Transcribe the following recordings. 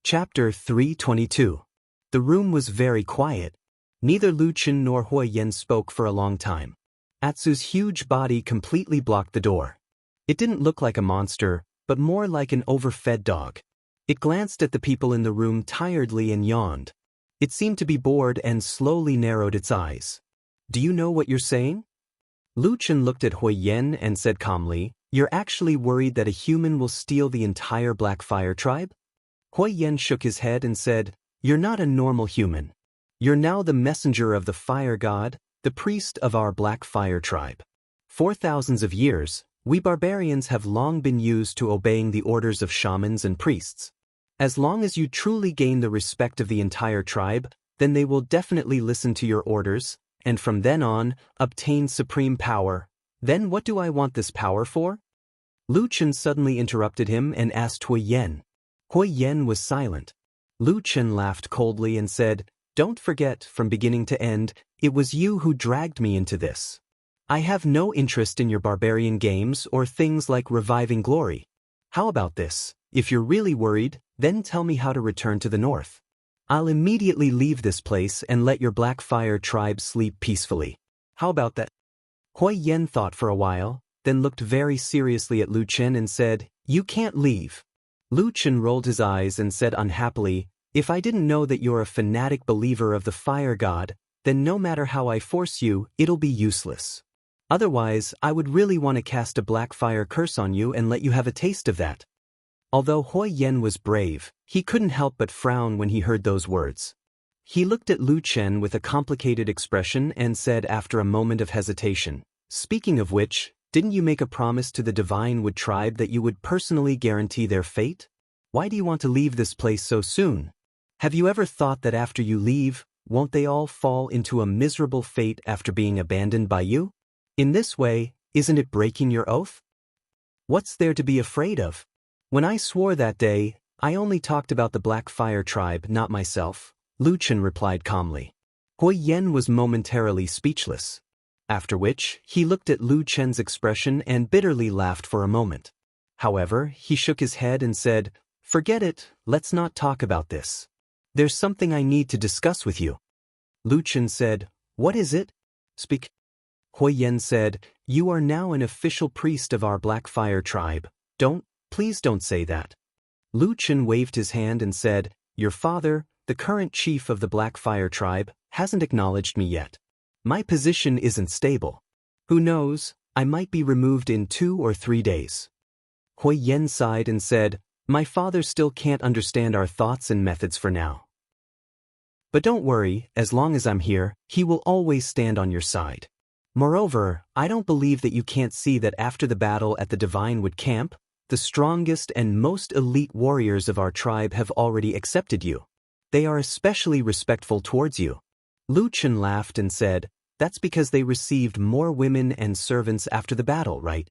Chapter 322. The room was very quiet. Neither Lu Chen nor Hui Yen spoke for a long time. Atsu's huge body completely blocked the door. It didn't look like a monster, but more like an overfed dog. It glanced at the people in the room tiredly and yawned. It seemed to be bored and slowly narrowed its eyes. "Do you know what you're saying?" Lu Chen looked at Hui Yen and said calmly, "You're actually worried that a human will steal the entire Black Fire tribe?" Hui Yen shook his head and said, "You're not a normal human. You're now the messenger of the fire god, the priest of our Black Fire tribe. For thousands of years, we barbarians have long been used to obeying the orders of shamans and priests. As long as you truly gain the respect of the entire tribe, then they will definitely listen to your orders, and from then on, obtain supreme power. Then what do I want this power for?" Lu Chen suddenly interrupted him and asked Hui Yen. Hui Yen was silent. Lu Chen laughed coldly and said, "Don't forget, from beginning to end, it was you who dragged me into this. I have no interest in your barbarian games or things like reviving glory. How about this? If you're really worried, then tell me how to return to the north. I'll immediately leave this place and let your Black Fire tribe sleep peacefully. How about that?" Hui Yen thought for a while, then looked very seriously at Lu Chen and said, "You can't leave." Lu Chen rolled his eyes and said unhappily, "If I didn't know that you're a fanatic believer of the fire god, then no matter how I force you, it'll be useless. Otherwise, I would really want to cast a Black Fire curse on you and let you have a taste of that." Although Hui Yen was brave, he couldn't help but frown when he heard those words. He looked at Lu Chen with a complicated expression and said after a moment of hesitation, "Speaking of which, didn't you make a promise to the Divine Wood tribe that you would personally guarantee their fate? Why do you want to leave this place so soon? Have you ever thought that after you leave, won't they all fall into a miserable fate after being abandoned by you? In this way, isn't it breaking your oath? What's there to be afraid of? When I swore that day, I only talked about the Black Fire tribe, not myself," Lu Chen replied calmly. Hui Yen was momentarily speechless. After which, he looked at Lu Chen's expression and bitterly laughed for a moment. However, he shook his head and said, "Forget it, let's not talk about this. There's something I need to discuss with you." Lu Chen said, "What is it? Speak." Hui Yen said, "You are now an official priest of our Black Fire tribe. Please don't say that." Lu Chen waved his hand and said, "Your father, the current chief of the Black Fire tribe, hasn't acknowledged me yet. My position isn't stable. Who knows, I might be removed in 2 or 3 days." Hui Yen sighed and said, "My father still can't understand our thoughts and methods for now. But don't worry, as long as I'm here, he will always stand on your side. Moreover, I don't believe that you can't see that after the battle at the Divine Wood camp, the strongest and most elite warriors of our tribe have already accepted you. They are especially respectful towards you." Lu Chen laughed and said, "That's because they received more women and servants after the battle, right?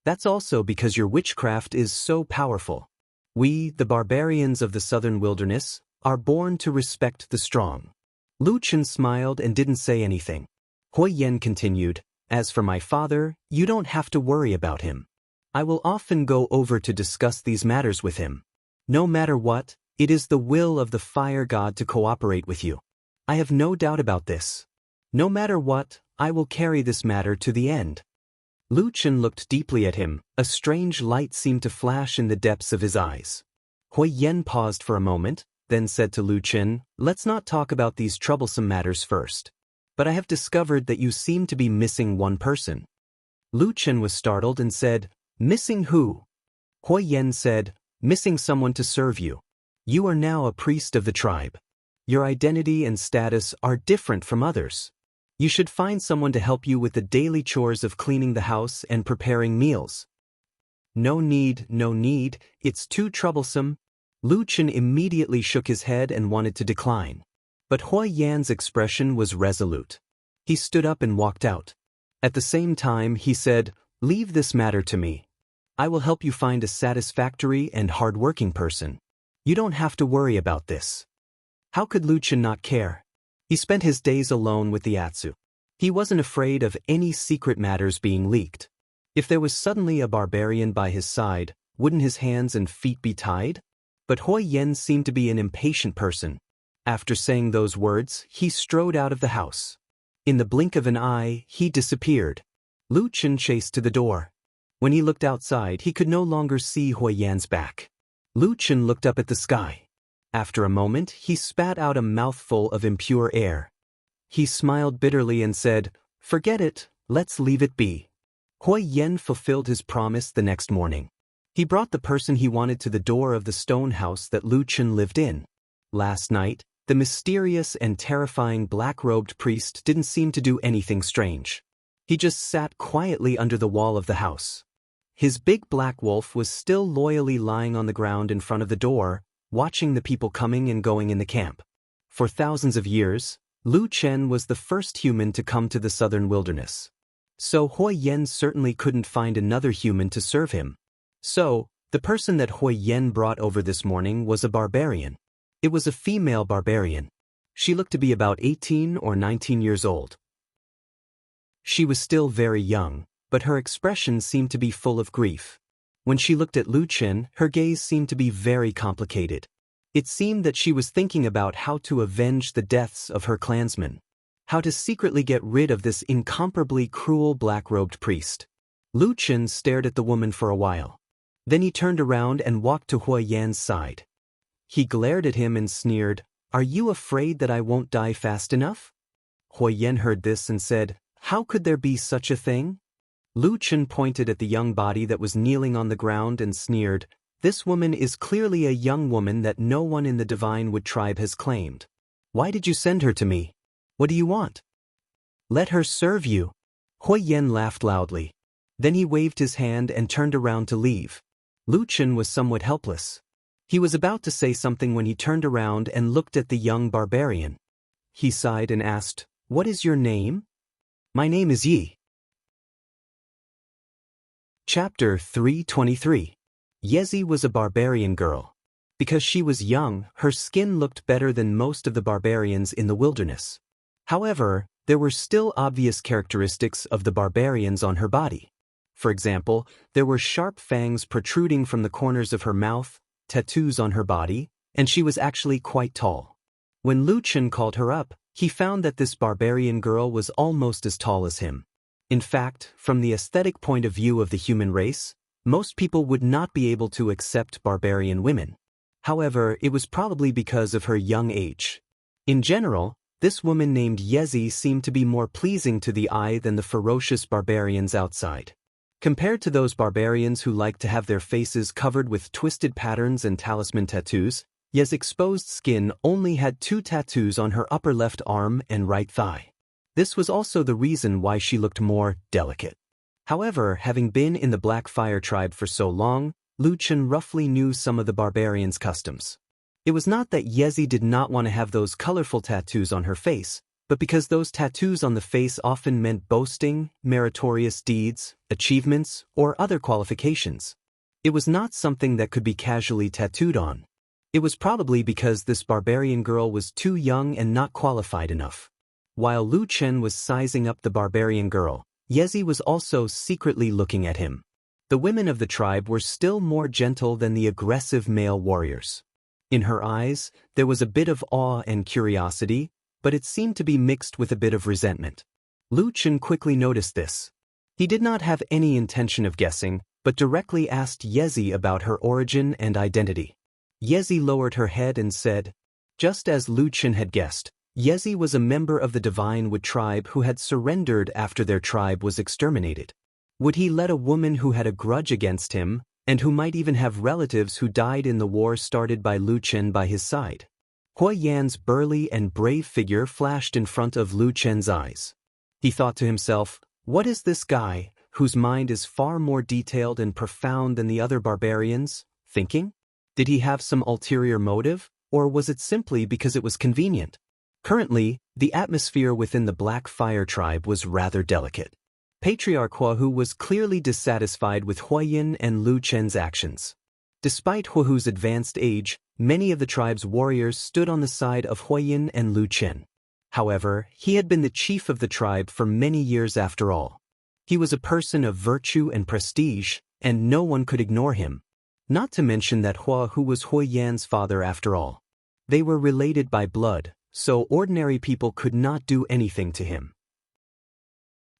That's also because your witchcraft is so powerful. We, the barbarians of the southern wilderness, are born to respect the strong." Lu Chen smiled and didn't say anything. Hui Yen continued, "As for my father, you don't have to worry about him. I will often go over to discuss these matters with him. No matter what, it is the will of the fire god to cooperate with you. I have no doubt about this. No matter what, I will carry this matter to the end." Lu Chen looked deeply at him. A strange light seemed to flash in the depths of his eyes. Hui Yen paused for a moment, then said to Lu Chen, "Let's not talk about these troublesome matters first. But I have discovered that you seem to be missing one person." Lu Chen was startled and said, "Missing who?" Hui Yen said, "Missing someone to serve you. You are now a priest of the tribe. Your identity and status are different from others. You should find someone to help you with the daily chores of cleaning the house and preparing meals." No need, it's too troublesome." Lu Chen immediately shook his head and wanted to decline. But Hui Yan's expression was resolute. He stood up and walked out. At the same time, he said, "Leave this matter to me. I will help you find a satisfactory and hard-working person. You don't have to worry about this." How could Lu Chen not care? He spent his days alone with the Atsu. He wasn't afraid of any secret matters being leaked. If there was suddenly a barbarian by his side, wouldn't his hands and feet be tied? But Hui Yen seemed to be an impatient person. After saying those words, he strode out of the house. In the blink of an eye, he disappeared. Lu Chen chased to the door. When he looked outside, he could no longer see Hui Yan's back. Lu Chen looked up at the sky. After a moment, he spat out a mouthful of impure air. He smiled bitterly and said, "Forget it, let's leave it be." Hui Yan fulfilled his promise the next morning. He brought the person he wanted to the door of the stone house that Lu Chen lived in. Last night, the mysterious and terrifying black-robed priest didn't seem to do anything strange. He just sat quietly under the wall of the house. His big black wolf was still loyally lying on the ground in front of the door, watching the people coming and going in the camp. For thousands of years, Lu Chen was the first human to come to the southern wilderness. So Hui Yen certainly couldn't find another human to serve him. So, the person that Hui Yen brought over this morning was a barbarian. It was a female barbarian. She looked to be about 18 or 19 years old. She was still very young, but her expression seemed to be full of grief. When she looked at Lu Chen, her gaze seemed to be very complicated. It seemed that she was thinking about how to avenge the deaths of her clansmen, how to secretly get rid of this incomparably cruel black-robed priest. Lu Chen stared at the woman for a while. Then he turned around and walked to Hui Yan's side. He glared at him and sneered, "Are you afraid that I won't die fast enough?" Hui Yan heard this and said, "How could there be such a thing?" Lu Chen pointed at the young body that was kneeling on the ground and sneered, "This woman is clearly a young woman that no one in the Divine Wood tribe has claimed. Why did you send her to me? What do you want? Let her serve you." Hui Yan laughed loudly. Then he waved his hand and turned around to leave. Lu Chen was somewhat helpless. He was about to say something when he turned around and looked at the young barbarian. He sighed and asked, "What is your name?" "My name is Yi." Chapter 323. Yezi was a barbarian girl. Because she was young, her skin looked better than most of the barbarians in the wilderness. However, there were still obvious characteristics of the barbarians on her body. For example, there were sharp fangs protruding from the corners of her mouth, tattoos on her body, and she was actually quite tall. When Lu Chen called her up, he found that this barbarian girl was almost as tall as him. In fact, from the aesthetic point of view of the human race, most people would not be able to accept barbarian women. However, it was probably because of her young age. In general, this woman named Yezi seemed to be more pleasing to the eye than the ferocious barbarians outside. Compared to those barbarians who like to have their faces covered with twisted patterns and talisman tattoos, Ye's exposed skin only had 2 tattoos on her upper left arm and right thigh. This was also the reason why she looked more delicate. However, having been in the Black Fire tribe for so long, Lu Chen roughly knew some of the barbarians' customs. It was not that Yezi did not want to have those colorful tattoos on her face, but because those tattoos on the face often meant boasting, meritorious deeds, achievements, or other qualifications. It was not something that could be casually tattooed on. It was probably because this barbarian girl was too young and not qualified enough. While Lu Chen was sizing up the barbarian girl, Yezi was also secretly looking at him. The women of the tribe were still more gentle than the aggressive male warriors. In her eyes, there was a bit of awe and curiosity, but it seemed to be mixed with a bit of resentment. Lu Chen quickly noticed this. He did not have any intention of guessing, but directly asked Yezi about her origin and identity. Yezi lowered her head and said, just as Lu Chen had guessed, Yezi was a member of the Divine Wood tribe who had surrendered after their tribe was exterminated. Would he let a woman who had a grudge against him, and who might even have relatives who died in the war started by Lu Chen by his side? Hui Yan's burly and brave figure flashed in front of Lu Chen's eyes. He thought to himself, what is this guy, whose mind is far more detailed and profound than the other barbarians, thinking? Did he have some ulterior motive, or was it simply because it was convenient? Currently, the atmosphere within the Black Fire tribe was rather delicate. Patriarch Huahu was clearly dissatisfied with Huayan and Lu Chen's actions. Despite Huahu's advanced age, many of the tribe's warriors stood on the side of Huayan and Lu Chen. However, he had been the chief of the tribe for many years after all. He was a person of virtue and prestige, and no one could ignore him. Not to mention that Hua, who was Hui Yan's father after all. They were related by blood, so ordinary people could not do anything to him.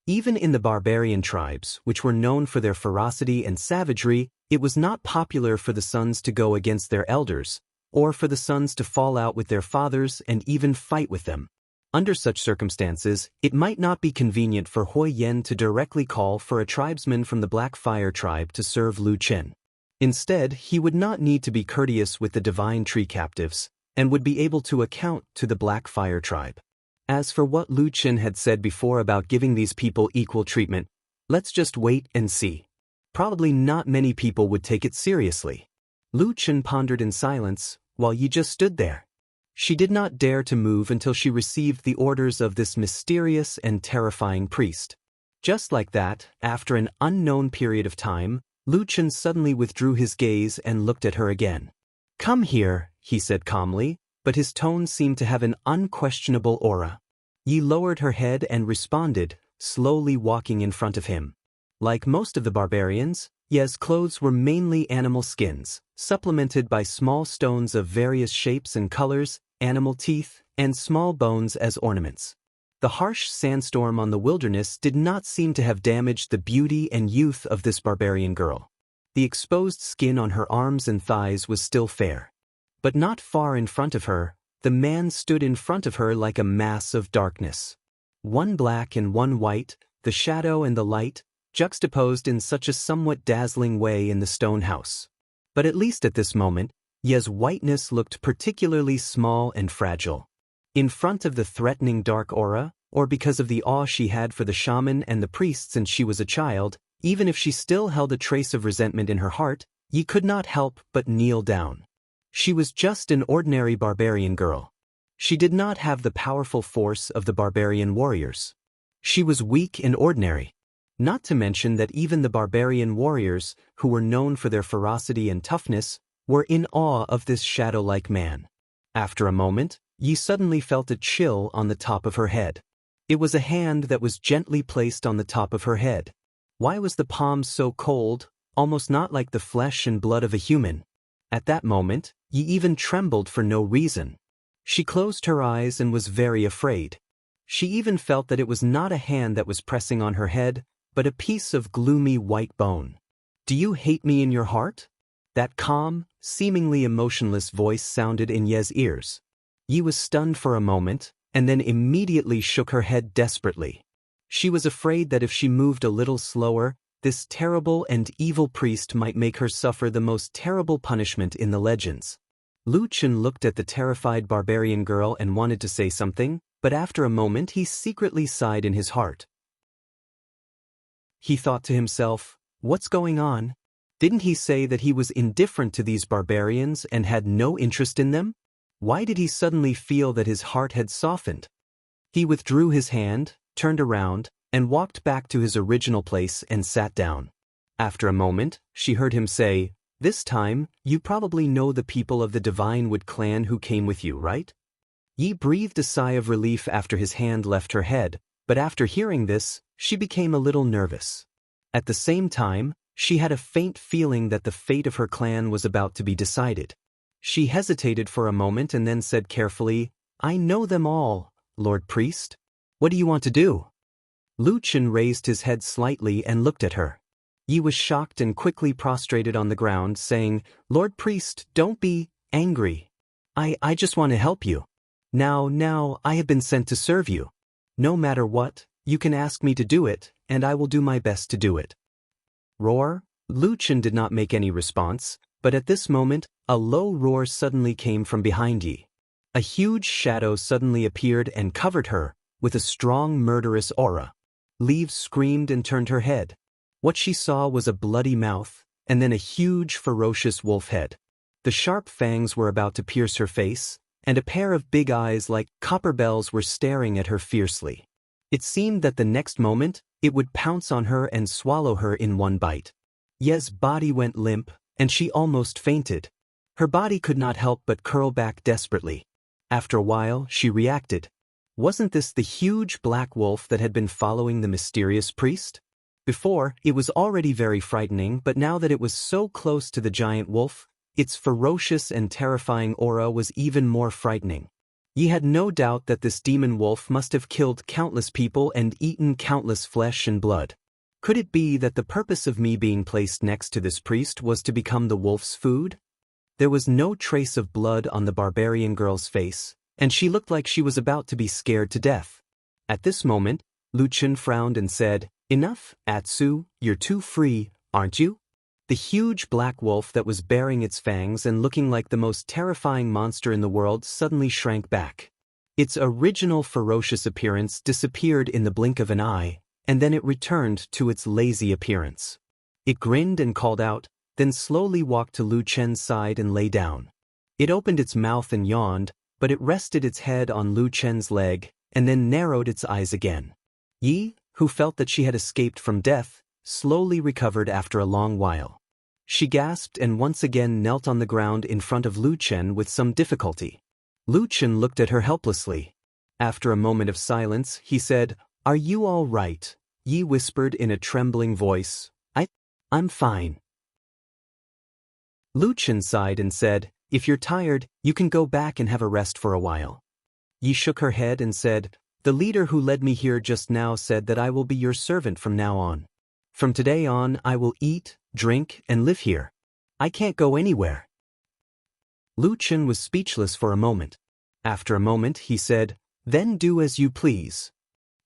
Even in the barbarian tribes, which were known for their ferocity and savagery, it was not popular for the sons to go against their elders, or for the sons to fall out with their fathers and even fight with them. Under such circumstances, it might not be convenient for Hui Yan to directly call for a tribesman from the Black Fire tribe to serve Lu Chen. Instead, he would not need to be courteous with the divine tree captives, and would be able to account to the Black Fire tribe. As for what Lu Chen had said before about giving these people equal treatment, let's just wait and see. Probably not many people would take it seriously. Lu Chen pondered in silence, while Yi just stood there. She did not dare to move until she received the orders of this mysterious and terrifying priest. Just like that, after an unknown period of time, Lu Chen suddenly withdrew his gaze and looked at her again. "Come here," he said calmly, but his tone seemed to have an unquestionable aura. Yi lowered her head and responded, slowly walking in front of him. Like most of the barbarians, Ye's clothes were mainly animal skins, supplemented by small stones of various shapes and colors, animal teeth, and small bones as ornaments. The harsh sandstorm on the wilderness did not seem to have damaged the beauty and youth of this barbarian girl. The exposed skin on her arms and thighs was still fair. But not far in front of her, the man stood in front of her like a mass of darkness. One black and one white, the shadow and the light, juxtaposed in such a somewhat dazzling way in the stone house. But at least at this moment, Ye's whiteness looked particularly small and fragile. In front of the threatening dark aura, or because of the awe she had for the shaman and the priest since she was a child, even if she still held a trace of resentment in her heart, Yi could not help but kneel down. She was just an ordinary barbarian girl. She did not have the powerful force of the barbarian warriors. She was weak and ordinary. Not to mention that even the barbarian warriors, who were known for their ferocity and toughness, were in awe of this shadow-like man. After a moment, Yi suddenly felt a chill on the top of her head. It was a hand that was gently placed on the top of her head. Why was the palm so cold, almost not like the flesh and blood of a human? At that moment, Yi even trembled for no reason. She closed her eyes and was very afraid. She even felt that it was not a hand that was pressing on her head, but a piece of gloomy white bone. "Do you hate me in your heart?" That calm, seemingly emotionless voice sounded in Ye's ears. Yi was stunned for a moment, and then immediately shook her head desperately. She was afraid that if she moved a little slower, this terrible and evil priest might make her suffer the most terrible punishment in the legends. Lu Chen looked at the terrified barbarian girl and wanted to say something, but after a moment he secretly sighed in his heart. He thought to himself, what's going on? Didn't he say that he was indifferent to these barbarians and had no interest in them? Why did he suddenly feel that his heart had softened? He withdrew his hand, turned around, and walked back to his original place and sat down. After a moment, she heard him say, "This time, you probably know the people of the Divine Wood clan who came with you, right?" Yi breathed a sigh of relief after his hand left her head, but after hearing this, she became a little nervous. At the same time, she had a faint feeling that the fate of her clan was about to be decided. She hesitated for a moment and then said carefully, "I know them all, Lord Priest. What do you want to do?" Lu Chen raised his head slightly and looked at her. Yi was shocked and quickly prostrated on the ground, saying, "Lord Priest, don't be angry. I just want to help you. Now, I have been sent to serve you. No matter what, you can ask me to do it, and I will do my best to do it." Roar? Lu Chen did not make any response, but at this moment, a low roar suddenly came from behind Yi. A huge shadow suddenly appeared and covered her, with a strong murderous aura. Leaves screamed and turned her head. What she saw was a bloody mouth, and then a huge, ferocious wolf head. The sharp fangs were about to pierce her face, and a pair of big eyes like copper bells were staring at her fiercely. It seemed that the next moment, it would pounce on her and swallow her in one bite. Ye's body went limp, and she almost fainted. Her body could not help but curl back desperately. After a while, she reacted. Wasn't this the huge black wolf that had been following the mysterious priest? Before, it was already very frightening, but now that it was so close to the giant wolf, its ferocious and terrifying aura was even more frightening. Yi had no doubt that this demon wolf must have killed countless people and eaten countless flesh and blood. Could it be that the purpose of me being placed next to this priest was to become the wolf's food? There was no trace of blood on the barbarian girl's face, and she looked like she was about to be scared to death. At this moment, Lu Chen frowned and said, "Enough, Atsu, you're too free, aren't you?" The huge black wolf that was baring its fangs and looking like the most terrifying monster in the world suddenly shrank back. Its original ferocious appearance disappeared in the blink of an eye, and then it returned to its lazy appearance. It grinned and called out, then slowly walked to Lu Chen's side and lay down. It opened its mouth and yawned, but it rested its head on Lu Chen's leg, and then narrowed its eyes again. Yi, who felt that she had escaped from death, slowly recovered after a long while. She gasped and once again knelt on the ground in front of Lu Chen with some difficulty. Lu Chen looked at her helplessly. After a moment of silence, he said, "Are you all right?" Yi whispered in a trembling voice, I'm fine." Lu Chen sighed and said, "If you're tired, you can go back and have a rest for a while." Yi shook her head and said, "The leader who led me here just now said that I will be your servant from now on. From today on, I will eat, drink, and live here. I can't go anywhere." Lu Chen was speechless for a moment. After a moment, he said, "Then do as you please."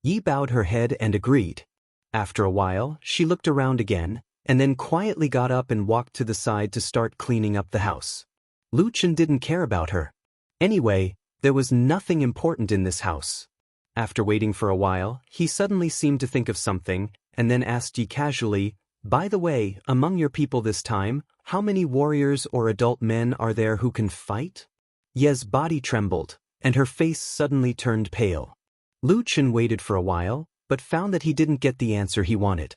Yi bowed her head and agreed. After a while, she looked around again, and then quietly got up and walked to the side to start cleaning up the house. Lu Chen didn't care about her. Anyway, there was nothing important in this house. After waiting for a while, he suddenly seemed to think of something, and then asked Yi casually, "By the way, among your people this time, how many warriors or adult men are there who can fight?" Ye's body trembled, and her face suddenly turned pale. Lu Chen waited for a while, but found that he didn't get the answer he wanted.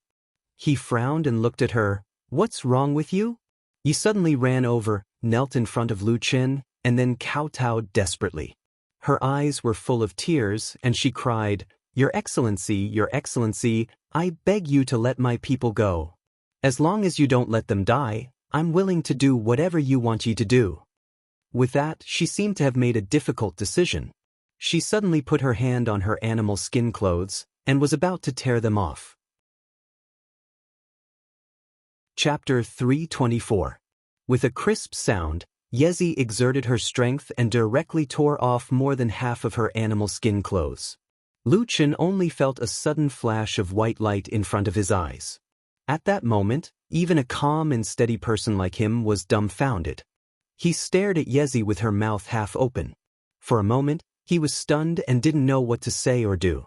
He frowned and looked at her. "What's wrong with you?" Yi suddenly ran over, knelt in front of Lu Chen, and then kowtowed desperately. Her eyes were full of tears, and she cried, Your Excellency, I beg you to let my people go. As long as you don't let them die, I'm willing to do whatever you want you to do." With that, she seemed to have made a difficult decision. She suddenly put her hand on her animal skin clothes, and was about to tear them off. Chapter 324. With a crisp sound, Yezi exerted her strength and directly tore off more than half of her animal skin clothes. Lu Chen only felt a sudden flash of white light in front of his eyes. At that moment, even a calm and steady person like him was dumbfounded. He stared at Yezi with her mouth half open. For a moment, he was stunned and didn't know what to say or do.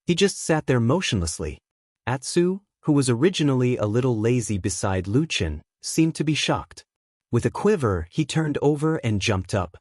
He just sat there motionlessly. Atsu, who was originally a little lazy beside Lu Chen, seemed to be shocked. With a quiver, he turned over and jumped up.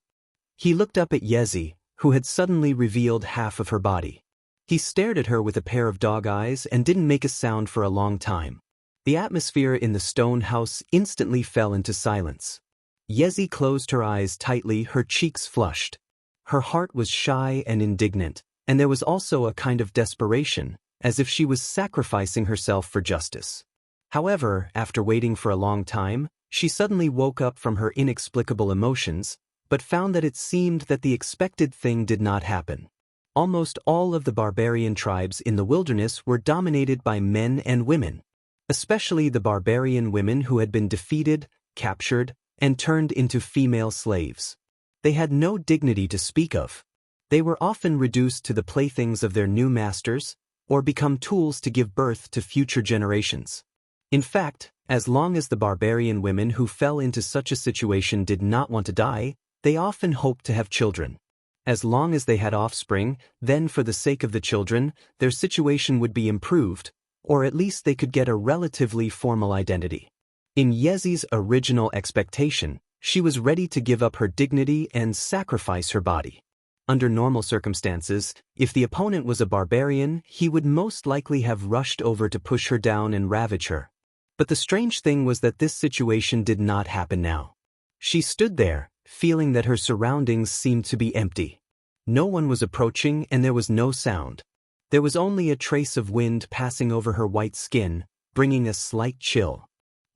He looked up at Yezi, who had suddenly revealed half of her body. He stared at her with a pair of dog eyes and didn't make a sound for a long time. The atmosphere in the stone house instantly fell into silence. Yezi closed her eyes tightly, her cheeks flushed. Her heart was shy and indignant, and there was also a kind of desperation, as if she was sacrificing herself for justice. However, after waiting for a long time, she suddenly woke up from her inexplicable emotions, but found that it seemed that the expected thing did not happen. Almost all of the barbarian tribes in the wilderness were dominated by men and women, especially the barbarian women who had been defeated, captured, and turned into female slaves. They had no dignity to speak of. They were often reduced to the playthings of their new masters, or become tools to give birth to future generations. In fact, as long as the barbarian women who fell into such a situation did not want to die, they often hoped to have children. As long as they had offspring, then for the sake of the children, their situation would be improved, or at least they could get a relatively formal identity. In Yezi's original expectation, she was ready to give up her dignity and sacrifice her body. Under normal circumstances, if the opponent was a barbarian, he would most likely have rushed over to push her down and ravage her. But the strange thing was that this situation did not happen now. She stood there, feeling that her surroundings seemed to be empty. No one was approaching and there was no sound. There was only a trace of wind passing over her white skin, bringing a slight chill.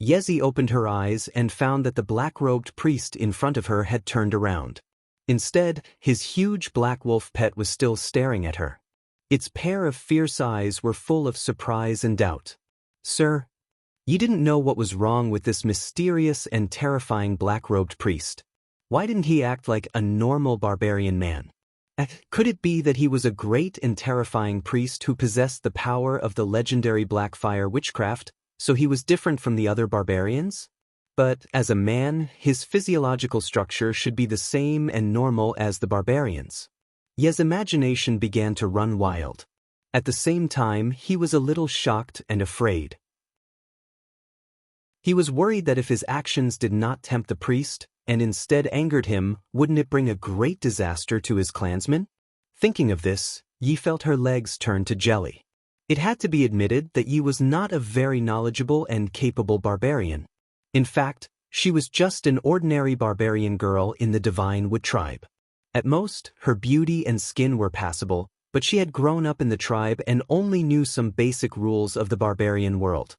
Yezi opened her eyes and found that the black-robed priest in front of her had turned around. Instead, his huge black wolf pet was still staring at her. Its pair of fierce eyes were full of surprise and doubt. "Sir, you didn't know what was wrong with this mysterious and terrifying black-robed priest. Why didn't he act like a normal barbarian man? Could it be that he was a great and terrifying priest who possessed the power of the legendary Blackfire witchcraft, so he was different from the other barbarians? But as a man, his physiological structure should be the same and normal as the barbarians." Ye's imagination began to run wild. At the same time, he was a little shocked and afraid. He was worried that if his actions did not tempt the priest, and instead angered him, wouldn't it bring a great disaster to his clansmen? Thinking of this, Yi felt her legs turn to jelly. It had to be admitted that Yi was not a very knowledgeable and capable barbarian. In fact, she was just an ordinary barbarian girl in the Divine Wood tribe. At most, her beauty and skin were passable, but she had grown up in the tribe and only knew some basic rules of the barbarian world.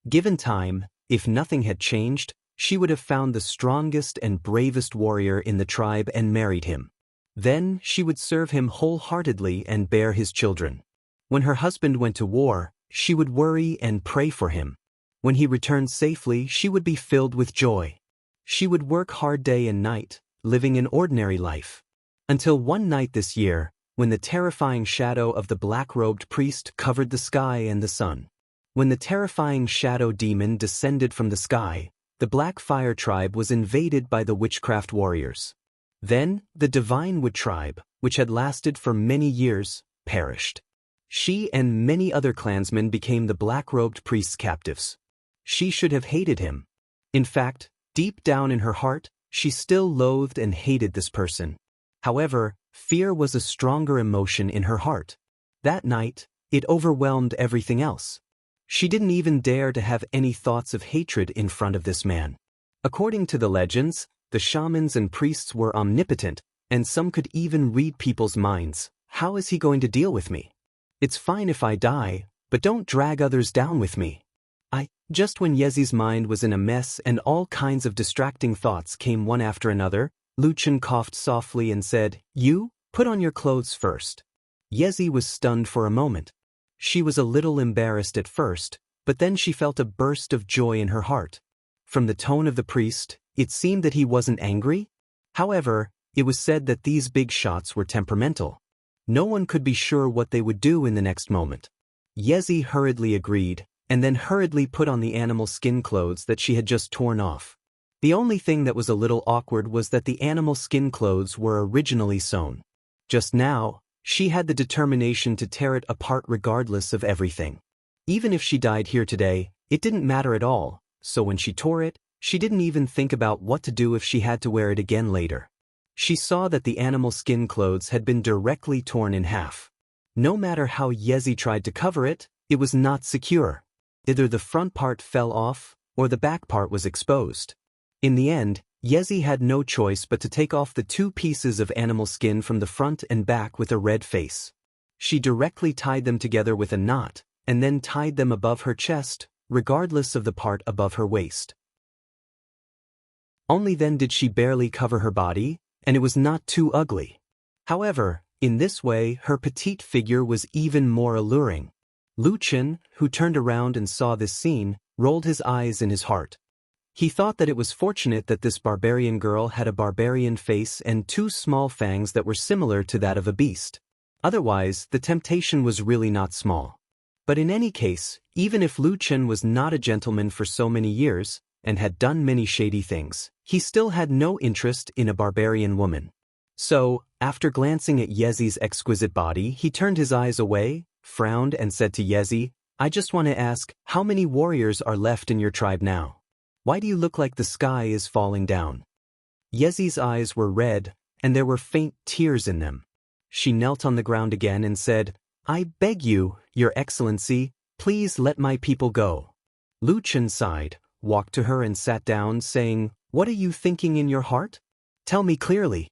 Given time, if nothing had changed, she would have found the strongest and bravest warrior in the tribe and married him. Then she would serve him wholeheartedly and bear his children. When her husband went to war, she would worry and pray for him. When he returned safely, she would be filled with joy. She would work hard day and night, living an ordinary life. Until one night this year, when the terrifying shadow of the black-robed priest covered the sky and the sun. When the terrifying shadow demon descended from the sky, the Blackfire tribe was invaded by the witchcraft warriors. Then, the Divine Wood tribe, which had lasted for many years, perished. She and many other clansmen became the black-robed priest's captives. She should have hated him. In fact, deep down in her heart, she still loathed and hated this person. However, fear was a stronger emotion in her heart. That night, it overwhelmed everything else. She didn't even dare to have any thoughts of hatred in front of this man. According to the legends, the shamans and priests were omnipotent, and some could even read people's minds. How is he going to deal with me? It's fine if I die, but don't drag others down with me. Just when Yezi's mind was in a mess and all kinds of distracting thoughts came one after another, Luchin coughed softly and said, "You, put on your clothes first." Yezi was stunned for a moment. She was a little embarrassed at first, but then she felt a burst of joy in her heart. From the tone of the priest, it seemed that he wasn't angry. However, it was said that these big shots were temperamental. No one could be sure what they would do in the next moment. Yezi hurriedly agreed, and then hurriedly put on the animal skin clothes that she had just torn off. The only thing that was a little awkward was that the animal skin clothes were originally sewn. Just now, she had the determination to tear it apart regardless of everything. Even if she died here today, it didn't matter at all, so when she tore it, she didn't even think about what to do if she had to wear it again later. She saw that the animal skin clothes had been directly torn in half. No matter how Yezi tried to cover it, it was not secure. Either the front part fell off, or the back part was exposed. In the end, Yezi had no choice but to take off the two pieces of animal skin from the front and back with a red face. She directly tied them together with a knot, and then tied them above her chest, regardless of the part above her waist. Only then did she barely cover her body, and it was not too ugly. However, in this way, her petite figure was even more alluring. Luchin, who turned around and saw this scene, rolled his eyes in his heart. He thought that it was fortunate that this barbarian girl had a barbarian face and two small fangs that were similar to that of a beast. Otherwise, the temptation was really not small. But in any case, even if Luchin was not a gentleman for so many years, and had done many shady things, he still had no interest in a barbarian woman. So, after glancing at Yezi's exquisite body, he turned his eyes away, frowned and said to Yezi, "I just want to ask, how many warriors are left in your tribe now? Why do you look like the sky is falling down?" Yezi's eyes were red, and there were faint tears in them. She knelt on the ground again and said, "I beg you, Your Excellency, please let my people go." Luchin sighed, walked to her and sat down, saying, "What are you thinking in your heart? Tell me clearly."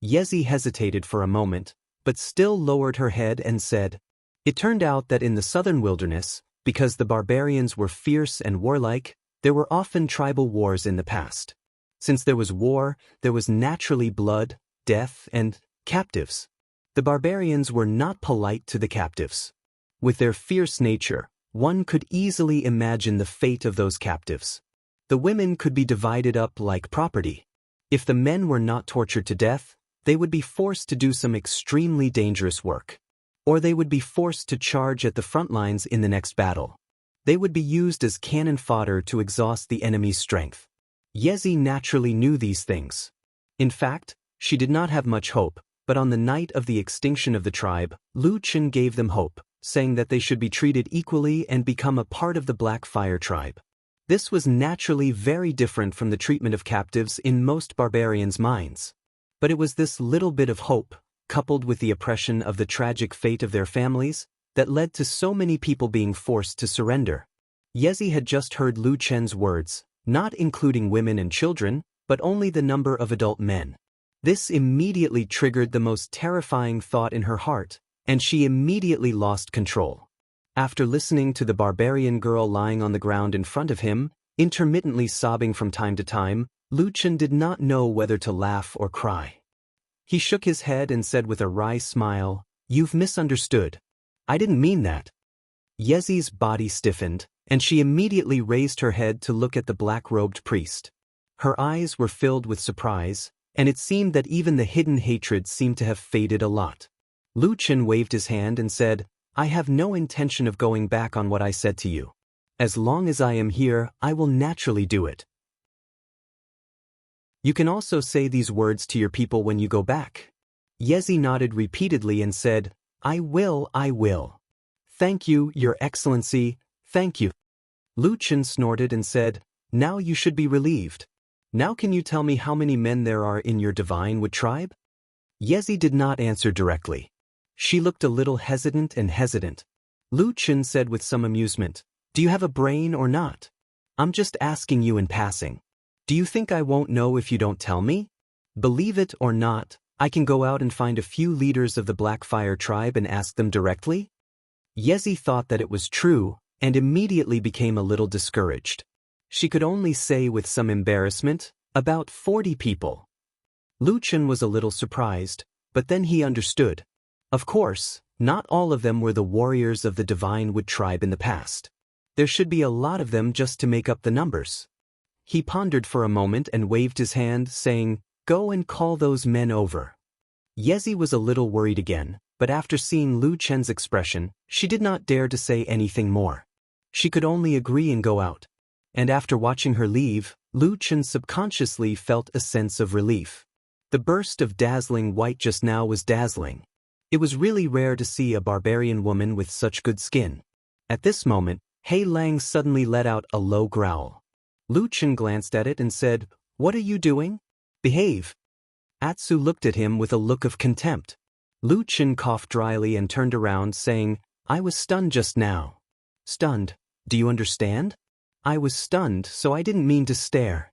Yezi hesitated for a moment, but still lowered her head and said, "It turned out that in the southern wilderness, Because the barbarians were fierce and warlike, there were often tribal wars in the past. Since there was war, there was naturally blood, death, and captives. The barbarians were not polite to the captives. With their fierce nature, one could easily imagine the fate of those captives. The women could be divided up like property. If the men were not tortured to death, they would be forced to do some extremely dangerous work. Or they would be forced to charge at the front lines in the next battle. They would be used as cannon fodder to exhaust the enemy's strength. Yezi naturally knew these things. In fact, she did not have much hope, but on the night of the extinction of the tribe, Lu Chen gave them hope, saying that they should be treated equally and become a part of the Black Fire tribe. This was naturally very different from the treatment of captives in most barbarians' minds. But it was this little bit of hope, coupled with the oppression of the tragic fate of their families, that led to so many people being forced to surrender. Yezi had just heard Lu Chen's words, not including women and children, but only the number of adult men. This immediately triggered the most terrifying thought in her heart, and she immediately lost control. After listening to the barbarian girl lying on the ground in front of him, intermittently sobbing from time to time, Lu Chen did not know whether to laugh or cry. He shook his head and said with a wry smile, "You've misunderstood. I didn't mean that." Yezi's body stiffened, and she immediately raised her head to look at the black-robed priest. Her eyes were filled with surprise, and it seemed that even the hidden hatred seemed to have faded a lot. Lu Chen waved his hand and said, "I have no intention of going back on what I said to you. As long as I am here, I will naturally do it. You can also say these words to your people when you go back." Yezi nodded repeatedly and said, I will. Thank you, Your Excellency, thank you." Lu Chen snorted and said, "Now you should be relieved. Now can you tell me how many men there are in your Divine Wood tribe?" Yezi did not answer directly. She looked a little hesitant. Lu Chen said with some amusement, "Do you have a brain or not? I'm just asking you in passing. Do you think I won't know if you don't tell me? Believe it or not, I can go out and find a few leaders of the Black Fire tribe and ask them directly?" Yezi thought that it was true, and immediately became a little discouraged. She could only say with some embarrassment, "About 40 people." Lu Chen was a little surprised, but then he understood. Of course, not all of them were the warriors of the Divine Wood tribe in the past. There should be a lot of them just to make up the numbers. He pondered for a moment and waved his hand, saying, "Go and call those men over." Yezi was a little worried again, but after seeing Lu Chen's expression, she did not dare to say anything more. She could only agree and go out. And after watching her leave, Lu Chen subconsciously felt a sense of relief. The burst of dazzling white just now was dazzling. It was really rare to see a barbarian woman with such good skin. At this moment, Hei Lang suddenly let out a low growl. Lu Chen glanced at it and said, "What are you doing? Behave." Atsu looked at him with a look of contempt. Lu Chen coughed dryly and turned around, saying, "I was stunned just now." "Stunned? Do you understand?" "I was stunned, so I didn't mean to stare."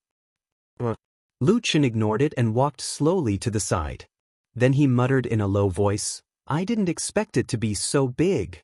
Lu Chen ignored it and walked slowly to the side. Then he muttered in a low voice, "I didn't expect it to be so big."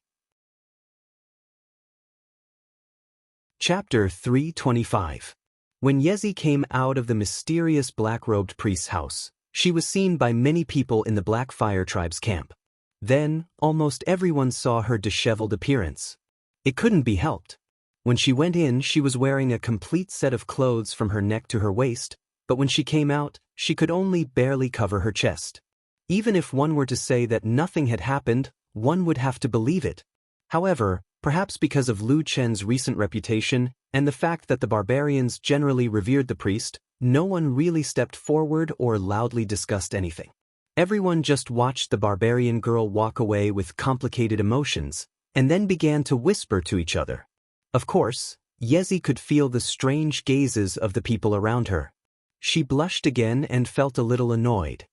Chapter 325. When Yezi came out of the mysterious black-robed priest's house, she was seen by many people in the Black Fire tribe's camp. Then, almost everyone saw her disheveled appearance. It couldn't be helped. When she went in, she was wearing a complete set of clothes from her neck to her waist, but when she came out, she could only barely cover her chest. Even if one were to say that nothing had happened, one would have to believe it. However, perhaps because of Lu Chen's recent reputation and the fact that the barbarians generally revered the priest, no one really stepped forward or loudly discussed anything. Everyone just watched the barbarian girl walk away with complicated emotions, and then began to whisper to each other. Of course, Yezi could feel the strange gazes of the people around her. She blushed again and felt a little annoyed.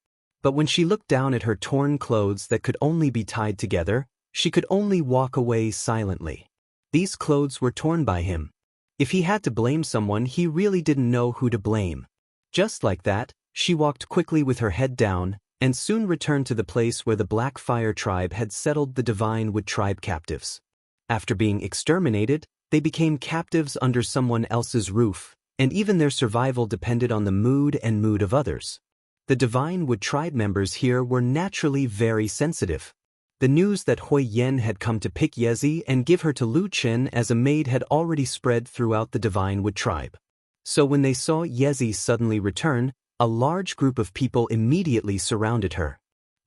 But when she looked down at her torn clothes that could only be tied together, she could only walk away silently. These clothes were torn by him. If he had to blame someone, he really didn't know who to blame. Just like that, she walked quickly with her head down, and soon returned to the place where the Black Fire tribe had settled the Divine Wood tribe captives. After being exterminated, they became captives under someone else's roof, and even their survival depended on the mood of others. The Divine Wood tribe members here were naturally very sensitive. The news that Hui Yen had come to pick Yezi and give her to Lu Chen as a maid had already spread throughout the Divine Wood tribe. So when they saw Yezi suddenly return, a large group of people immediately surrounded her.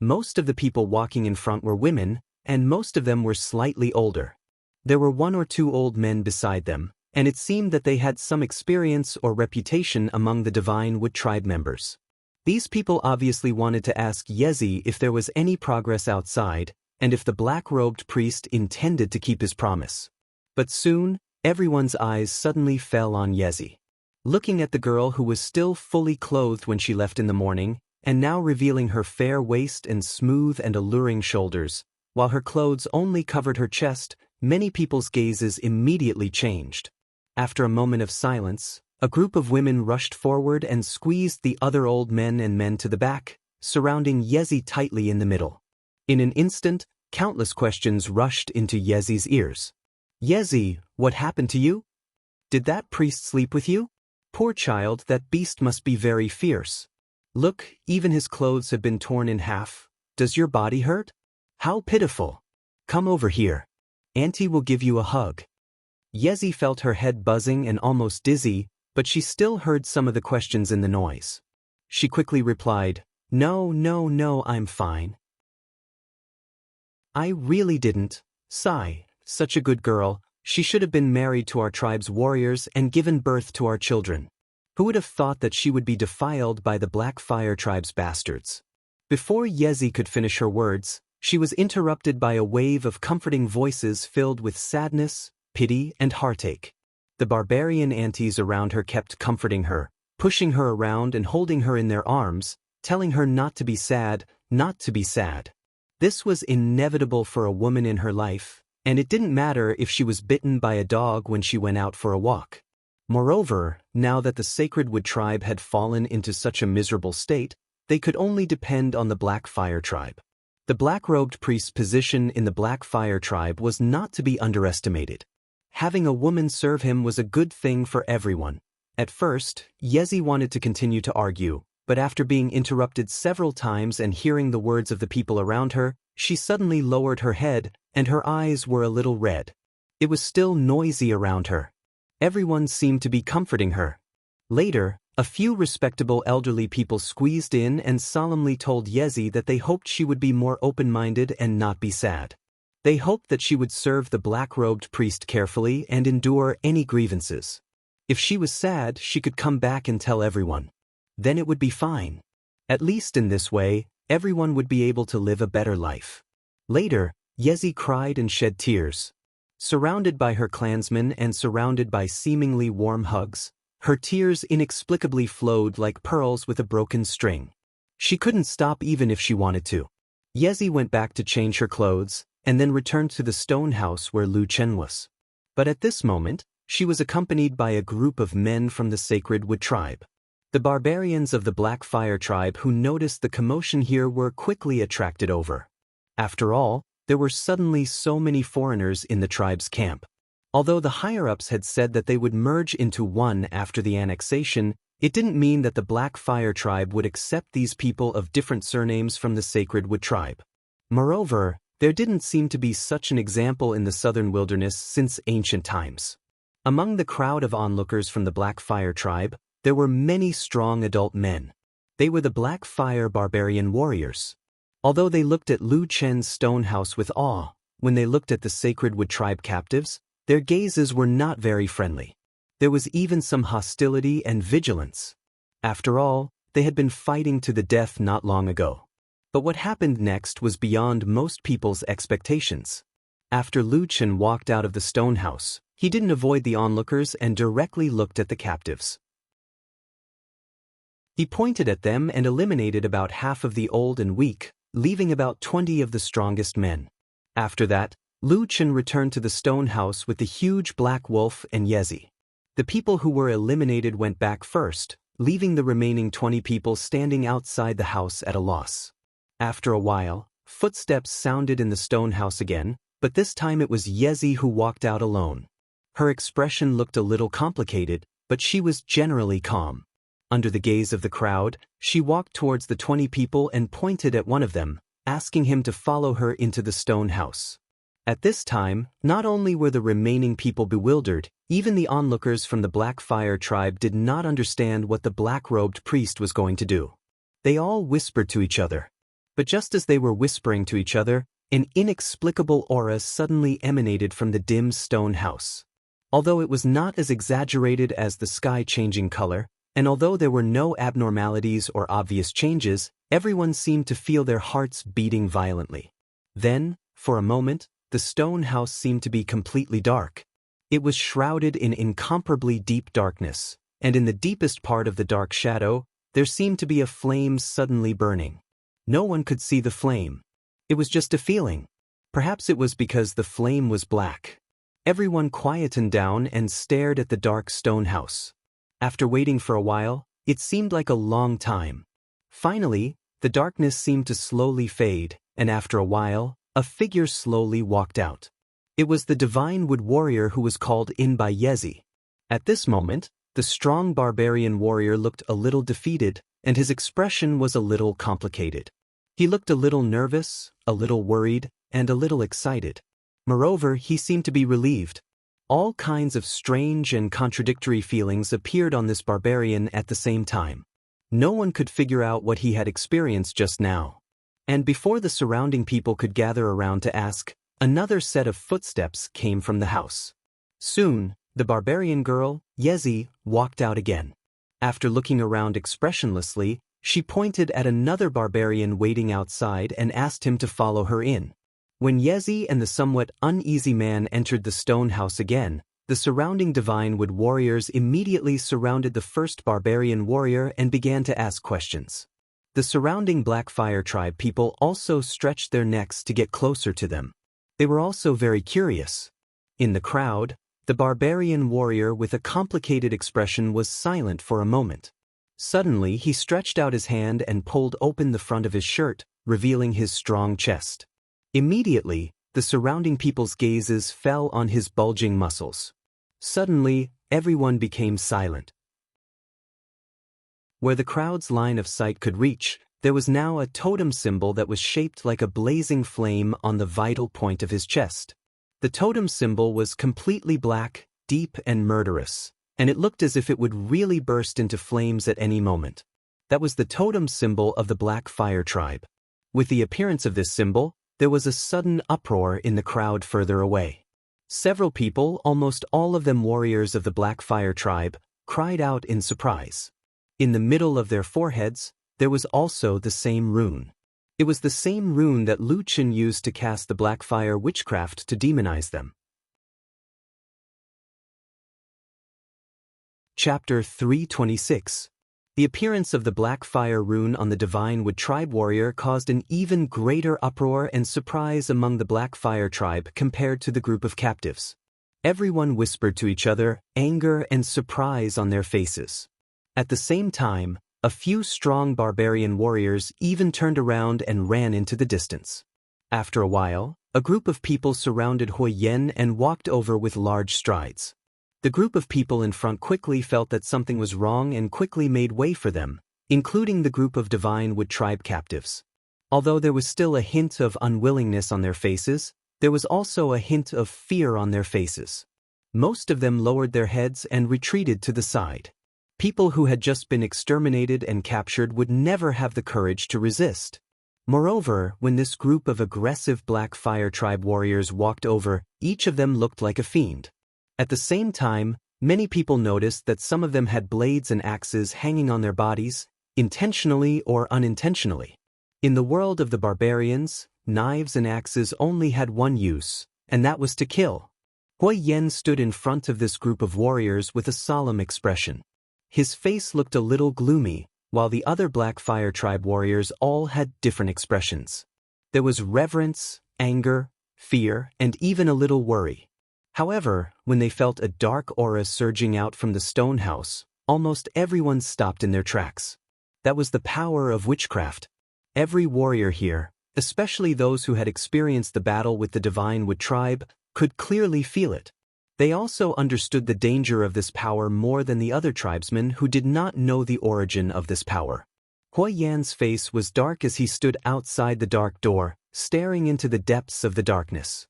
Most of the people walking in front were women, and most of them were slightly older. There were 1 or 2 old men beside them, and it seemed that they had some experience or reputation among the Divine Wood tribe members. These people obviously wanted to ask Yezi if there was any progress outside, and if the black-robed priest intended to keep his promise. But soon, everyone's eyes suddenly fell on Yezi. Looking at the girl who was still fully clothed when she left in the morning, and now revealing her fair waist and smooth and alluring shoulders, while her clothes only covered her chest, many people's gazes immediately changed. After a moment of silence, a group of women rushed forward and squeezed the other old men and men to the back, surrounding Yezi tightly in the middle. In an instant, countless questions rushed into Yezi's ears. "Yezi, what happened to you? Did that priest sleep with you? Poor child, that beast must be very fierce. Look, even his clothes have been torn in half. Does your body hurt? How pitiful. Come over here. Auntie will give you a hug." Yezi felt her head buzzing and almost dizzy, but she still heard some of the questions in the noise. She quickly replied, "No, no, no, I'm fine. I really didn't. Sigh, such a good girl, she should have been married to our tribe's warriors and given birth to our children. Who would have thought that she would be defiled by the Black Fire tribe's bastards?" Before Yezi could finish her words, she was interrupted by a wave of comforting voices filled with sadness, pity, and heartache. The barbarian aunties around her kept comforting her, pushing her around and holding her in their arms, telling her not to be sad, not to be sad. This was inevitable for a woman in her life, and it didn't matter if she was bitten by a dog when she went out for a walk. Moreover, now that the Sacred Wood tribe had fallen into such a miserable state, they could only depend on the Black Fire tribe. The black-robed priest's position in the Black Fire tribe was not to be underestimated. Having a woman serve him was a good thing for everyone. At first, Yezi wanted to continue to argue, but after being interrupted several times and hearing the words of the people around her, she suddenly lowered her head, and her eyes were a little red. It was still noisy around her. Everyone seemed to be comforting her. Later, a few respectable elderly people squeezed in and solemnly told Yezi that they hoped she would be more open-minded and not be sad. They hoped that she would serve the black-robed priest carefully and endure any grievances. If she was sad, she could come back and tell everyone. Then it would be fine. At least in this way, everyone would be able to live a better life. Later, Yezi cried and shed tears. Surrounded by her clansmen and surrounded by seemingly warm hugs, her tears inexplicably flowed like pearls with a broken string. She couldn't stop even if she wanted to. Yezi went back to change her clothes, and then returned to the stone house where Lu Chen was. But at this moment, she was accompanied by a group of men from the Sacred Wood tribe. The barbarians of the Black Fire tribe who noticed the commotion here were quickly attracted over. After all, there were suddenly so many foreigners in the tribe's camp. Although the higher-ups had said that they would merge into one after the annexation, it didn't mean that the Black Fire tribe would accept these people of different surnames from the Sacred Wood tribe. Moreover, there didn't seem to be such an example in the southern wilderness since ancient times. Among the crowd of onlookers from the Black Fire tribe, there were many strong adult men. They were the Black Fire barbarian warriors. Although they looked at Lu Chen's stone house with awe, when they looked at the Sacred Wood tribe captives, their gazes were not very friendly. There was even some hostility and vigilance. After all, they had been fighting to the death not long ago. But what happened next was beyond most people's expectations. After Lu Chen walked out of the stone house, he didn't avoid the onlookers and directly looked at the captives. He pointed at them and eliminated about half of the old and weak, leaving about 20 of the strongest men. After that, Lu Chen returned to the stone house with the huge black wolf and Yezi. The people who were eliminated went back first, leaving the remaining 20 people standing outside the house at a loss. After a while, footsteps sounded in the stone house again, But this time it was Yezi who walked out alone. Her expression looked a little complicated, but she was generally calm. Under the gaze of the crowd, she walked towards the 20 people and pointed at one of them, asking him to follow her into the stone house. At this time, not only were the remaining people bewildered, even the onlookers from the Black Fire tribe did not understand what the black-robed priest was going to do. They all whispered to each other. But just as they were whispering to each other, an inexplicable aura suddenly emanated from the dim stone house. Although it was not as exaggerated as the sky changing color, and although there were no abnormalities or obvious changes, everyone seemed to feel their hearts beating violently. Then, for a moment, the stone house seemed to be completely dark. It was shrouded in incomparably deep darkness, and in the deepest part of the dark shadow, there seemed to be a flame suddenly burning. No one could see the flame. It was just a feeling. Perhaps it was because the flame was black. Everyone quietened down and stared at the dark stone house. After waiting for a while, it seemed like a long time. Finally, the darkness seemed to slowly fade, and after a while, a figure slowly walked out. It was the divine wood warrior who was called in by Yezi. At this moment, the strong barbarian warrior looked a little defeated, and his expression was a little complicated. He looked a little nervous, a little worried, and a little excited. Moreover, he seemed to be relieved. All kinds of strange and contradictory feelings appeared on this barbarian at the same time. No one could figure out what he had experienced just now. And before the surrounding people could gather around to ask, another set of footsteps came from the house. Soon, the barbarian girl, Yezi, walked out again. After looking around expressionlessly, she pointed at another barbarian waiting outside and asked him to follow her in. When Yezi and the somewhat uneasy man entered the stone house again, the surrounding divine wood warriors immediately surrounded the first barbarian warrior and began to ask questions. The surrounding Black Fire tribe people also stretched their necks to get closer to them. They were also very curious. In the crowd, the barbarian warrior with a complicated expression was silent for a moment. Suddenly, he stretched out his hand and pulled open the front of his shirt, revealing his strong chest. Immediately, the surrounding people's gazes fell on his bulging muscles. Suddenly, everyone became silent. Where the crowd's line of sight could reach, there was now a totem symbol that was shaped like a blazing flame on the vital point of his chest. The totem symbol was completely black, deep and murderous, and it looked as if it would really burst into flames at any moment. That was the totem symbol of the Black Fire tribe. With the appearance of this symbol, there was a sudden uproar in the crowd further away. Several people, almost all of them warriors of the Black Fire tribe, cried out in surprise. In the middle of their foreheads, there was also the same rune. It was the same rune that Lu Chen used to cast the Black Fire witchcraft to demonize them. Chapter 326. The appearance of the Black Fire rune on the Divine Wood tribe warrior caused an even greater uproar and surprise among the Black Fire tribe compared to the group of captives. Everyone whispered to each other, anger and surprise on their faces. At the same time, a few strong barbarian warriors even turned around and ran into the distance. After a while, a group of people surrounded Hui Yen and walked over with large strides. The group of people in front quickly felt that something was wrong and quickly made way for them, including the group of Divine Wood tribe captives. Although there was still a hint of unwillingness on their faces, there was also a hint of fear on their faces. Most of them lowered their heads and retreated to the side. People who had just been exterminated and captured would never have the courage to resist. Moreover, when this group of aggressive Black Fire tribe warriors walked over, each of them looked like a fiend. At the same time, many people noticed that some of them had blades and axes hanging on their bodies, intentionally or unintentionally. In the world of the barbarians, knives and axes only had one use, and that was to kill. Hui Yen stood in front of this group of warriors with a solemn expression. His face looked a little gloomy, while the other Black Fire tribe warriors all had different expressions. There was reverence, anger, fear, and even a little worry. However, when they felt a dark aura surging out from the stone house, almost everyone stopped in their tracks. That was the power of witchcraft. Every warrior here, Especially those who had experienced the battle with the Divine Wood tribe could clearly feel it. They also understood the danger of this power more than the other tribesmen who did not know the origin of this power. Hui Yan's face was dark as he stood outside the dark door, staring into the depths of the darkness.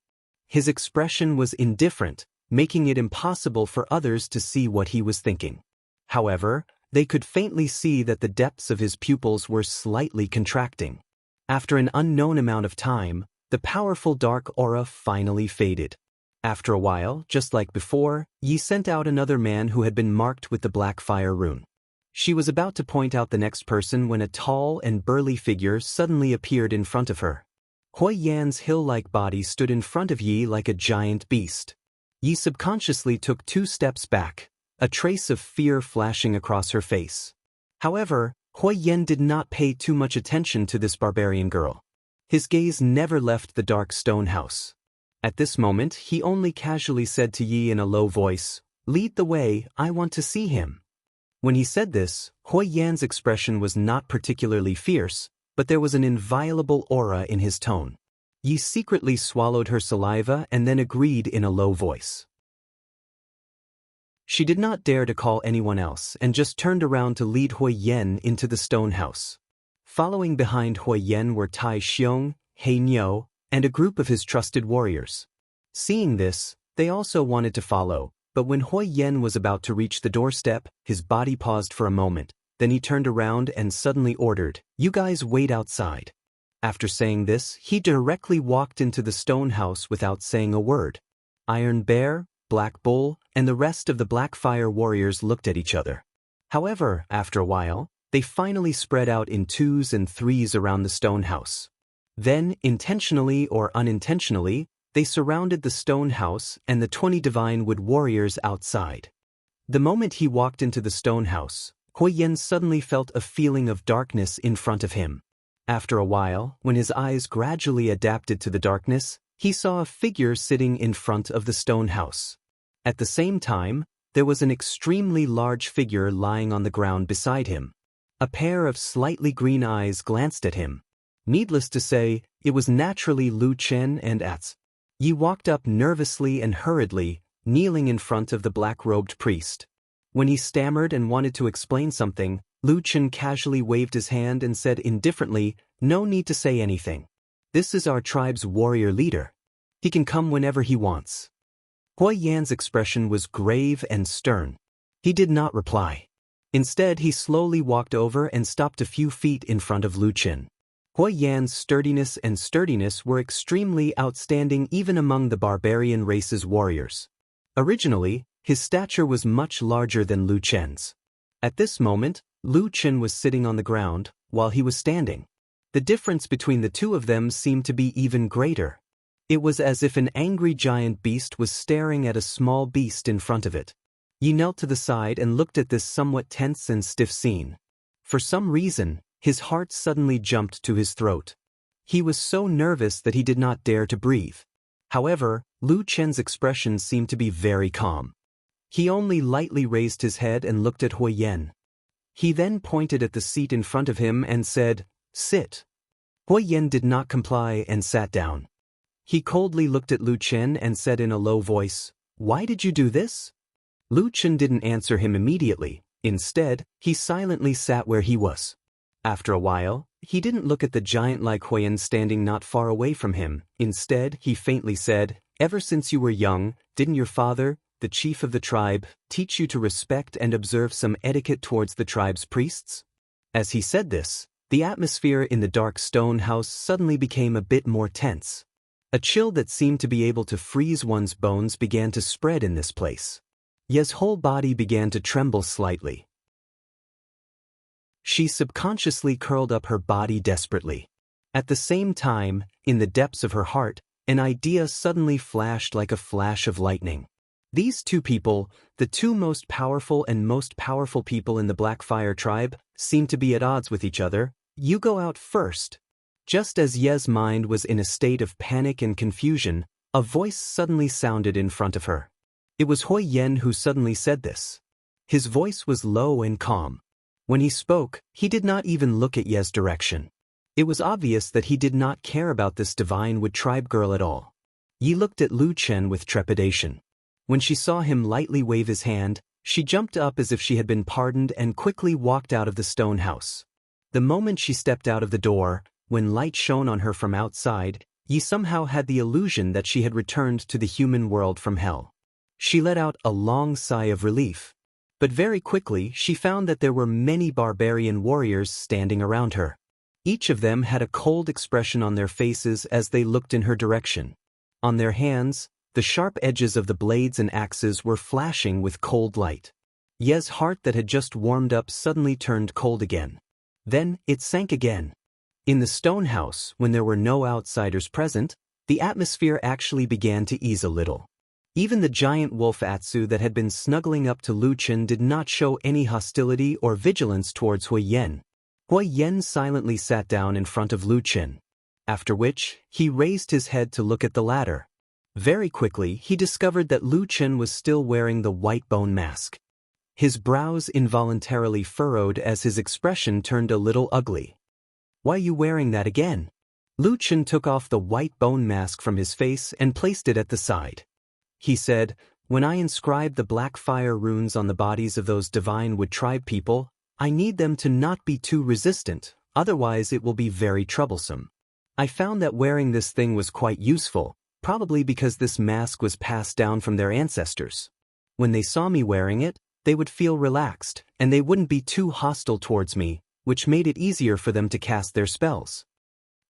His expression was indifferent, making it impossible for others to see what he was thinking. However, they could faintly see that the depths of his pupils were slightly contracting. After an unknown amount of time, the powerful dark aura finally faded. After a while, just like before, Yi sent out another man who had been marked with the black fire rune. She was about to point out the next person when a tall and burly figure suddenly appeared in front of her. Hui Yan's hill-like body stood in front of Yi like a giant beast. Yi subconsciously took 2 steps back, a trace of fear flashing across her face. However, Hui Yan did not pay too much attention to this barbarian girl. His gaze never left the dark stone house. At this moment, he only casually said to Yi in a low voice, "Lead the way, I want to see him." When he said this, Hui Yan's expression was not particularly fierce, but there was an inviolable aura in his tone. Yi secretly swallowed her saliva and then agreed in a low voice. She did not dare to call anyone else and just turned around to lead Hui Yan into the stone house. Following behind Hui Yan were Tai Xiong, He Niu, and a group of his trusted warriors. Seeing this, they also wanted to follow, but when Hui Yan was about to reach the doorstep, his body paused for a moment, then he turned around and suddenly ordered, "You guys wait outside." After saying this, he directly walked into the stone house without saying a word. Iron Bear, Black Bull, and the rest of the Black Fire warriors looked at each other. However, after a while, they finally spread out in 2s and 3s around the stone house. Then, intentionally or unintentionally, they surrounded the stone house and the 20 Divine Wood warriors outside. The moment he walked into the stone house, Hui Yan suddenly felt a feeling of darkness in front of him. After a while, when his eyes gradually adapted to the darkness, he saw a figure sitting in front of the stone house. At the same time, there was an extremely large figure lying on the ground beside him. A pair of slightly green eyes glanced at him. Needless to say, it was naturally Lu Chen and Ats. Yi walked up nervously and hurriedly, kneeling in front of the black-robed priest. When he stammered and wanted to explain something, Lu Chen casually waved his hand and said indifferently, "No need to say anything. This is our tribe's warrior leader. He can come whenever he wants." Hui Yan's expression was grave and stern. He did not reply. Instead, he slowly walked over and stopped a few feet in front of Lu Chen. Hui Yan's sturdiness were extremely outstanding even among the barbarian race's warriors. Originally, his stature was much larger than Lu Chen's. At this moment, Lu Chen was sitting on the ground, while he was standing. The difference between the two of them seemed to be even greater. It was as if an angry giant beast was staring at a small beast in front of it. Yi knelt to the side and looked at this somewhat tense and stiff scene. For some reason, his heart suddenly jumped to his throat. He was so nervous that he did not dare to breathe. However, Lu Chen's expression seemed to be very calm. He only lightly raised his head and looked at Hui Yan. He then pointed at the seat in front of him and said, "Sit." Hui Yan did not comply and sat down. He coldly looked at Lu Chen and said in a low voice, "Why did you do this?" Lu Chen didn't answer him immediately. Instead, he silently sat where he was. After a while, he didn't look at the giant like Hui Yan standing not far away from him. Instead, he faintly said, "Ever since you were young, didn't your father, the chief of the tribe, teach you to respect and observe some etiquette towards the tribe's priests?" As he said this, the atmosphere in the dark stone house suddenly became a bit more tense. A chill that seemed to be able to freeze one's bones began to spread in this place. Ye's whole body began to tremble slightly. She subconsciously curled up her body desperately. At the same time, in the depths of her heart, an idea suddenly flashed like a flash of lightning. These two people, the two most powerful people in the Black Fire tribe, seemed to be at odds with each other. "You go out first." Just as Ye's mind was in a state of panic and confusion, a voice suddenly sounded in front of her. It was Hui Yan who suddenly said this. His voice was low and calm. When he spoke, he did not even look at Ye's direction. It was obvious that he did not care about this divine wood tribe girl at all. Yi looked at Lu Chen with trepidation. When she saw him lightly wave his hand, she jumped up as if she had been pardoned and quickly walked out of the stone house. The moment she stepped out of the door, when light shone on her from outside, Yi somehow had the illusion that she had returned to the human world from hell. She let out a long sigh of relief. But very quickly she found that there were many barbarian warriors standing around her. Each of them had a cold expression on their faces as they looked in her direction. On their hands, the sharp edges of the blades and axes were flashing with cold light. Ye's heart that had just warmed up suddenly turned cold again. Then it sank again. In the stone house, when there were no outsiders present, the atmosphere actually began to ease a little. Even the giant wolf Atsu that had been snuggling up to Lu Chen did not show any hostility or vigilance towards Hui Yen. Hui Yen silently sat down in front of Lu Chen. After which, he raised his head to look at the latter. Very quickly, he discovered that Lu Chen was still wearing the white bone mask. His brows involuntarily furrowed as his expression turned a little ugly. "Why are you wearing that again?" Lu Chen took off the white bone mask from his face and placed it at the side. He said, "When I inscribed the black fire runes on the bodies of those divine wood tribe people, I need them to not be too resistant, otherwise it will be very troublesome. I found that wearing this thing was quite useful, probably because this mask was passed down from their ancestors. When they saw me wearing it, they would feel relaxed, and they wouldn't be too hostile towards me, which made it easier for them to cast their spells."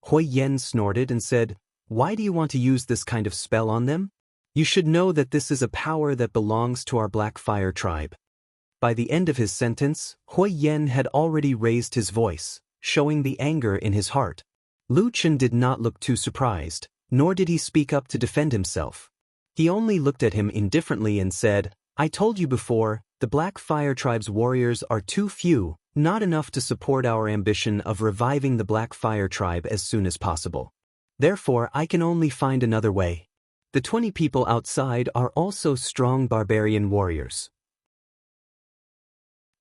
Hui Yen snorted and said, "Why do you want to use this kind of spell on them? You should know that this is a power that belongs to our Black Fire tribe." By the end of his sentence, Hui Yen had already raised his voice, showing the anger in his heart. Lu Chen did not look too surprised, nor did he speak up to defend himself. He only looked at him indifferently and said, "I told you before, the Black Fire tribe's warriors are too few, not enough to support our ambition of reviving the Black Fire tribe as soon as possible. Therefore, I can only find another way. The 20 people outside are also strong barbarian warriors.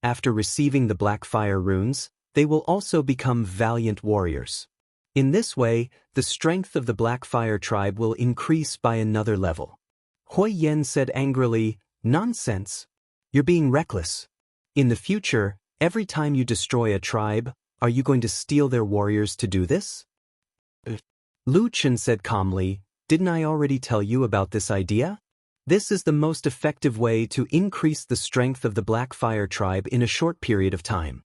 After receiving the Black Fire runes, they will also become valiant warriors. In this way, the strength of the Black Fire tribe will increase by another level." Hui Yen said angrily, "Nonsense. You're being reckless. In the future, every time you destroy a tribe, are you going to steal their warriors to do this?" Lu Chen said calmly, "Didn't I already tell you about this idea? This is the most effective way to increase the strength of the Black Fire tribe in a short period of time."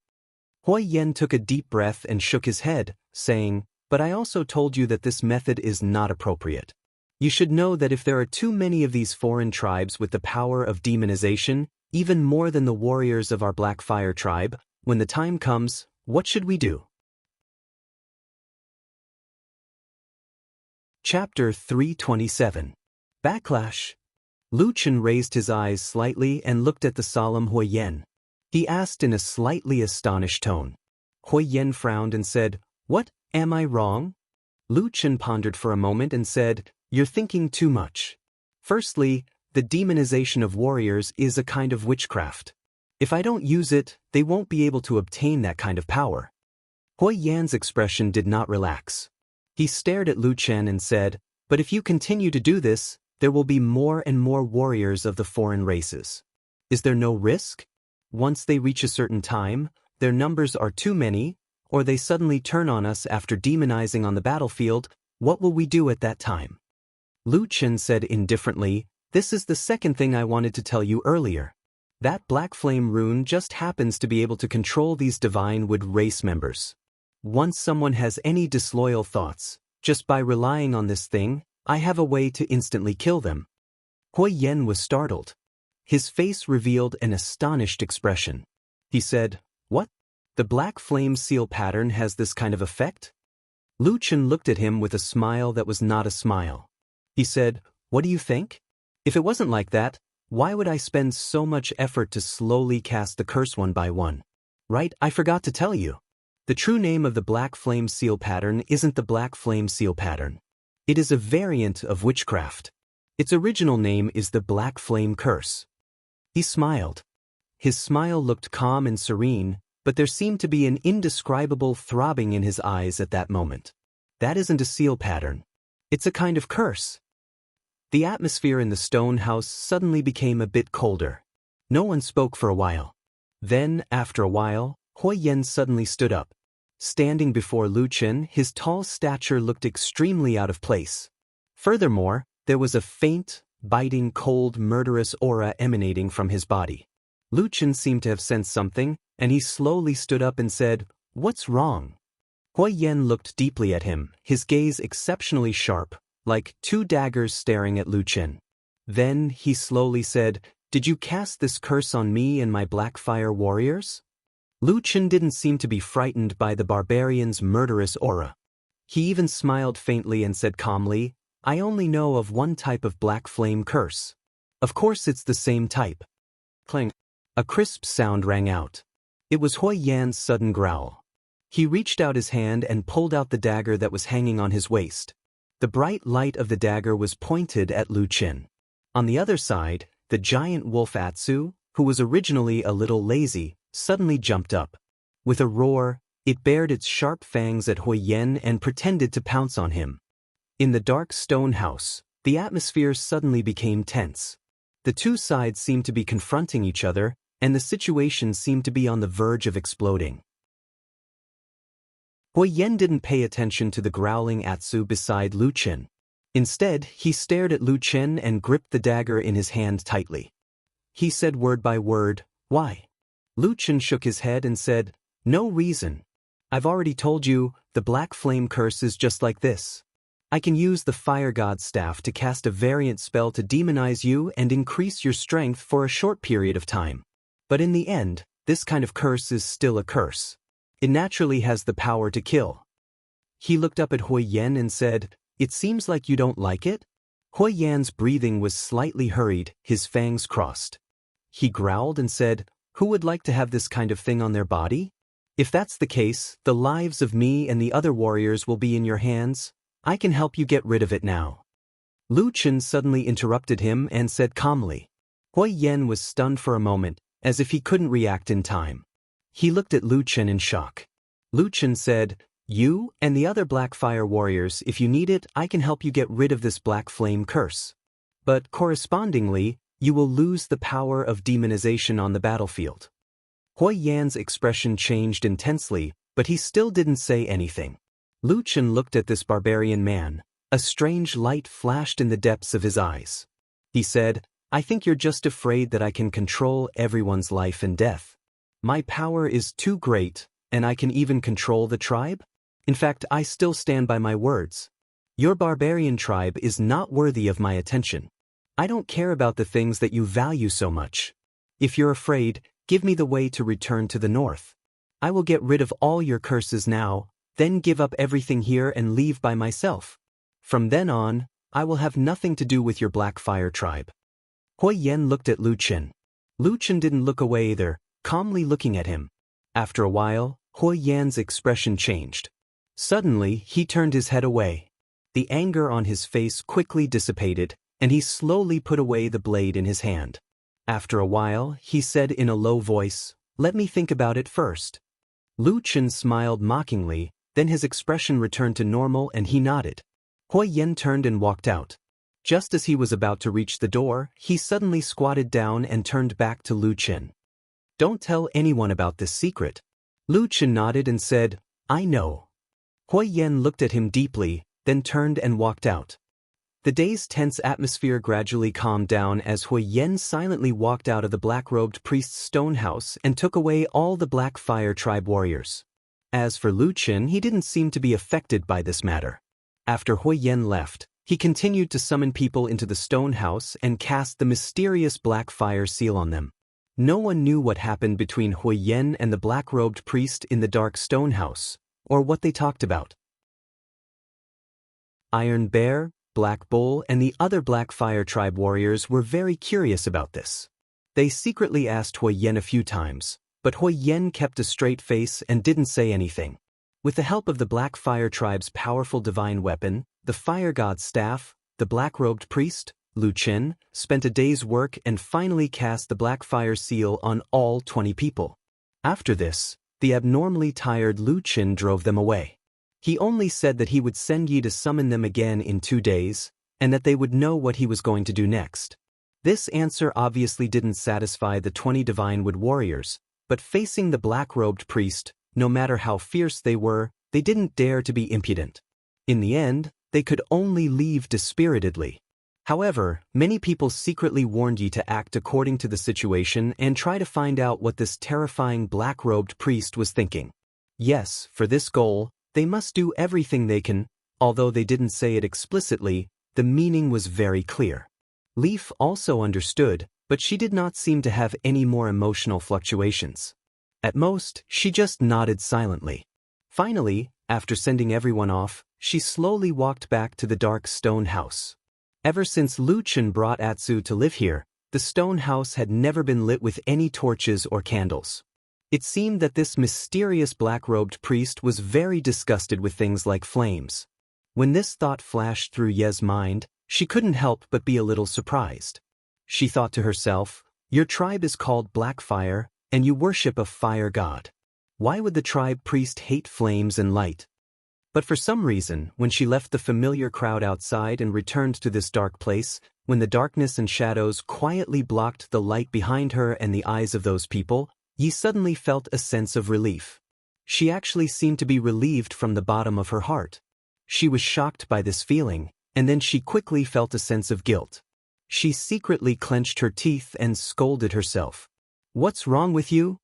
Hui Yen took a deep breath and shook his head, saying, "But I also told you that this method is not appropriate. You should know that if there are too many of these foreign tribes with the power of demonization, even more than the warriors of our Black Fire tribe, when the time comes, what should we do?" Chapter 327. Backlash. Lu Chen raised his eyes slightly and looked at the solemn Hui Yen. He asked in a slightly astonished tone. Hui Yen frowned and said, "What, am I wrong?" Lu Chen pondered for a moment and said, "You're thinking too much. Firstly, the demonization of warriors is a kind of witchcraft. If I don't use it, they won't be able to obtain that kind of power." Hui Yan's expression did not relax. He stared at Lu Chen and said, "But if you continue to do this, there will be more and more warriors of the foreign races. Is there no risk? Once they reach a certain time, their numbers are too many, or they suddenly turn on us after demonizing on the battlefield, what will we do at that time?" Lu Chen said indifferently, "This is the second thing I wanted to tell you earlier. That black flame rune just happens to be able to control these divine wood race members. Once someone has any disloyal thoughts, just by relying on this thing, I have a way to instantly kill them." Hui Yen was startled. His face revealed an astonished expression. He said, "What? The black flame seal pattern has this kind of effect?" Lu Chen looked at him with a smile that was not a smile. He said, "What do you think? If it wasn't like that, why would I spend so much effort to slowly cast the curse one by one? Right, I forgot to tell you. The true name of the black flame seal pattern isn't the black flame seal pattern. It is a variant of witchcraft. Its original name is the black flame curse." He smiled. His smile looked calm and serene, but there seemed to be an indescribable throbbing in his eyes at that moment. That isn't a seal pattern. It's a kind of curse. The atmosphere in the stone house suddenly became a bit colder. No one spoke for a while. Then, after a while, Hui Yen suddenly stood up. Standing before Lu Chen, his tall stature looked extremely out of place. Furthermore, there was a faint, biting, cold, murderous aura emanating from his body. Lu Chen seemed to have sensed something, and he slowly stood up and said, "What's wrong?" Hui Yen looked deeply at him, his gaze exceptionally sharp, like two daggers staring at Lu Chen. Then he slowly said, "Did you cast this curse on me and my Blackfire warriors?" Lu Chen didn't seem to be frightened by the barbarian's murderous aura. He even smiled faintly and said calmly, "I only know of one type of black flame curse. Of course it's the same type." Clang. A crisp sound rang out. It was Hui Yan's sudden growl. He reached out his hand and pulled out the dagger that was hanging on his waist. The bright light of the dagger was pointed at Lu Chen. On the other side, the giant wolf Atsu, who was originally a little lazy, suddenly jumped up. With a roar, it bared its sharp fangs at Hui Yen and pretended to pounce on him. In the dark stone house, the atmosphere suddenly became tense. The two sides seemed to be confronting each other, and the situation seemed to be on the verge of exploding. Hui Yen didn't pay attention to the growling Atsu beside Lu Chen. Instead, he stared at Lu Chen and gripped the dagger in his hand tightly. He said word by word, "Why?" Lu Chen shook his head and said, "No reason. I've already told you, the black flame curse is just like this. I can use the fire god's staff to cast a variant spell to demonize you and increase your strength for a short period of time. But in the end, this kind of curse is still a curse. It naturally has the power to kill." He looked up at Hui Yen and said, "It seems like you don't like it?" Hui Yan's breathing was slightly hurried, his fangs crossed. He growled and said, "Who would like to have this kind of thing on their body? If that's the case, the lives of me and the other warriors will be in your hands. I can help you get rid of it now." Lu Chen suddenly interrupted him and said calmly. Hui Yen was stunned for a moment, as if he couldn't react in time. He looked at Lu Chen in shock. Lu Chen said, "You and the other Blackfire warriors, if you need it, I can help you get rid of this black flame curse. But correspondingly, you will lose the power of demonization on the battlefield." Hui Yan's expression changed intensely, but he still didn't say anything. Lu Chen looked at this barbarian man. A strange light flashed in the depths of his eyes. He said, "I think you're just afraid that I can control everyone's life and death. My power is too great, and I can even control the tribe? In fact, I still stand by my words. Your barbarian tribe is not worthy of my attention. I don't care about the things that you value so much. If you're afraid, give me the way to return to the north. I will get rid of all your curses now, then give up everything here and leave by myself. From then on, I will have nothing to do with your Blackfire tribe." Hui Yen looked at Lu Chen. Lu Chen didn't look away either, calmly looking at him. After a while, Hui Yan's expression changed. Suddenly, he turned his head away. The anger on his face quickly dissipated, and he slowly put away the blade in his hand. After a while, he said in a low voice, "Let me think about it first." Lu Chen smiled mockingly, then his expression returned to normal and he nodded. Hui Yen turned and walked out. Just as he was about to reach the door, he suddenly squatted down and turned back to Lu Chen. "Don't tell anyone about this secret." Lu Chen nodded and said, "I know." Hui Yen looked at him deeply, then turned and walked out. The day's tense atmosphere gradually calmed down as Hui Yen silently walked out of the black-robed priest's stone house and took away all the Blackfire tribe warriors. As for Lu Chen, he didn't seem to be affected by this matter. After Hui Yen left, he continued to summon people into the stone house and cast the mysterious Blackfire seal on them. No one knew what happened between Hui Yen and the black-robed priest in the dark stone house, or what they talked about. Iron Bear, Black Bull, and the other Blackfire tribe warriors were very curious about this. They secretly asked Hui Yen a few times, but Hui Yen kept a straight face and didn't say anything. With the help of the Blackfire tribe's powerful divine weapon, the fire god's staff, the black-robed priest, Lu Chen, spent a day's work and finally cast the Blackfire seal on all 20 people. After this, the abnormally tired Lu Qin drove them away. He only said that he would send Yi to summon them again in 2 days, and that they would know what he was going to do next. This answer obviously didn't satisfy the 20 Divine Wood warriors, but facing the black-robed priest, no matter how fierce they were, they didn't dare to be impudent. In the end, they could only leave dispiritedly. However, many people secretly warned Yi to act according to the situation and try to find out what this terrifying black-robed priest was thinking. Yes, for this goal, they must do everything they can, although they didn't say it explicitly, the meaning was very clear. Leaf also understood, but she did not seem to have any more emotional fluctuations. At most, she just nodded silently. Finally, after sending everyone off, she slowly walked back to the dark stone house. Ever since Lu Qin brought Atsu to live here, the stone house had never been lit with any torches or candles. It seemed that this mysterious black-robed priest was very disgusted with things like flames. When this thought flashed through Ye's mind, she couldn't help but be a little surprised. She thought to herself, "Your tribe is called Blackfire, and you worship a fire god. Why would the tribe priest hate flames and light?" But for some reason, when she left the familiar crowd outside and returned to this dark place, when the darkness and shadows quietly blocked the light behind her and the eyes of those people, Yi suddenly felt a sense of relief. She actually seemed to be relieved from the bottom of her heart. She was shocked by this feeling, and then she quickly felt a sense of guilt. She secretly clenched her teeth and scolded herself. "What's wrong with you?"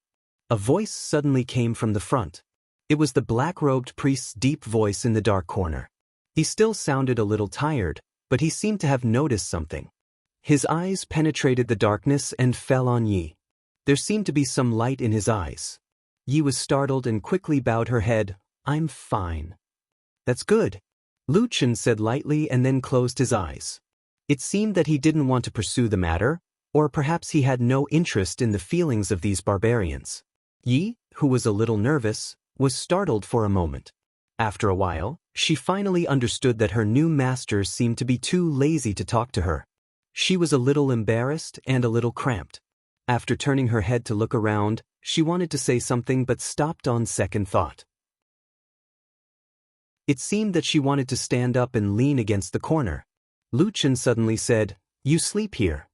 A voice suddenly came from the front. It was the black-robed priest's deep voice in the dark corner. He still sounded a little tired, but he seemed to have noticed something. His eyes penetrated the darkness and fell on Yi. There seemed to be some light in his eyes. Yi was startled and quickly bowed her head. "I'm fine." "That's good," Lu Qin said lightly and then closed his eyes. It seemed that he didn't want to pursue the matter, or perhaps he had no interest in the feelings of these barbarians. Yi, who was a little nervous, was startled for a moment. After a while, she finally understood that her new master seemed to be too lazy to talk to her. She was a little embarrassed and a little cramped. After turning her head to look around, she wanted to say something but stopped on second thought. It seemed that she wanted to stand up and lean against the corner. Lu Qin suddenly said, "You sleep here."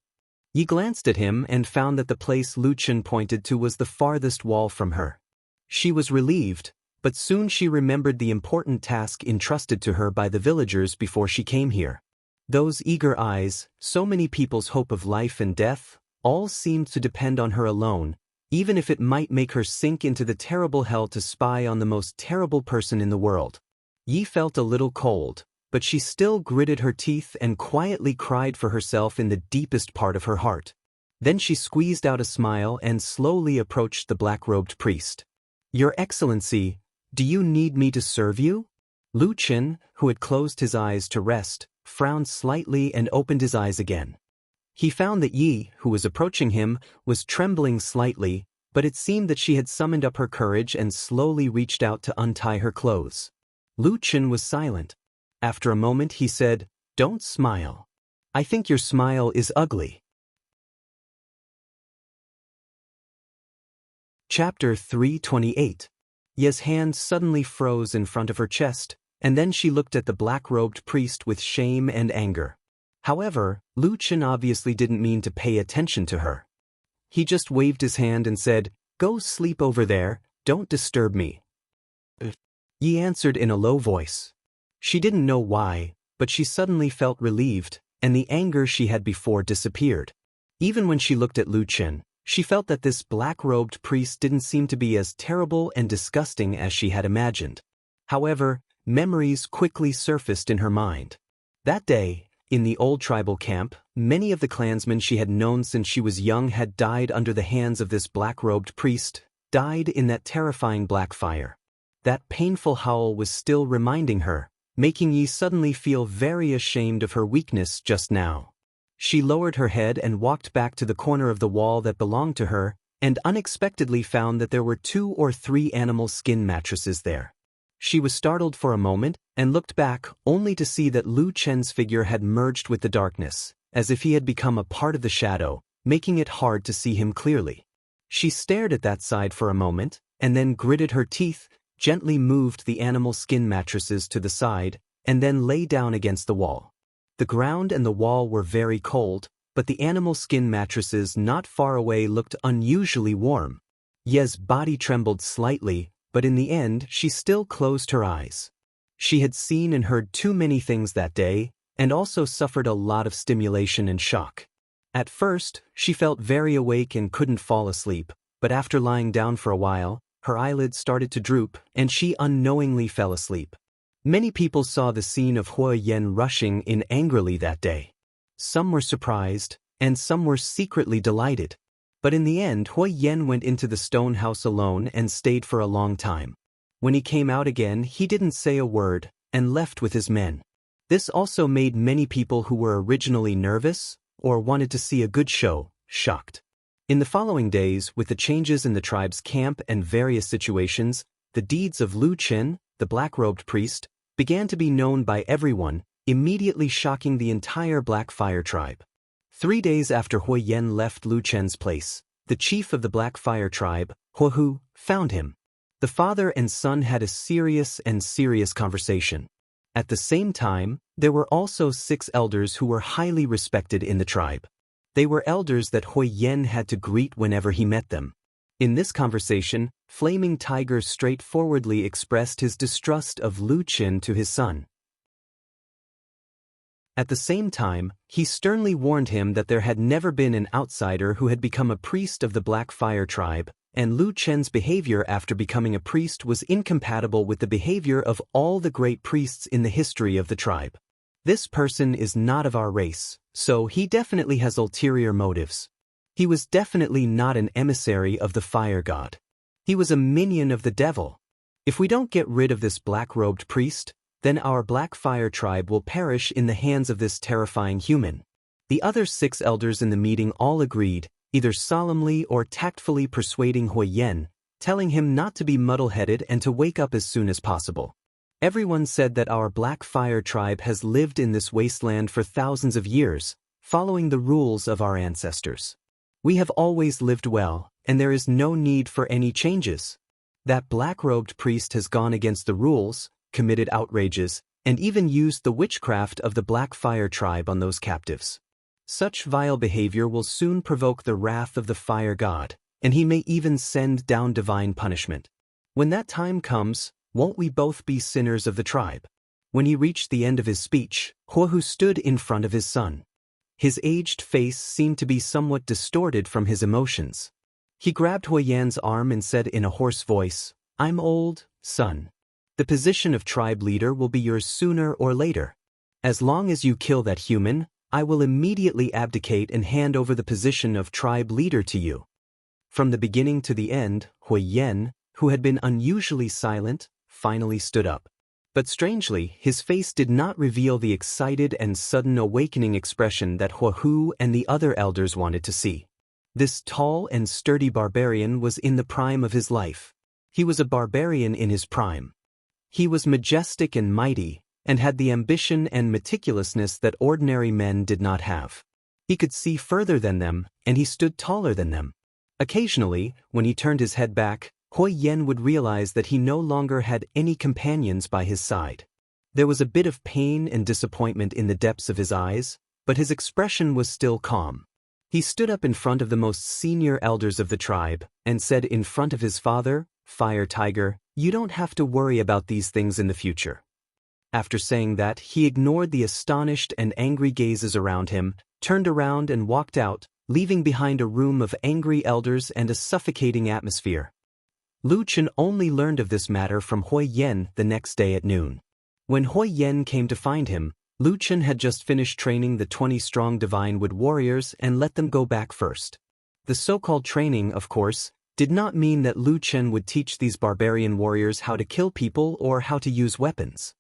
Yi glanced at him and found that the place Lu Qin pointed to was the farthest wall from her. She was relieved, but soon she remembered the important task entrusted to her by the villagers before she came here. Those eager eyes, so many people's hope of life and death, all seemed to depend on her alone, even if it might make her sink into the terrible hell to spy on the most terrible person in the world. Yi felt a little cold, but she still gritted her teeth and quietly cried for herself in the deepest part of her heart. Then she squeezed out a smile and slowly approached the black-robed priest. "Your Excellency, do you need me to serve you?" Lu Qin, who had closed his eyes to rest, frowned slightly and opened his eyes again. He found that Yi, who was approaching him, was trembling slightly, but it seemed that she had summoned up her courage and slowly reached out to untie her clothes. Lu Qin was silent. After a moment he said, "Don't smile. I think your smile is ugly." Chapter 328. Ye's hand suddenly froze in front of her chest, and then she looked at the black-robed priest with shame and anger. However, Lu Qin obviously didn't mean to pay attention to her. He just waved his hand and said, "Go sleep over there, don't disturb me." Yi answered in a low voice. She didn't know why, but she suddenly felt relieved, and the anger she had before disappeared. Even when she looked at Lu Qin, she felt that this black-robed priest didn't seem to be as terrible and disgusting as she had imagined. However, memories quickly surfaced in her mind. That day, in the old tribal camp, many of the clansmen she had known since she was young had died under the hands of this black-robed priest, died in that terrifying black fire. That painful howl was still reminding her, making Yi suddenly feel very ashamed of her weakness just now. She lowered her head and walked back to the corner of the wall that belonged to her, and unexpectedly found that there were 2 or 3 animal skin mattresses there. She was startled for a moment, and looked back only to see that Lu Chen's figure had merged with the darkness, as if he had become a part of the shadow, making it hard to see him clearly. She stared at that side for a moment, and then gritted her teeth, gently moved the animal skin mattresses to the side, and then lay down against the wall. The ground and the wall were very cold, but the animal skin mattresses not far away looked unusually warm. Ye's body trembled slightly, but in the end she still closed her eyes. She had seen and heard too many things that day, and also suffered a lot of stimulation and shock. At first, she felt very awake and couldn't fall asleep, but after lying down for a while, her eyelids started to droop, and she unknowingly fell asleep. Many people saw the scene of Huo Yan rushing in angrily that day. Some were surprised, and some were secretly delighted. But in the end, Huo Yan went into the stone house alone and stayed for a long time. When he came out again, he didn't say a word, and left with his men. This also made many people who were originally nervous, or wanted to see a good show, shocked. In the following days, with the changes in the tribe's camp and various situations, the deeds of Lu Chen, the black-robed priest, began to be known by everyone, immediately shocking the entire Black Fire tribe. 3 days after Huo Yan left Lu Chen's place, the chief of the Black Fire tribe, Huo Hu, found him. The father and son had a serious conversation. At the same time, there were also 6 elders who were highly respected in the tribe. They were elders that Huo Yan had to greet whenever he met them. In this conversation, Flaming Tiger straightforwardly expressed his distrust of Lu Chen to his son. At the same time, he sternly warned him that there had never been an outsider who had become a priest of the Black Fire tribe, and Lu Chen's behavior after becoming a priest was incompatible with the behavior of all the great priests in the history of the tribe. This person is not of our race, so he definitely has ulterior motives. He was definitely not an emissary of the fire god. He was a minion of the devil. If we don't get rid of this black-robed priest, then our Black Fire tribe will perish in the hands of this terrifying human. The other 6 elders in the meeting all agreed, either solemnly or tactfully persuading Huo Yan, telling him not to be muddle-headed and to wake up as soon as possible. Everyone said that our Black Fire tribe has lived in this wasteland for thousands of years, following the rules of our ancestors. We have always lived well, and there is no need for any changes. That black-robed priest has gone against the rules, committed outrages, and even used the witchcraft of the Black Fire tribe on those captives. Such vile behavior will soon provoke the wrath of the fire god, and he may even send down divine punishment. When that time comes, won't we both be sinners of the tribe? When he reached the end of his speech, Huo Hu stood in front of his son. His aged face seemed to be somewhat distorted from his emotions. He grabbed Huo Yan's arm and said in a hoarse voice, "I'm old, son. The position of tribe leader will be yours sooner or later. As long as you kill that human, I will immediately abdicate and hand over the position of tribe leader to you." From the beginning to the end, Huo Yan, who had been unusually silent, finally stood up. But strangely, his face did not reveal the excited and sudden awakening expression that Huo Hu and the other elders wanted to see. This tall and sturdy barbarian was in the prime of his life. He was a barbarian in his prime. He was majestic and mighty, and had the ambition and meticulousness that ordinary men did not have. He could see further than them, and he stood taller than them. Occasionally, when he turned his head back, Huo Yan would realize that he no longer had any companions by his side. There was a bit of pain and disappointment in the depths of his eyes, but his expression was still calm. He stood up in front of the most senior elders of the tribe, and said in front of his father, Fire Tiger, "You don't have to worry about these things in the future." After saying that, he ignored the astonished and angry gazes around him, turned around and walked out, leaving behind a room of angry elders and a suffocating atmosphere. Lu Chen only learned of this matter from Huo Yan the next day at noon. When Huo Yan came to find him, Lu Chen had just finished training the 20 strong Divine Wood warriors and let them go back first. The so-called training, of course, did not mean that Lu Chen would teach these barbarian warriors how to kill people or how to use weapons.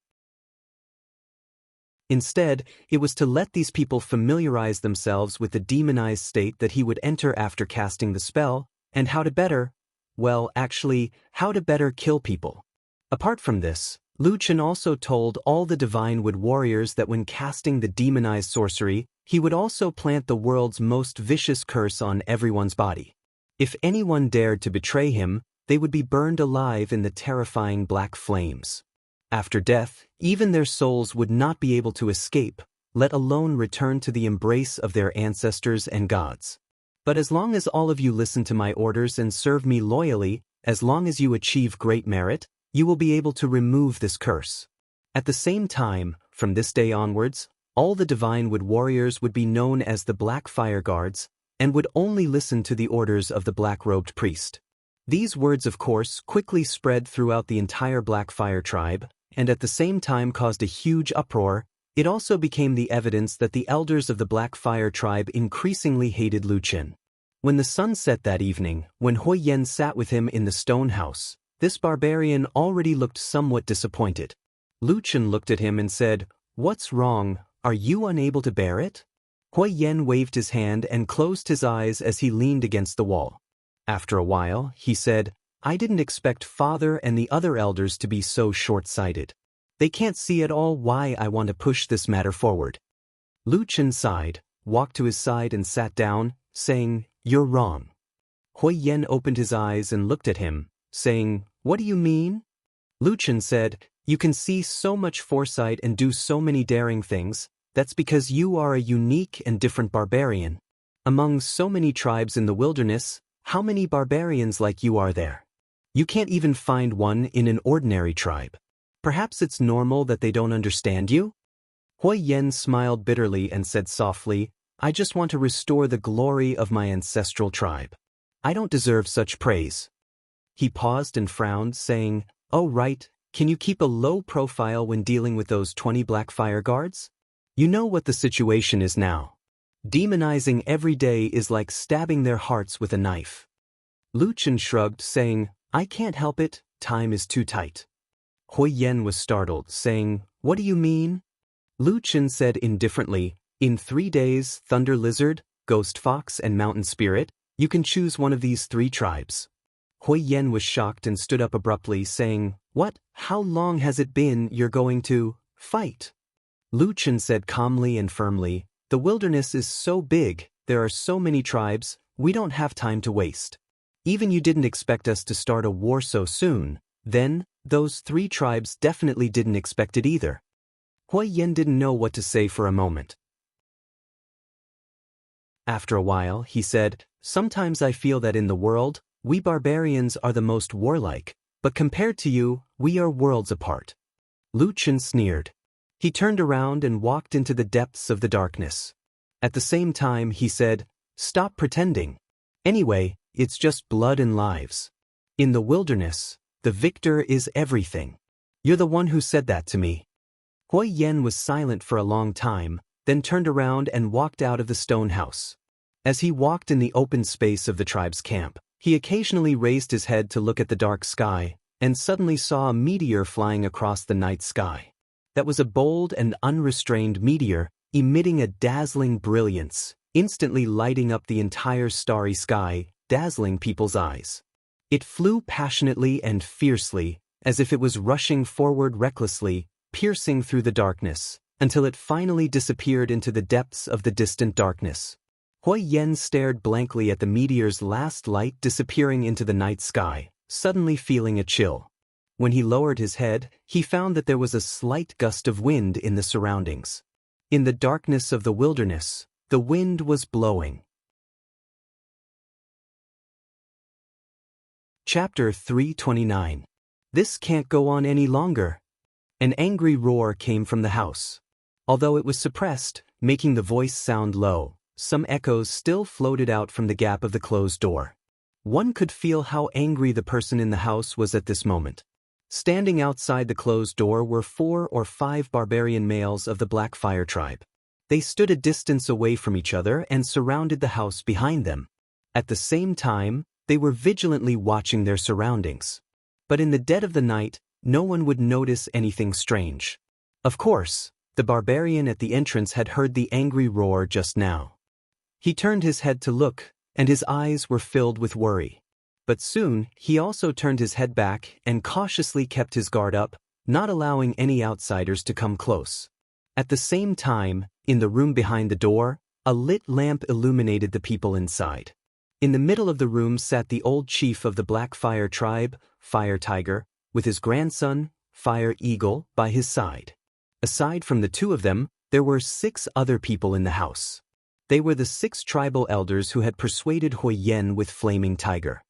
Instead, it was to let these people familiarize themselves with the demonized state that he would enter after casting the spell, and how to better kill people. Apart from this, Lu Chen also told all the Divine Wood warriors that when casting the demonized sorcery, he would also plant the world's most vicious curse on everyone's body. If anyone dared to betray him, they would be burned alive in the terrifying black flames. After death, even their souls would not be able to escape, let alone return to the embrace of their ancestors and gods. But as long as all of you listen to my orders and serve me loyally, as long as you achieve great merit, you will be able to remove this curse. At the same time, from this day onwards, all the Divine Wood warriors would be known as the Black Fire Guards, and would only listen to the orders of the black-robed priest. These words, of course, quickly spread throughout the entire Black Fire tribe, and at the same time caused a huge uproar. It also became the evidence that the elders of the Black Fire tribe increasingly hated Lu Qin. When the sun set that evening, when Hui Yen sat with him in the stone house, this barbarian already looked somewhat disappointed. Lu Qin looked at him and said, "What's wrong? Are you unable to bear it?" Hui Yen waved his hand and closed his eyes as he leaned against the wall. After a while, he said, "I didn't expect Father and the other elders to be so short-sighted. They can't see at all why I want to push this matter forward." Lu Qin sighed, walked to his side and sat down, saying, "You're wrong." Hui Yen opened his eyes and looked at him, saying, "What do you mean?" Lu Qin said, "You can see so much foresight and do so many daring things. That's because you are a unique and different barbarian. Among so many tribes in the wilderness, how many barbarians like you are there? You can't even find one in an ordinary tribe. Perhaps it's normal that they don't understand you?" Hui Yen smiled bitterly and said softly, "I just want to restore the glory of my ancestral tribe. I don't deserve such praise." He paused and frowned, saying, "Oh right, can you keep a low profile when dealing with those 20 Black Fire Guards? You know what the situation is now. Demonizing every day is like stabbing their hearts with a knife." Lu Qin shrugged, saying, "I can't help it, time is too tight." Hui Yen was startled, saying, "What do you mean?" Lu Qin said indifferently, "In 3 days, Thunder Lizard, Ghost Fox and Mountain Spirit, you can choose one of these 3 tribes." Hui Yen was shocked and stood up abruptly, saying, "What? How long has it been you're going to fight?" Lu Qin said calmly and firmly, "The wilderness is so big, there are so many tribes, we don't have time to waste. Even you didn't expect us to start a war so soon, then, those 3 tribes definitely didn't expect it either." Hui Yen didn't know what to say for a moment. After a while, he said, "Sometimes I feel that in the world, we barbarians are the most warlike, but compared to you, we are worlds apart." Lu Qin sneered. He turned around and walked into the depths of the darkness. At the same time, he said, "Stop pretending. Anyway, it's just blood and lives. In the wilderness, the victor is everything. You're the one who said that to me." Hui Yen was silent for a long time, then turned around and walked out of the stone house. As he walked in the open space of the tribe's camp, he occasionally raised his head to look at the dark sky, and suddenly saw a meteor flying across the night sky. That was a bold and unrestrained meteor, emitting a dazzling brilliance, instantly lighting up the entire starry sky, dazzling people's eyes. It flew passionately and fiercely, as if it was rushing forward recklessly, piercing through the darkness, until it finally disappeared into the depths of the distant darkness. Hui Yen stared blankly at the meteor's last light disappearing into the night sky, suddenly feeling a chill. When he lowered his head, he found that there was a slight gust of wind in the surroundings. In the darkness of the wilderness, the wind was blowing. Chapter 329. This can't go on any longer. An angry roar came from the house. Although it was suppressed, making the voice sound low, some echoes still floated out from the gap of the closed door. One could feel how angry the person in the house was at this moment. Standing outside the closed door were 4 or 5 barbarian males of the Black Fire tribe. They stood a distance away from each other and surrounded the house behind them. At the same time, they were vigilantly watching their surroundings. But in the dead of the night, no one would notice anything strange. Of course, the barbarian at the entrance had heard the angry roar just now. He turned his head to look, and his eyes were filled with worry. But soon, he also turned his head back and cautiously kept his guard up, not allowing any outsiders to come close. At the same time, in the room behind the door, a lit lamp illuminated the people inside. In the middle of the room sat the old chief of the Black Fire tribe, Fire Tiger, with his grandson, Fire Eagle, by his side. Aside from the two of them, there were 6 other people in the house. They were the 6 tribal elders who had persuaded Hui Yen with Flaming Tiger.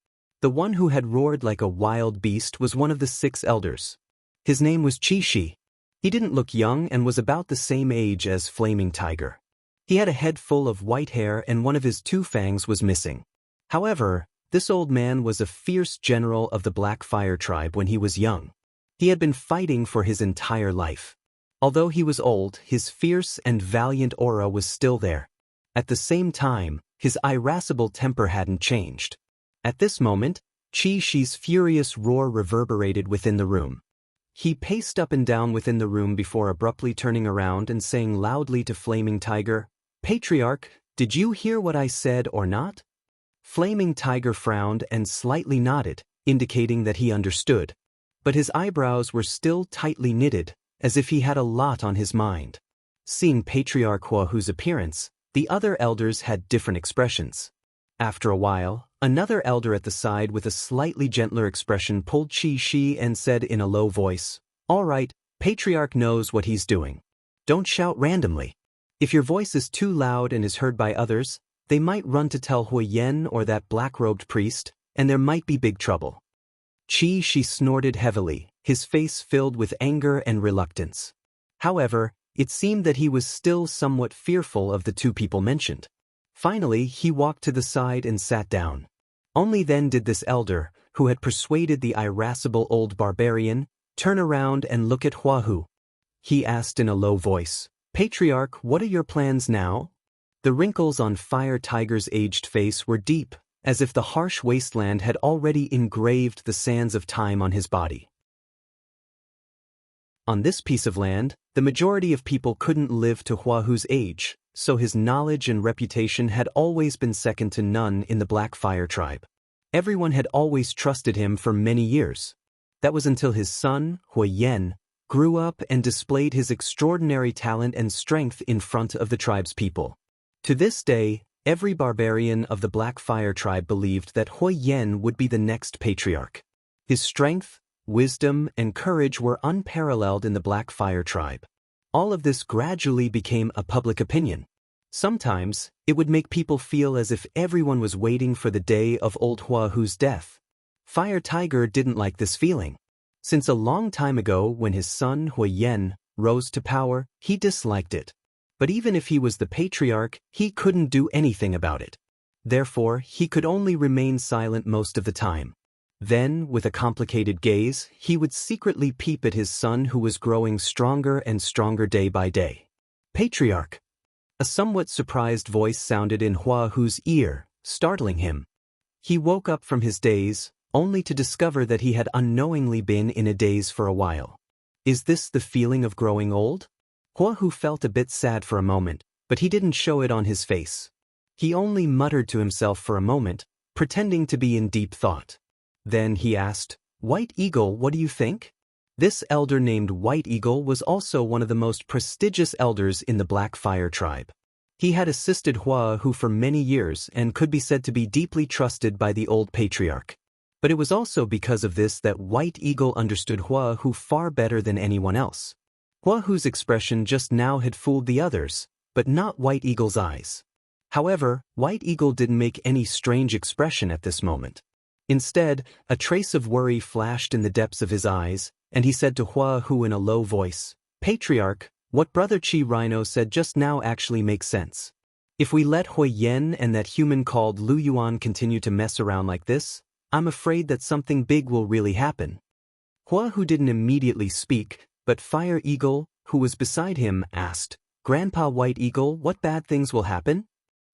The one who had roared like a wild beast was one of the 6 elders. His name was Qi Shi. He didn't look young and was about the same age as Flaming Tiger. He had a head full of white hair and one of his 2 fangs was missing. However, this old man was a fierce general of the Black Fire tribe when he was young. He had been fighting for his entire life. Although he was old, his fierce and valiant aura was still there. At the same time, his irascible temper hadn't changed. At this moment, Qi Shi's furious roar reverberated within the room. He paced up and down within the room before abruptly turning around and saying loudly to Flaming Tiger, "Patriarch, did you hear what I said or not?" Flaming Tiger frowned and slightly nodded, indicating that he understood. But his eyebrows were still tightly knitted, as if he had a lot on his mind. Seeing Patriarch Hua Hu's appearance, the other elders had different expressions. After a while, another elder at the side with a slightly gentler expression pulled Qi Shi and said in a low voice, "All right, Patriarch knows what he's doing. Don't shout randomly. If your voice is too loud and is heard by others, they might run to tell Hui Yen or that black-robed priest, and there might be big trouble." Qi Shi snorted heavily, his face filled with anger and reluctance. However, it seemed that he was still somewhat fearful of the 2 people mentioned. Finally, he walked to the side and sat down. Only then did this elder, who had persuaded the irascible old barbarian, turn around and look at Hua Hu. He asked in a low voice, "Patriarch, what are your plans now?" The wrinkles on Fire Tiger's aged face were deep, as if the harsh wasteland had already engraved the sands of time on his body. On this piece of land, the majority of people couldn't live to Hua Hu's age, so his knowledge and reputation had always been second to none in the Black Fire tribe. Everyone had always trusted him for many years. That was until his son, Hui Yen, grew up and displayed his extraordinary talent and strength in front of the tribe's people. To this day, every barbarian of the Black Fire tribe believed that Hui Yen would be the next patriarch. His strength, wisdom, and courage were unparalleled in the Black Fire tribe. All of this gradually became a public opinion. Sometimes, it would make people feel as if everyone was waiting for the day of old Hua Hu's death. Fire Tiger didn't like this feeling. Since a long time ago when his son Hui Yen rose to power, he disliked it. But even if he was the patriarch, he couldn't do anything about it. Therefore, he could only remain silent most of the time. Then, with a complicated gaze, he would secretly peep at his son who was growing stronger and stronger day by day. "Patriarch." A somewhat surprised voice sounded in Hua Hu's ear, startling him. He woke up from his daze, only to discover that he had unknowingly been in a daze for a while. Is this the feeling of growing old? Hua Hu felt a bit sad for a moment, but he didn't show it on his face. He only muttered to himself for a moment, pretending to be in deep thought. Then he asked, "White Eagle, what do you think?" This elder named White Eagle was also one of the most prestigious elders in the Black Fire tribe. He had assisted Hua Hu for many years and could be said to be deeply trusted by the old patriarch. But it was also because of this that White Eagle understood Hua Hu far better than anyone else. Hua Hu's expression just now had fooled the others, but not White Eagle's eyes. However, White Eagle didn't make any strange expression at this moment. Instead, a trace of worry flashed in the depths of his eyes, and he said to Hua Hu in a low voice, "Patriarch, what Brother Chi Rhino said just now actually makes sense. If we let Hui Yen and that human called Lu Yuan continue to mess around like this, I'm afraid that something big will really happen." Hua Hu didn't immediately speak, but Fire Eagle, who was beside him, asked, "Grandpa White Eagle, what bad things will happen?"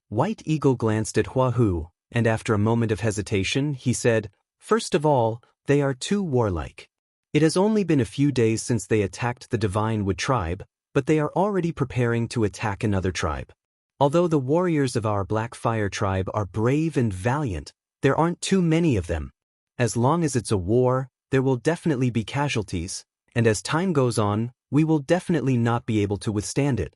White Eagle glanced at Hua Hu, and after a moment of hesitation, he said, "First of all, they are too warlike. It has only been a few days since they attacked the Divine Wood tribe, but they are already preparing to attack another tribe. Although the warriors of our Black Fire tribe are brave and valiant, there aren't too many of them. As long as it's a war, there will definitely be casualties, and as time goes on, we will definitely not be able to withstand it."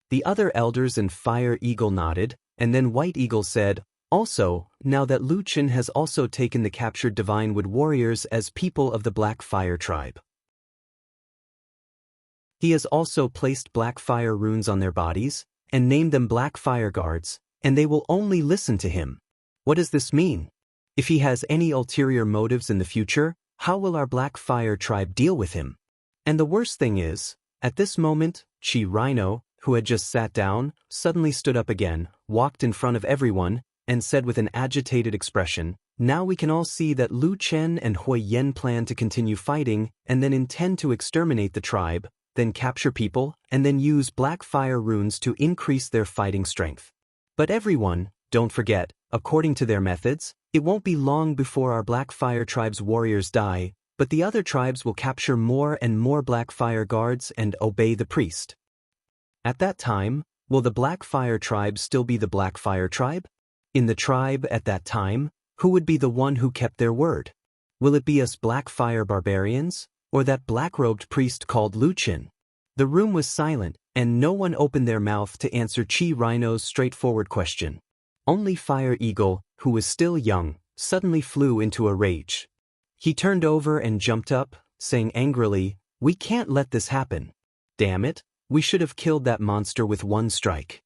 The other elders and Fire Eagle nodded, and then White Eagle said, Also, now that Lu Qin has also taken the captured Divinewood warriors as people of the Black Fire tribe. He has also placed Black Fire runes on their bodies, and named them Black Fire Guards, and they will only listen to him. What does this mean? If he has any ulterior motives in the future, how will our Black Fire tribe deal with him? And the worst thing is, at this moment, Chi Rhino, who had just sat down, suddenly stood up again, walked in front of everyone, and said with an agitated expression, "Now we can all see that Lu Chen and Hui Yen plan to continue fighting and then intend to exterminate the tribe, then capture people, and then use Black Fire runes to increase their fighting strength. But everyone, don't forget, according to their methods, it won't be long before our Black Fire tribe's warriors die, but the other tribes will capture more and more Black Fire guards and obey the priest. At that time, will the Black Fire tribe still be the Black Fire tribe? In the tribe at that time, who would be the one who kept their word? Will it be us Black Fire barbarians, or that black-robed priest called Lu Qin?" The room was silent, and no one opened their mouth to answer Chi Rhino's straightforward question. Only Fire Eagle, who was still young, suddenly flew into a rage. He turned over and jumped up, saying angrily, "We can't let this happen. Damn it, we should have killed that monster with one strike."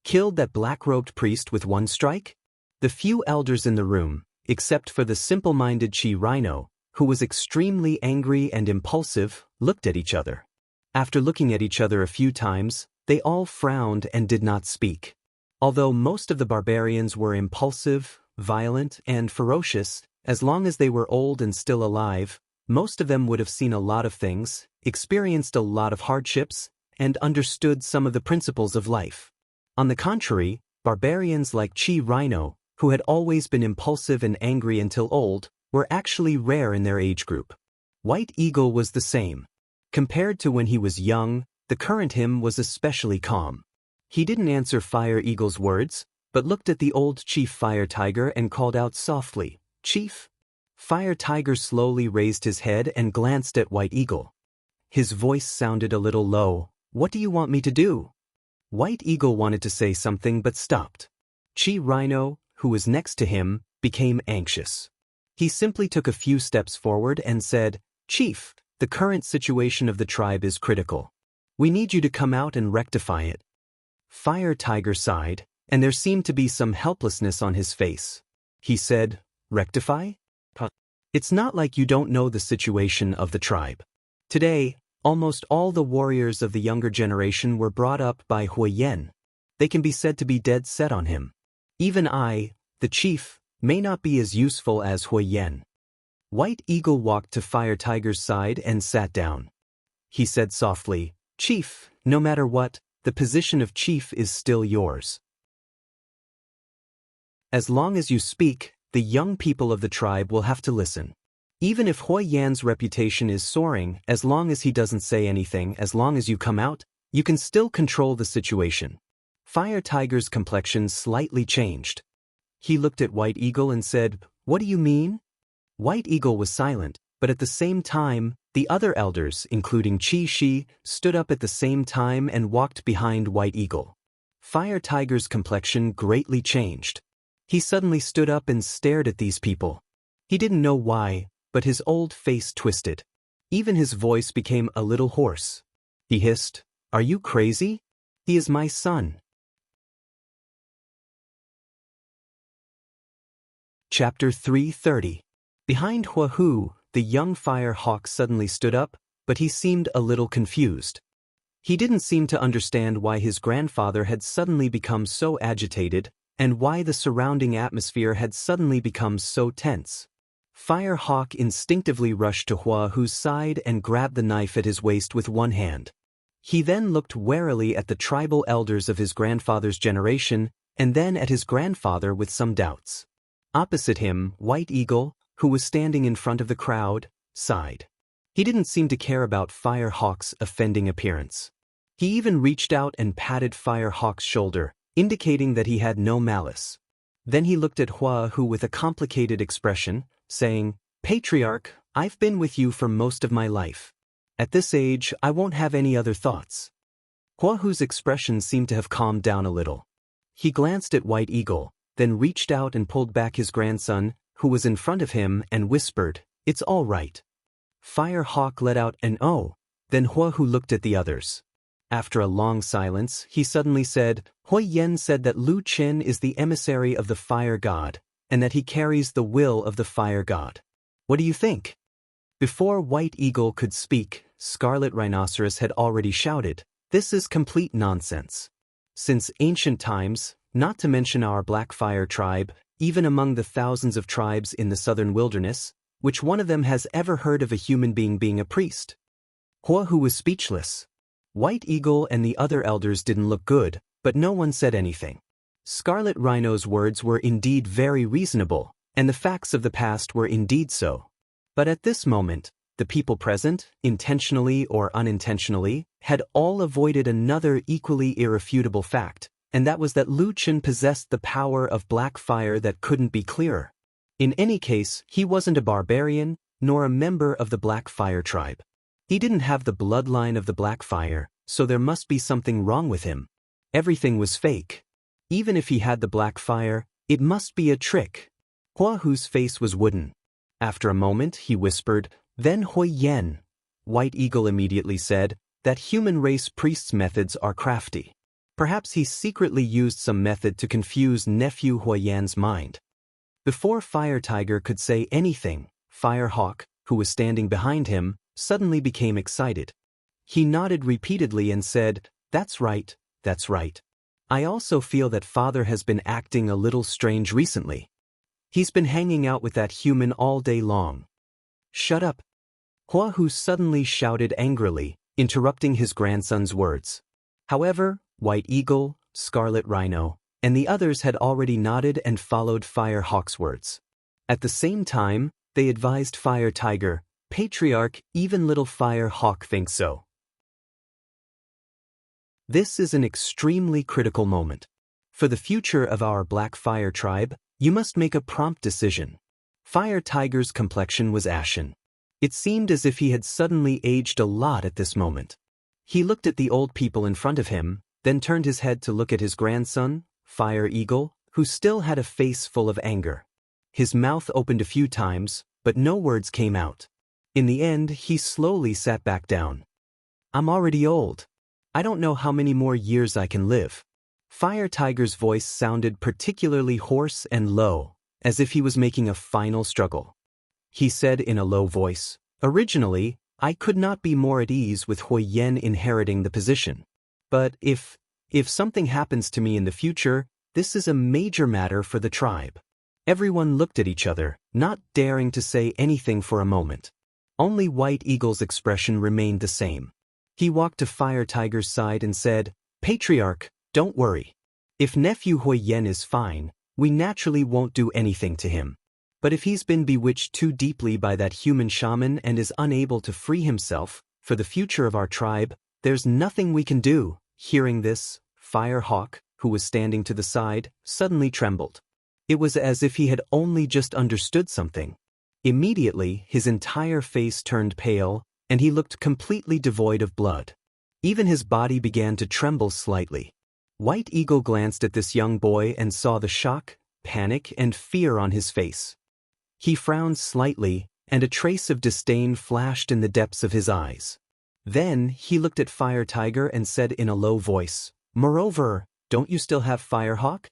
Killed that black-robed priest with one strike? The few elders in the room, except for the simple-minded Chi Rhino, who was extremely angry and impulsive, looked at each other. After looking at each other a few times, they all frowned and did not speak. Although most of the barbarians were impulsive, violent, and ferocious, as long as they were old and still alive, most of them would have seen a lot of things, experienced a lot of hardships, and understood some of the principles of life. On the contrary, barbarians like Chi Rhino, who had always been impulsive and angry until old, were actually rare in their age group. White Eagle was the same. Compared to when he was young, the current him was especially calm. He didn't answer Fire Eagle's words, but looked at the old Chief Fire Tiger and called out softly, "Chief?" Fire Tiger slowly raised his head and glanced at White Eagle. His voice sounded a little low. "What do you want me to do?" White Eagle wanted to say something but stopped. Chi Rhino, who was next to him, became anxious. He simply took a few steps forward and said, "Chief, the current situation of the tribe is critical. We need you to come out and rectify it." Fire Tiger sighed, and there seemed to be some helplessness on his face. He said, "Rectify? It's not like you don't know the situation of the tribe. Today, almost all the warriors of the younger generation were brought up by Hui Yen. They can be said to be dead set on him. Even I, the chief, may not be as useful as Hui Yen." White Eagle walked to Fire Tiger's side and sat down. He said softly, "Chief, no matter what, the position of chief is still yours. As long as you speak, the young people of the tribe will have to listen. Even if Hui Yan's reputation is soaring, as long as he doesn't say anything, as long as you come out, you can still control the situation." Fire Tiger's complexion slightly changed. He looked at White Eagle and said, "What do you mean?" White Eagle was silent, but at the same time, the other elders, including Chi Shi, stood up at the same time and walked behind White Eagle. Fire Tiger's complexion greatly changed. He suddenly stood up and stared at these people. He didn't know why, but his old face twisted. Even his voice became a little hoarse. He hissed, "Are you crazy? He is my son." Chapter 330. Behind Huahu, the young Fire Hawk suddenly stood up, but he seemed a little confused. He didn't seem to understand why his grandfather had suddenly become so agitated, and why the surrounding atmosphere had suddenly become so tense. Fire Hawk instinctively rushed to Huahu's side and grabbed the knife at his waist with one hand. He then looked warily at the tribal elders of his grandfather's generation, and then at his grandfather with some doubts. Opposite him, White Eagle, who was standing in front of the crowd, sighed. He didn't seem to care about Fire Hawk's offending appearance. He even reached out and patted Fire Hawk's shoulder, indicating that he had no malice. Then he looked at Huahu with a complicated expression, saying, "Patriarch, I've been with you for most of my life. At this age, I won't have any other thoughts." Huahu's expression seemed to have calmed down a little. He glanced at White Eagle, then reached out and pulled back his grandson, who was in front of him, and whispered, "It's all right." Fire Hawk let out an "oh," then Hua Hu looked at the others. After a long silence, he suddenly said, "Hui Yen said that Lu Qin is the emissary of the fire god, and that he carries the will of the fire god. What do you think?" Before White Eagle could speak, Scarlet Rhinoceros had already shouted, "This is complete nonsense. Since ancient times, not to mention our Blackfire tribe, even among the thousands of tribes in the southern wilderness, which one of them has ever heard of a human being a priest?" Hua Hu was speechless. White Eagle and the other elders didn't look good, but no one said anything. Scarlet Rhino's words were indeed very reasonable, and the facts of the past were indeed so. But at this moment, the people present, intentionally or unintentionally, had all avoided another equally irrefutable fact, and that was that Lu Qin possessed the power of black fire that couldn't be clearer. In any case, he wasn't a barbarian, nor a member of the Black Fire tribe. He didn't have the bloodline of the Black Fire, so there must be something wrong with him. Everything was fake. Even if he had the Black Fire, it must be a trick. Hua Hu's face was wooden. After a moment, he whispered, "Then Hui Yen." White Eagle immediately said, "That human race priest's methods are crafty. Perhaps he secretly used some method to confuse nephew Hui Yan's mind." Before Fire Tiger could say anything, Fire Hawk, who was standing behind him, suddenly became excited. He nodded repeatedly and said, "That's right, that's right. I also feel that Father has been acting a little strange recently. He's been hanging out with that human all day long." "Shut up!" Hua Hu suddenly shouted angrily, interrupting his grandson's words. However, White Eagle, Scarlet Rhino, and the others had already nodded and followed Fire Hawk's words. At the same time, they advised Fire Tiger, "Patriarch, even little Fire Hawk thinks so." This is an extremely critical moment. For the future of our Black Fire tribe, you must make a prompt decision. Fire Tiger's complexion was ashen. It seemed as if he had suddenly aged a lot at this moment. He looked at the old people in front of him, then turned his head to look at his grandson, Fire Eagle, who still had a face full of anger. His mouth opened a few times, but no words came out. In the end, he slowly sat back down. "I'm already old. I don't know how many more years I can live." Fire Tiger's voice sounded particularly hoarse and low, as if he was making a final struggle. He said in a low voice, "Originally, I could not be more at ease with Hui Yen inheriting the position. But if something happens to me in the future, this is a major matter for the tribe." Everyone looked at each other, not daring to say anything for a moment. Only White Eagle's expression remained the same. He walked to Fire Tiger's side and said, "Patriarch, don't worry. If nephew Hui Yen is fine, we naturally won't do anything to him. But if he's been bewitched too deeply by that human shaman and is unable to free himself, for the future of our tribe, there's nothing we can do." Hearing this, Fire Hawk, who was standing to the side, suddenly trembled. It was as if he had only just understood something. Immediately, his entire face turned pale, and he looked completely devoid of blood. Even his body began to tremble slightly. White Eagle glanced at this young boy and saw the shock, panic, and fear on his face. He frowned slightly, and a trace of disdain flashed in the depths of his eyes. Then, he looked at Fire Tiger and said in a low voice, "Moreover, don't you still have Fire Hawk?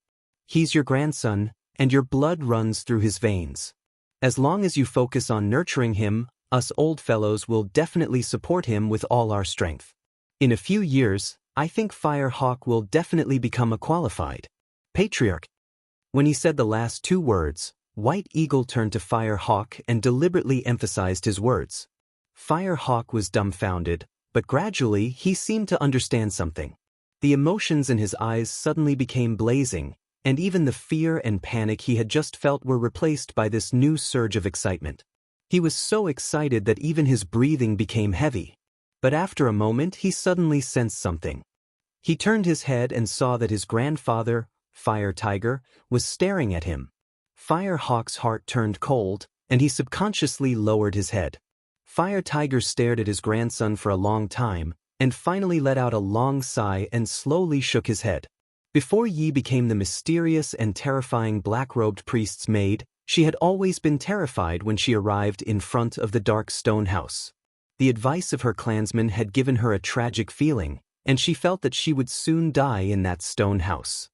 He's your grandson, and your blood runs through his veins. As long as you focus on nurturing him, us old fellows will definitely support him with all our strength. In a few years, I think Fire Hawk will definitely become a qualified patriarch." When he said the last two words, White Eagle turned to Fire Hawk and deliberately emphasized his words. Fire Hawk was dumbfounded, but gradually he seemed to understand something. The emotions in his eyes suddenly became blazing, and even the fear and panic he had just felt were replaced by this new surge of excitement. He was so excited that even his breathing became heavy. But after a moment he suddenly sensed something. He turned his head and saw that his grandfather, Fire Tiger, was staring at him. Fire Hawk's heart turned cold, and he subconsciously lowered his head. Fire Tiger stared at his grandson for a long time, and finally let out a long sigh and slowly shook his head. Before Yi became the mysterious and terrifying black-robed priest's maid, she had always been terrified when she arrived in front of the dark stone house. The advice of her clansmen had given her a tragic feeling, and she felt that she would soon die in that stone house.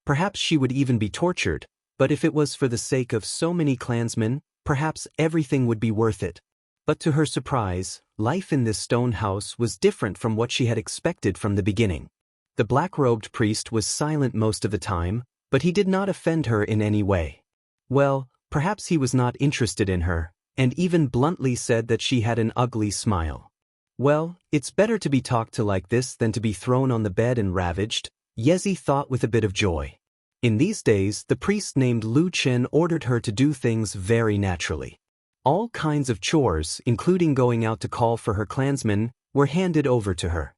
Perhaps she would even be tortured, but if it was for the sake of so many clansmen, perhaps everything would be worth it. But to her surprise, life in this stone house was different from what she had expected from the beginning. The black-robed priest was silent most of the time, but he did not offend her in any way. Well, perhaps he was not interested in her, and even bluntly said that she had an ugly smile. Well, it's better to be talked to like this than to be thrown on the bed and ravaged, Yezi thought with a bit of joy. In these days, the priest named Lu Chen ordered her to do things very naturally. All kinds of chores, including going out to call for her clansmen, were handed over to her.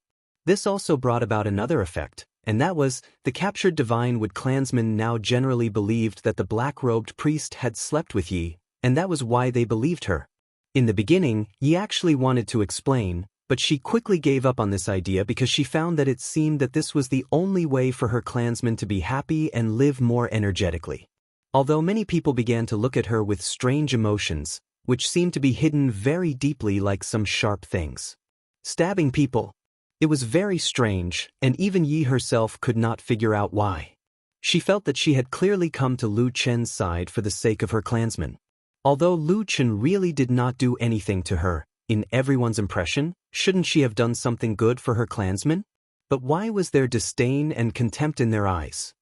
This also brought about another effect, and that was, the captured Divine-Wood clansmen now generally believed that the black-robed priest had slept with Yi, and that was why they believed her. In the beginning, Yi actually wanted to explain, but she quickly gave up on this idea because she found that it seemed that this was the only way for her clansmen to be happy and live more energetically. Although many people began to look at her with strange emotions, which seemed to be hidden very deeply like some sharp things. Stabbing people. It was very strange, and even Yi herself could not figure out why. She felt that she had clearly come to Lu Chen's side for the sake of her clansmen. Although Lu Chen really did not do anything to her, in everyone's impression, shouldn't she have done something good for her clansmen? But why was there disdain and contempt in their eyes?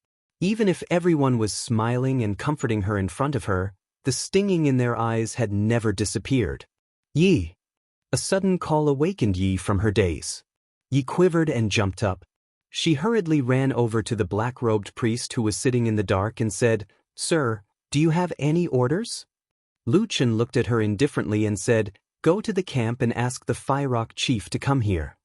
Even if everyone was smiling and comforting her in front of her, the stinging in their eyes had never disappeared. Yi. A sudden call awakened Yi from her daze. Yi quivered and jumped up. She hurriedly ran over to the black-robed priest who was sitting in the dark and said, "Sir, do you have any orders?" Lu Chen looked at her indifferently and said, "Go to the camp and ask the Rock chief to come here."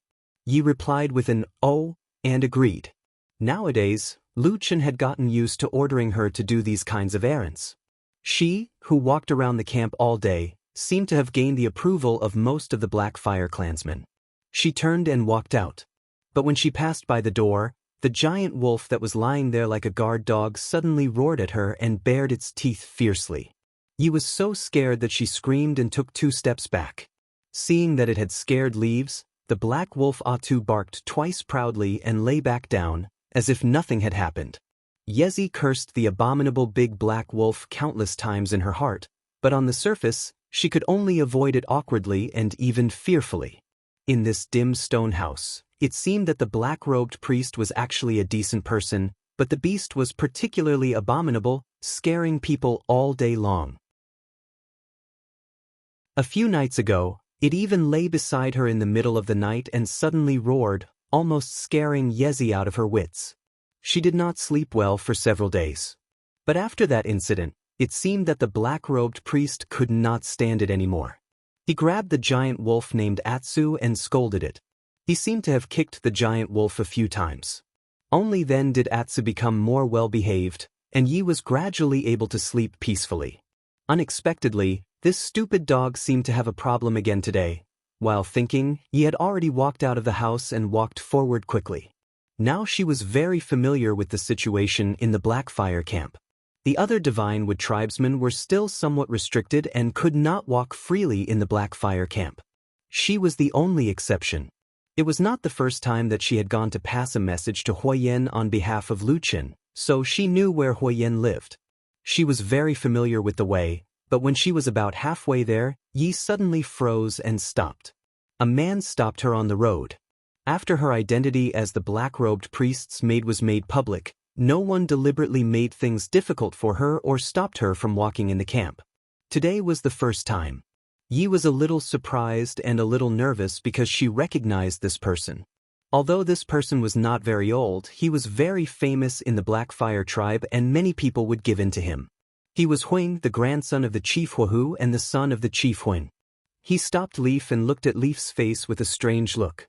Yi replied with an "oh," and agreed. Nowadays, Lu Chen had gotten used to ordering her to do these kinds of errands. She, who walked around the camp all day, seemed to have gained the approval of most of the Blackfire clansmen. She turned and walked out. But when she passed by the door, the giant wolf that was lying there like a guard dog suddenly roared at her and bared its teeth fiercely. Yi was so scared that she screamed and took 2 steps back. Seeing that it had scared Leaves, the black wolf Atu barked twice proudly and lay back down, as if nothing had happened. Yezi cursed the abominable big black wolf countless times in her heart, but on the surface, she could only avoid it awkwardly and even fearfully. In this dim stone house, it seemed that the black-robed priest was actually a decent person, but the beast was particularly abominable, scaring people all day long. A few nights ago, it even lay beside her in the middle of the night and suddenly roared, almost scaring Yezi out of her wits. She did not sleep well for several days. But after that incident, it seemed that the black-robed priest could not stand it anymore. He grabbed the giant wolf named Atsu and scolded it. He seemed to have kicked the giant wolf a few times. Only then did Atsu become more well-behaved, and Yi was gradually able to sleep peacefully. Unexpectedly, this stupid dog seemed to have a problem again today. While thinking, Yi had already walked out of the house and walked forward quickly. Now she was very familiar with the situation in the Blackfire camp. The other Divine-Wood tribesmen were still somewhat restricted and could not walk freely in the Blackfire camp. She was the only exception. It was not the first time that she had gone to pass a message to Huoyen on behalf of Lu Chen, so she knew where Huoyen lived. She was very familiar with the way, but when she was about halfway there, Yi suddenly froze and stopped. A man stopped her on the road. After her identity as the black-robed priest's maid was made public, no one deliberately made things difficult for her or stopped her from walking in the camp. Today was the first time. Yi was a little surprised and a little nervous because she recognized this person. Although this person was not very old, he was very famous in the Blackfire tribe and many people would give in to him. He was Huing, the grandson of the chief Huahu and the son of the chief Huing. He stopped Leaf and looked at Leaf's face with a strange look.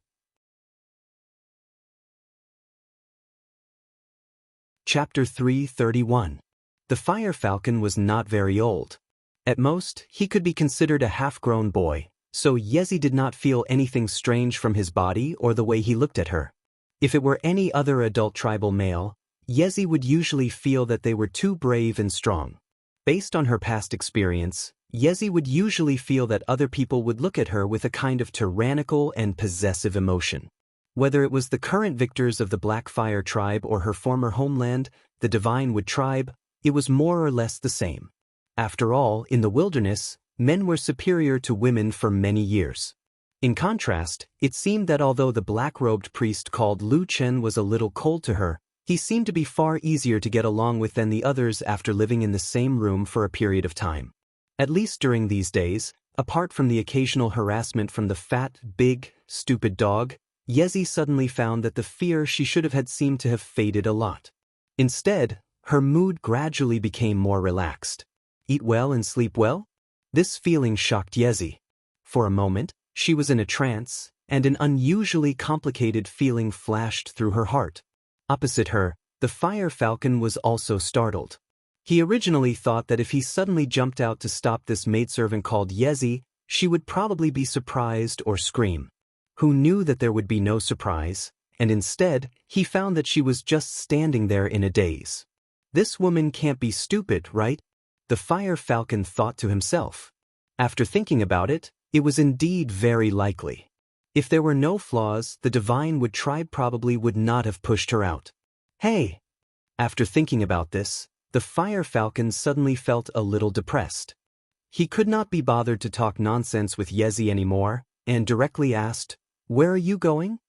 Chapter 331. The Fire Falcon was not very old. At most, he could be considered a half-grown boy, so Yezi did not feel anything strange from his body or the way he looked at her. If it were any other adult tribal male, Yezi would usually feel that they were too brave and strong. Based on her past experience, Yezi would usually feel that other people would look at her with a kind of tyrannical and possessive emotion. Whether it was the current victors of the Blackfire tribe or her former homeland, the Divinewood tribe, it was more or less the same. After all, in the wilderness, men were superior to women for many years. In contrast, it seemed that although the black-robed priest called Lu Chen was a little cold to her, he seemed to be far easier to get along with than the others after living in the same room for a period of time. At least during these days, apart from the occasional harassment from the fat, big, stupid dog, Yezi suddenly found that the fear she should have had seemed to have faded a lot. Instead, her mood gradually became more relaxed. Eat well and sleep well? This feeling shocked Yezi. For a moment, she was in a trance, and an unusually complicated feeling flashed through her heart. Opposite her, the Fire Falcon was also startled. He originally thought that if he suddenly jumped out to stop this maidservant called Yezi, she would probably be surprised or scream. Who knew that there would be no surprise, and instead, he found that she was just standing there in a daze. This woman can't be stupid, right? The Fire Falcon thought to himself. After thinking about it, it was indeed very likely. If there were no flaws, the Divinewood tribe probably would not have pushed her out. Hey! After thinking about this, the Fire Falcon suddenly felt a little depressed. He could not be bothered to talk nonsense with Yezi anymore, and directly asked, "Where are you going?"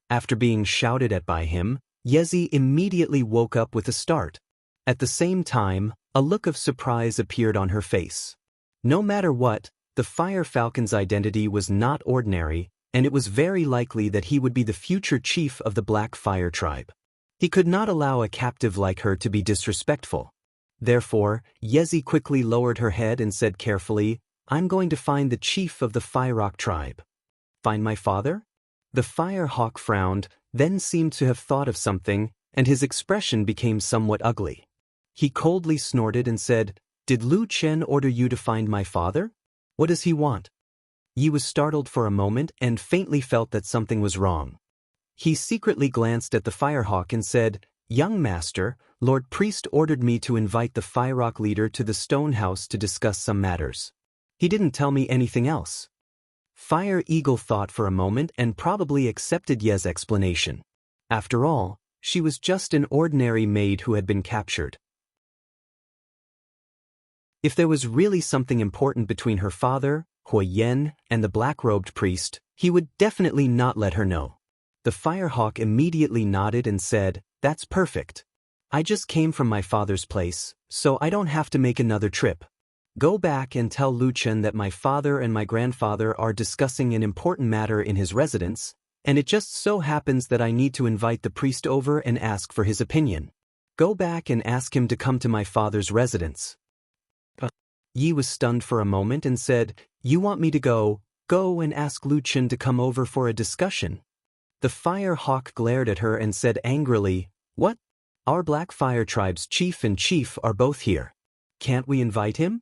After being shouted at by him, Yezi immediately woke up with a start. At the same time, a look of surprise appeared on her face. No matter what, the Fire Falcon's identity was not ordinary, and it was very likely that he would be the future chief of the Black Fire tribe. He could not allow a captive like her to be disrespectful. Therefore, Yezi quickly lowered her head and said carefully, "I'm going to find the chief of the Firerock tribe." "Find my father?" The Fire Hawk frowned, then seemed to have thought of something, and his expression became somewhat ugly. He coldly snorted and said, "Did Lu Chen order you to find my father? What does he want?" Yi was startled for a moment and faintly felt that something was wrong. He secretly glanced at the Firehawk and said, "Young master, Lord Priest ordered me to invite the Firerock leader to the stone house to discuss some matters. He didn't tell me anything else." Fire Eagle thought for a moment and probably accepted Ye's explanation. After all, she was just an ordinary maid who had been captured. If there was really something important between her father, Hui Yen, and the black-robed priest, he would definitely not let her know. The Firehawk immediately nodded and said, "That's perfect. I just came from my father's place, so I don't have to make another trip. Go back and tell Lu Chen that my father and my grandfather are discussing an important matter in his residence, and it just so happens that I need to invite the priest over and ask for his opinion. Go back and ask him to come to my father's residence." Yi was stunned for a moment and said, "You want me to go and ask Lu Chen to come over for a discussion?" The Fire Hawk glared at her and said angrily, "What? Our Black Fire tribe's chief and chief are both here. Can't we invite him?"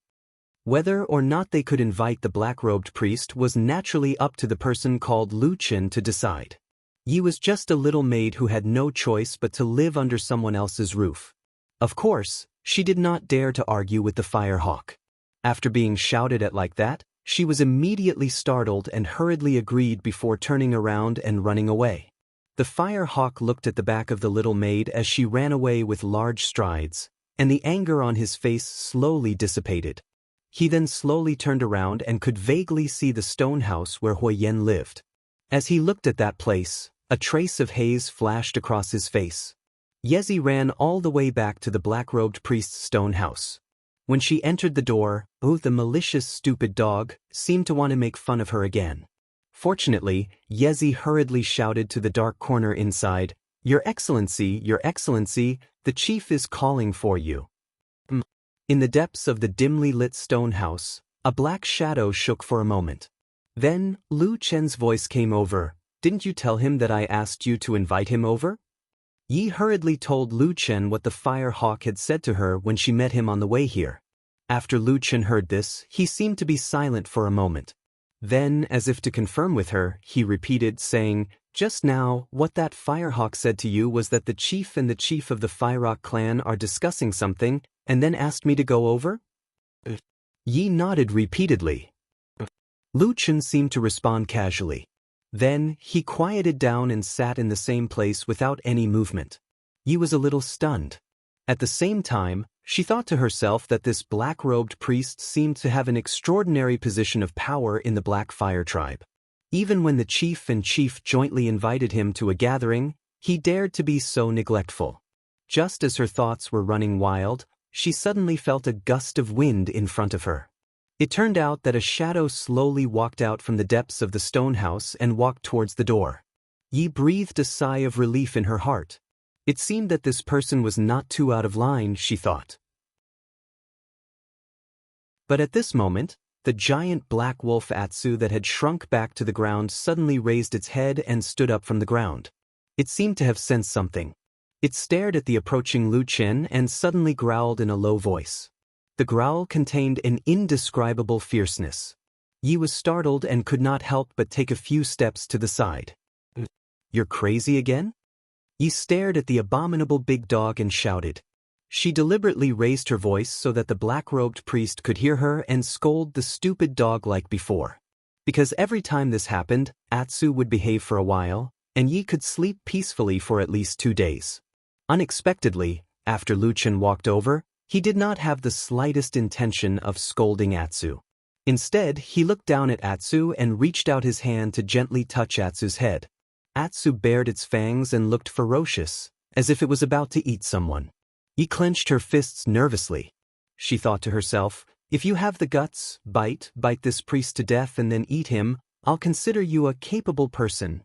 Whether or not they could invite the black-robed priest was naturally up to the person called Lu Chen to decide. Yi was just a little maid who had no choice but to live under someone else's roof. Of course, she did not dare to argue with the Fire Hawk. After being shouted at like that, she was immediately startled and hurriedly agreed before turning around and running away. The Fire Hawk looked at the back of the little maid as she ran away with large strides, and the anger on his face slowly dissipated. He then slowly turned around and could vaguely see the stone house where Hui Yen lived. As he looked at that place, a trace of haze flashed across his face. Yezi ran all the way back to the black-robed priest's stone house. When she entered the door, the malicious stupid dog seemed to want to make fun of her again. Fortunately, Yezi hurriedly shouted to the dark corner inside, Your Excellency, the chief is calling for you." In the depths of the dimly lit stone house, a black shadow shook for a moment. Then, Lu Chen's voice came over, "Didn't you tell him that I asked you to invite him over?" Yi hurriedly told Lu Chen what the Fire Hawk had said to her when she met him on the way here. After Lu Chen heard this, he seemed to be silent for a moment. Then, as if to confirm with her, he repeated, saying, Just now, what that Firehawk said to you was that the chief and the chief of the Firehawk clan are discussing something, and then asked me to go over? Yi nodded repeatedly. Lu Chen seemed to respond casually. Then, he quieted down and sat in the same place without any movement. Yi was a little stunned. At the same time, she thought to herself that this black-robed priest seemed to have an extraordinary position of power in the Black Fire tribe. Even when the chief and chief jointly invited him to a gathering, he dared to be so neglectful. Just as her thoughts were running wild, she suddenly felt a gust of wind in front of her. It turned out that a shadow slowly walked out from the depths of the stone house and walked towards the door. Yi breathed a sigh of relief in her heart. It seemed that this person was not too out of line, she thought. But at this moment, the giant black wolf Atsu that had shrunk back to the ground suddenly raised its head and stood up from the ground. It seemed to have sensed something. It stared at the approaching Lu Chen and suddenly growled in a low voice. The growl contained an indescribable fierceness. Yi was startled and could not help but take a few steps to the side. "You're crazy again?" Yi stared at the abominable big dog and shouted. She deliberately raised her voice so that the black-robed priest could hear her and scold the stupid dog like before. Because every time this happened, Atsu would behave for a while, and Yi could sleep peacefully for at least 2 days. Unexpectedly, after Lu Chen walked over, he did not have the slightest intention of scolding Atsu. Instead, he looked down at Atsu and reached out his hand to gently touch Atsu's head. Atsu bared its fangs and looked ferocious, as if it was about to eat someone. Yi clenched her fists nervously. She thought to herself, "If you have the guts, bite this priest to death and then eat him, I'll consider you a capable person.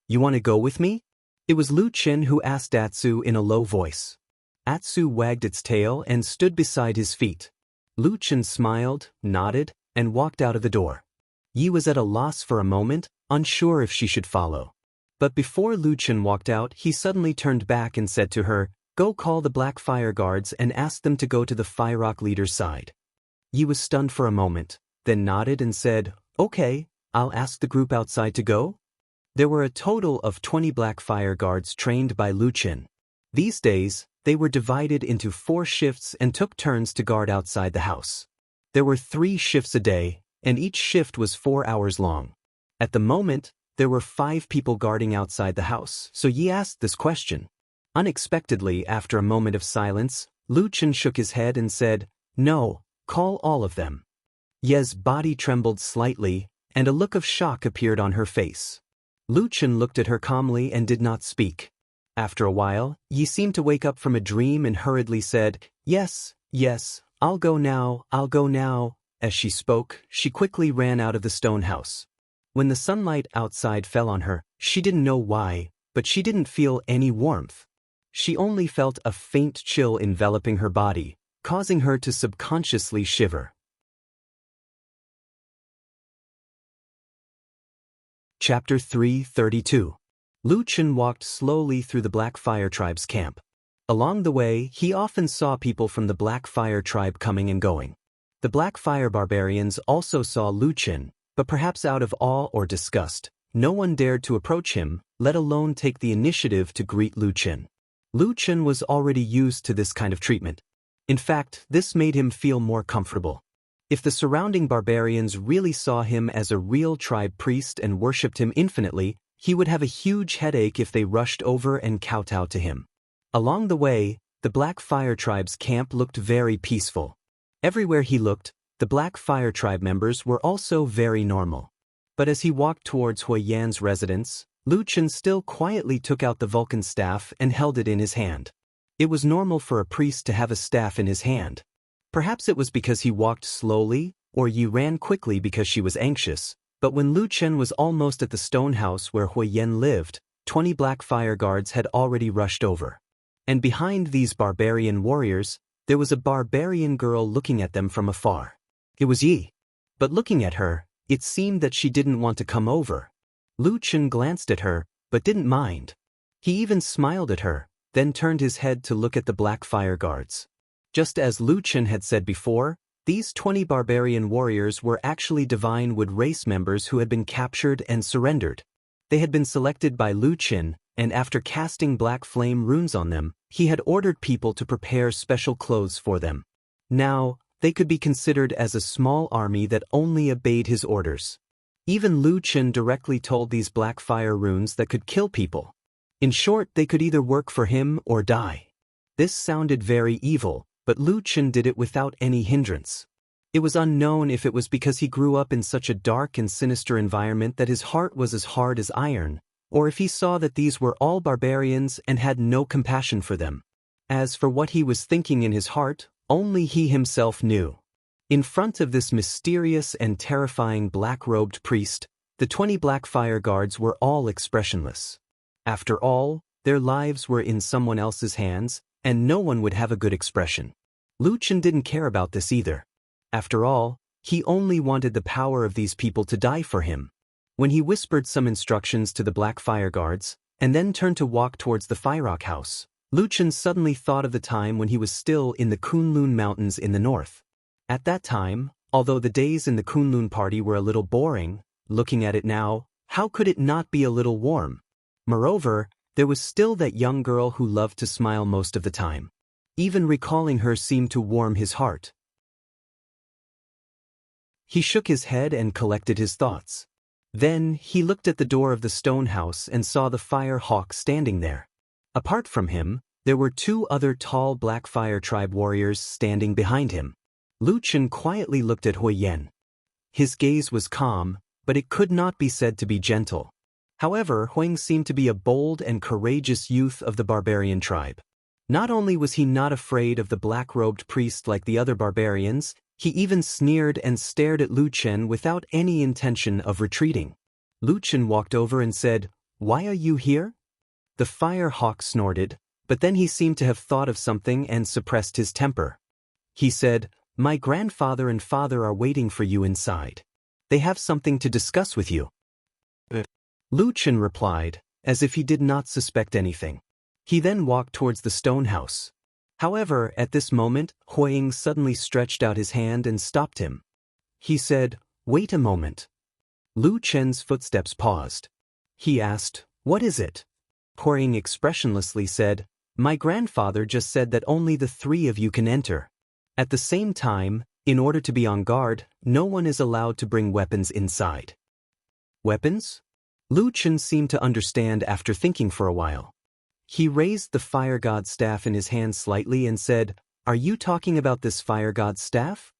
You want to go with me?" It was Lu Chen who asked Atsu in a low voice. Atsu wagged its tail and stood beside his feet. Lu Chen smiled, nodded, and walked out of the door. Yi was at a loss for a moment, unsure if she should follow. But before Lu Chen walked out, he suddenly turned back and said to her, "Go call the Black Fire Guards and ask them to go to the Firehawk leader's side." Yi was stunned for a moment, then nodded and said, "Okay, I'll ask the group outside to go." There were a total of 20 Black Fire Guards trained by Lu Chen. These days, they were divided into 4 shifts and took turns to guard outside the house. There were 3 shifts a day, and each shift was 4 hours long. At the moment, there were 5 people guarding outside the house, so Yi asked this question. Unexpectedly, after a moment of silence, Lu Chen shook his head and said, "No, call all of them." Ye's body trembled slightly, and a look of shock appeared on her face. Lu Chen looked at her calmly and did not speak. After a while, Yi seemed to wake up from a dream and hurriedly said, "Yes, I'll go now. As she spoke, she quickly ran out of the stone house. When the sunlight outside fell on her, she didn't know why, but she didn't feel any warmth. She only felt a faint chill enveloping her body, causing her to subconsciously shiver. Chapter 332. Lu Chen walked slowly through the Black Fire Tribe's camp. Along the way, he often saw people from the Black Fire Tribe coming and going. The Black Fire Barbarians also saw Lu Chen, but perhaps out of awe or disgust, no one dared to approach him, let alone take the initiative to greet Lu Chen. Lu Chen was already used to this kind of treatment. In fact, this made him feel more comfortable. If the surrounding barbarians really saw him as a real tribe priest and worshipped him infinitely, he would have a huge headache if they rushed over and kowtowed to him. Along the way, the Black Fire Tribe's camp looked very peaceful. Everywhere he looked, the Black Fire Tribe members were also very normal. But as he walked towards Hui Yan's residence, Lu Chen still quietly took out the Vulcan staff and held it in his hand. It was normal for a priest to have a staff in his hand. Perhaps it was because he walked slowly, or Yi ran quickly because she was anxious, but when Lu Chen was almost at the stone house where Hui Yan lived, 20 Black Fire Guards had already rushed over. And behind these barbarian warriors, there was a barbarian girl looking at them from afar. It was Yi. But looking at her, it seemed that she didn't want to come over. Lu Chen glanced at her, but didn't mind. He even smiled at her, then turned his head to look at the Black Fire Guards. Just as Lu Chen had said before, these 20 barbarian warriors were actually Divine Wood race members who had been captured and surrendered. They had been selected by Lu Qin, and after casting black flame runes on them, he had ordered people to prepare special clothes for them. Now, they could be considered as a small army that only obeyed his orders. Even Lu Qin directly told these black fire runes that could kill people. In short, they could either work for him or die. This sounded very evil, but Lu Qin did it without any hindrance. It was unknown if it was because he grew up in such a dark and sinister environment that his heart was as hard as iron, or if he saw that these were all barbarians and had no compassion for them. As for what he was thinking in his heart, only he himself knew. In front of this mysterious and terrifying black-robed priest, the 20 black fire guards were all expressionless. After all, their lives were in someone else's hands, and no one would have a good expression. Lu Qin didn't care about this either. After all, he only wanted the power of these people to die for him. When he whispered some instructions to the black fire guards, and then turned to walk towards the Firerock house, Lu Qin suddenly thought of the time when he was still in the Kunlun Mountains in the north. At that time, although the days in the Kunlun party were a little boring, looking at it now, how could it not be a little warm? Moreover, there was still that young girl who loved to smile most of the time. Even recalling her seemed to warm his heart. He shook his head and collected his thoughts. Then, he looked at the door of the stone house and saw the fire hawk standing there. Apart from him, there were 2 other tall black fire tribe warriors standing behind him. Lu Qin quietly looked at Hui Yan. His gaze was calm, but it could not be said to be gentle. However, Huang seemed to be a bold and courageous youth of the barbarian tribe. Not only was he not afraid of the black-robed priest like the other barbarians, he even sneered and stared at Lu Qin without any intention of retreating. Lu Qin walked over and said, "Why are you here?" The fire hawk snorted, but then he seemed to have thought of something and suppressed his temper. He said, "My grandfather and father are waiting for you inside. They have something to discuss with you." Lu Qin replied, as if he did not suspect anything. He then walked towards the stone house. However, at this moment, Huang suddenly stretched out his hand and stopped him. He said, "Wait a moment." Lu Qin's footsteps paused. He asked, "What is it?" Huang expressionlessly said, "My grandfather just said that only the 3 of you can enter. At the same time, in order to be on guard, no one is allowed to bring weapons inside." Weapons? Lu Qin seemed to understand after thinking for a while. He raised the fire god's staff in his hand slightly and said, "Are you talking about this fire god's staff?"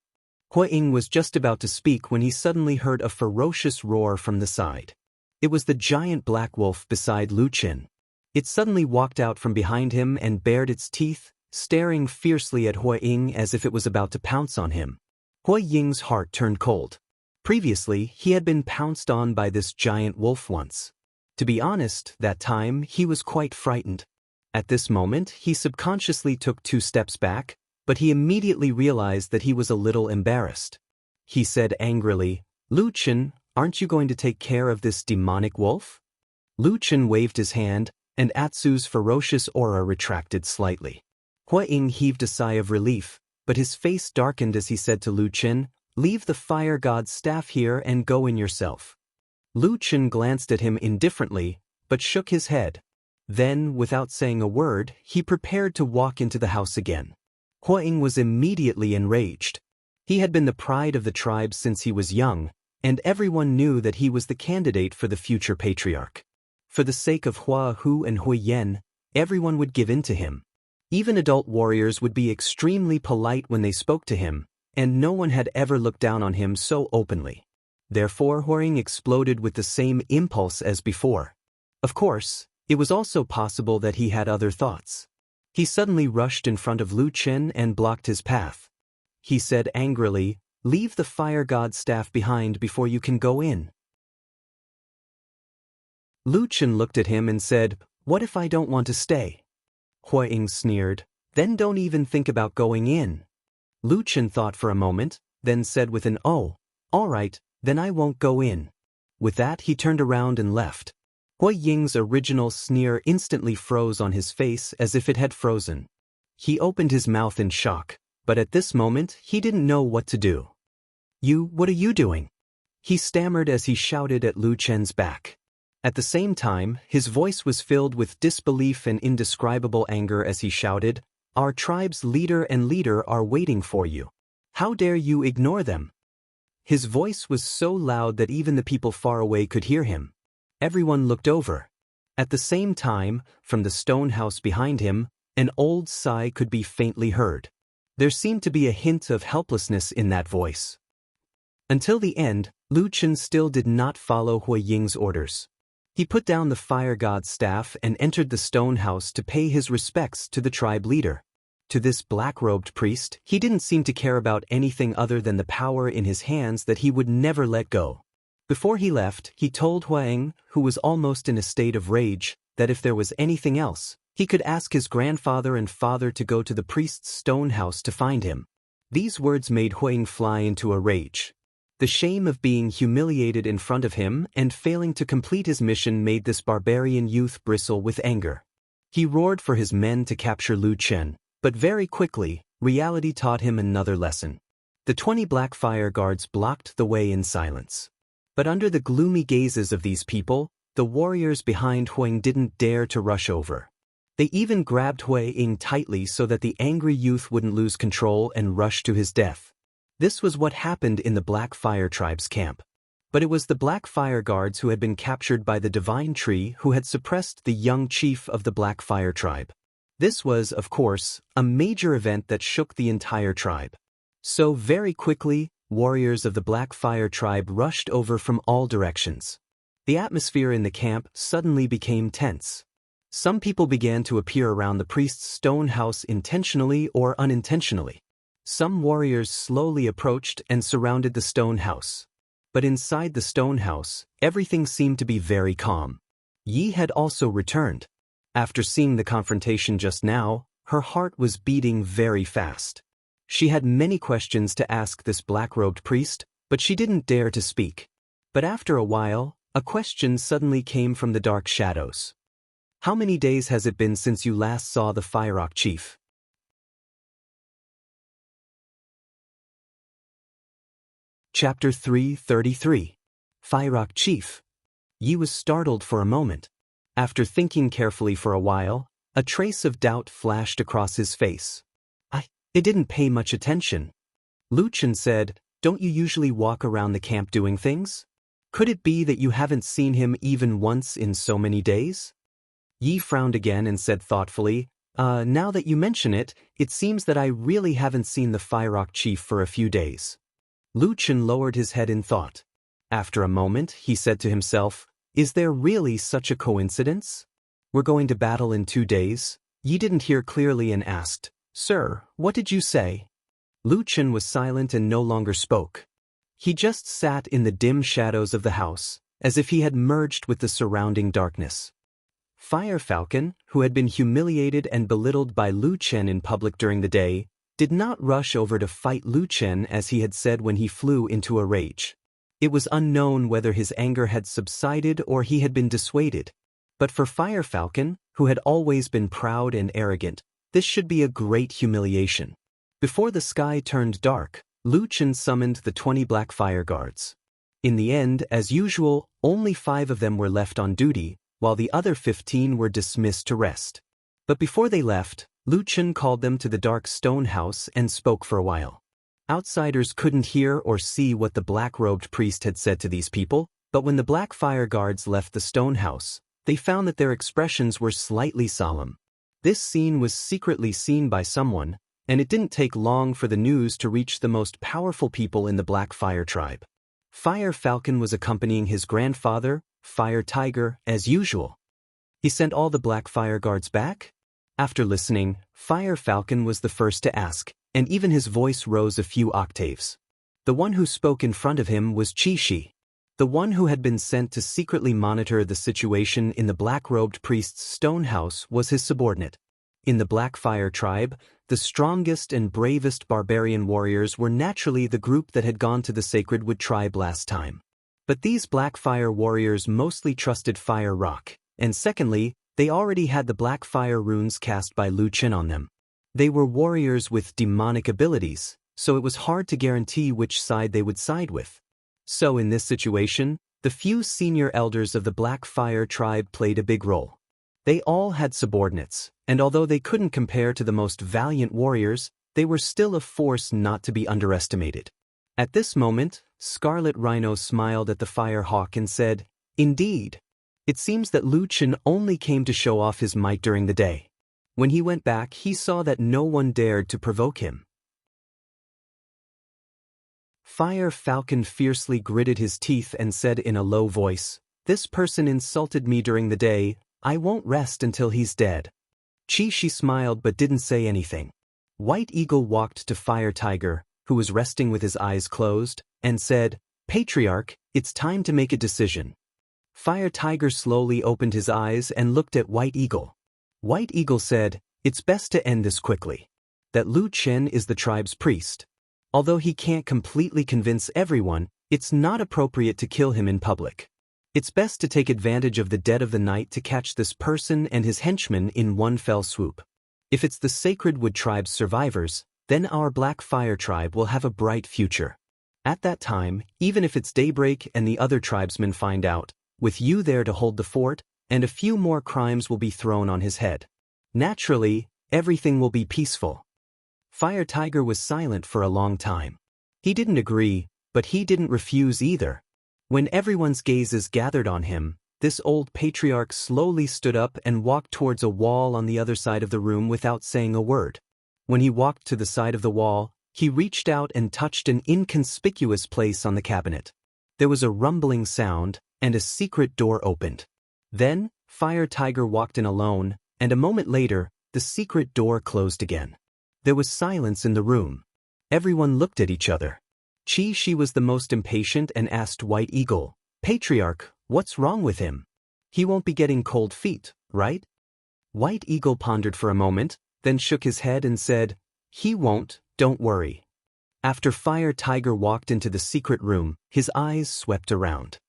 Huang was just about to speak when he suddenly heard a ferocious roar from the side. It was the giant black wolf beside Lu Qin. It suddenly walked out from behind him and bared its teeth, staring fiercely at Huang as if it was about to pounce on him. Huang's heart turned cold. Previously, he had been pounced on by this giant wolf once. To be honest, that time, he was quite frightened. At this moment, he subconsciously took 2 steps back, but he immediately realized that he was a little embarrassed. He said angrily, "Lu Qin, aren't you going to take care of this demonic wolf?" Lu Qin waved his hand, and Atsu's ferocious aura retracted slightly. Huang heaved a sigh of relief, but his face darkened as he said to Lu Qin, "Leave the fire god's staff here and go in yourself." Lu Qin glanced at him indifferently, but shook his head. Then, without saying a word, he prepared to walk into the house again. Huang was immediately enraged. He had been the pride of the tribe since he was young, and everyone knew that he was the candidate for the future patriarch. For the sake of Hua Hu and Hui Yan, everyone would give in to him. Even adult warriors would be extremely polite when they spoke to him, and no one had ever looked down on him so openly. Therefore, Huang exploded with the same impulse as before. Of course, it was also possible that he had other thoughts. He suddenly rushed in front of Lu Qin and blocked his path. He said angrily, "Leave the fire god's staff behind before you can go in." Lu Qin looked at him and said, "What if I don't want to stay?" Huang sneered, "Then don't even think about going in." Lu Qin thought for a moment, then said with an "Oh, all right, then I won't go in." With that, he turned around and left. Huang's original sneer instantly froze on his face as if it had frozen. He opened his mouth in shock, but at this moment, he didn't know what to do. What are you doing?" He stammered as he shouted at Lu Qin's back. At the same time, his voice was filled with disbelief and indescribable anger as he shouted, "Our tribe's leader and leader are waiting for you. How dare you ignore them?" His voice was so loud that even the people far away could hear him. Everyone looked over. At the same time, from the stone house behind him, an old sigh could be faintly heard. There seemed to be a hint of helplessness in that voice. Until the end, Lu Chen still did not follow Hui Ying's orders. He put down the fire god's staff and entered the stone house to pay his respects to the tribe leader. To this black-robed priest, he didn't seem to care about anything other than the power in his hands that he would never let go. Before he left, he told Huang, who was almost in a state of rage, that if there was anything else, he could ask his grandfather and father to go to the priest's stone house to find him. These words made Huang fly into a rage. The shame of being humiliated in front of him and failing to complete his mission made this barbarian youth bristle with anger. He roared for his men to capture Lu Chen, but very quickly, reality taught him another lesson. The 20 black fire guards blocked the way in silence. But under the gloomy gazes of these people, the warriors behind Huang didn't dare to rush over. They even grabbed Hui Ying tightly so that the angry youth wouldn't lose control and rush to his death. This was what happened in the Black Fire Tribe's camp. But it was the Black Fire Guards who had been captured by the Divine Tree who had suppressed the young chief of the Black Fire Tribe. This was, of course, a major event that shook the entire tribe. So very quickly, warriors of the Black Fire Tribe rushed over from all directions. The atmosphere in the camp suddenly became tense. Some people began to appear around the priest's stone house intentionally or unintentionally. Some warriors slowly approached and surrounded the stone house. But inside the stone house, everything seemed to be very calm. Yi had also returned. After seeing the confrontation just now, her heart was beating very fast. She had many questions to ask this black-robed priest, but she didn't dare to speak. But after a while, a question suddenly came from the dark shadows. "How many days has it been since you last saw the Fire Rock Chief?" Chapter 333. Fire Rock Chief. Yi was startled for a moment. After thinking carefully for a while, a trace of doubt flashed across his face. I didn't pay much attention." Lu Chen said, "Don't you usually walk around the camp doing things? Could it be that you haven't seen him even once in so many days?" Yi frowned again and said thoughtfully, Now that you mention it, it seems that I really haven't seen the Fire Rock Chief for a few days." Lu Chen lowered his head in thought. After a moment, he said to himself, "Is there really such a coincidence? We're going to battle in 2 days?" Yi didn't hear clearly and asked, "Sir, what did you say?" Lu Chen was silent and no longer spoke. He just sat in the dim shadows of the house, as if he had merged with the surrounding darkness. Fire Falcon, who had been humiliated and belittled by Lu Chen in public during the day, did not rush over to fight Lu Chen as he had said when he flew into a rage. It was unknown whether his anger had subsided or he had been dissuaded. But for Fire Falcon, who had always been proud and arrogant, this should be a great humiliation. Before the sky turned dark, Lu Chen summoned the 20 Black Fire Guards. In the end, as usual, only 5 of them were left on duty, while the other 15 were dismissed to rest. But before they left, Lu Chen called them to the dark stone house and spoke for a while. Outsiders couldn't hear or see what the black-robed priest had said to these people, but when the Black Fire Guards left the stone house, they found that their expressions were slightly solemn. This scene was secretly seen by someone, and it didn't take long for the news to reach the most powerful people in the Black Fire Tribe. Fire Falcon was accompanying his grandfather, Fire Tiger, as usual. He sent all the Black Fire Guards back? After listening, Fire Falcon was the first to ask, and even his voice rose a few octaves. The one who spoke in front of him was Qi Shi. The one who had been sent to secretly monitor the situation in the black-robed priest's stone house was his subordinate. In the Black Fire Tribe, the strongest and bravest barbarian warriors were naturally the group that had gone to the Sacred Wood Tribe last time. But these Black Fire warriors mostly trusted Fire Rock, and secondly, they already had the Black Fire runes cast by Lu Chen on them. They were warriors with demonic abilities, so it was hard to guarantee which side they would side with. So in this situation, The few senior elders of the Black Fire tribe played a big role. They all had subordinates, and although they couldn't compare to the most valiant warriors, they were still a force not to be underestimated. At this moment, Scarlet Rhino smiled at the Fire Hawk and said, "Indeed. It seems that Lu Chen only came to show off his might during the day." When he went back, he saw that no one dared to provoke him. Fire Falcon fiercely gritted his teeth and said in a low voice, "This person insulted me during the day. I won't rest until he's dead." Chi-Shi smiled but didn't say anything. White Eagle walked to Fire Tiger, who was resting with his eyes closed, and said, "Patriarch, it's time to make a decision." Fire Tiger slowly opened his eyes and looked at White Eagle. White Eagle said, "It's best to end this quickly. That Lu Chen is the tribe's priest. Although he can't completely convince everyone, it's not appropriate to kill him in public. It's best to take advantage of the dead of the night to catch this person and his henchmen in one fell swoop. If it's the Sacred Wood tribe's survivors, then our Black Fire tribe will have a bright future. At that time, even if it's daybreak and the other tribesmen find out, with you there to hold the fort, and a few more crimes will be thrown on his head. Naturally, everything will be peaceful." Fire Tiger was silent for a long time. He didn't agree, but he didn't refuse either. When everyone's gazes gathered on him, this old patriarch slowly stood up and walked towards a wall on the other side of the room without saying a word. When he walked to the side of the wall, he reached out and touched an inconspicuous place on the cabinet. There was a rumbling sound, and a secret door opened. Then, Fire Tiger walked in alone, and a moment later, the secret door closed again. There was silence in the room. Everyone looked at each other. Chi-Shi was the most impatient and asked White Eagle, "Patriarch, what's wrong with him? He won't be getting cold feet, right?" White Eagle pondered for a moment, then shook his head and said, "He won't, don't worry." After Fire Tiger walked into the secret room, his eyes swept around.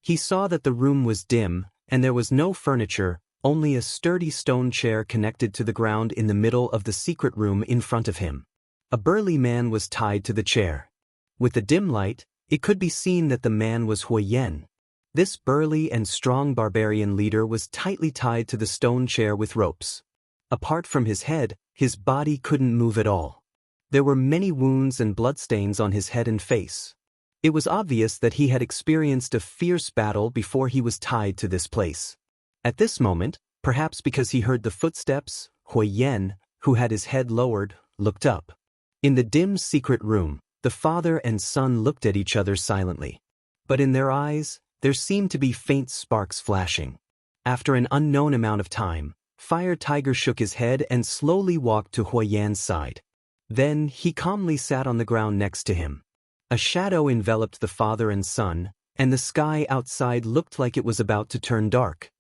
He saw that the room was dim, and there was no furniture, only a sturdy stone chair connected to the ground in the middle of the secret room in front of him. A burly man was tied to the chair. With the dim light, it could be seen that the man was Hui Yen. This burly and strong barbarian leader was tightly tied to the stone chair with ropes. Apart from his head, his body couldn't move at all. There were many wounds and bloodstains on his head and face. It was obvious that he had experienced a fierce battle before he was tied to this place. At this moment, perhaps because he heard the footsteps, Hui Yen, who had his head lowered, looked up. In the dim secret room, the father and son looked at each other silently. But in their eyes, there seemed to be faint sparks flashing. After an unknown amount of time, Fire Tiger shook his head and slowly walked to Hui Yan's side. Then he calmly sat on the ground next to him. A shadow enveloped the father and son, and the sky outside looked like it was about to turn dark.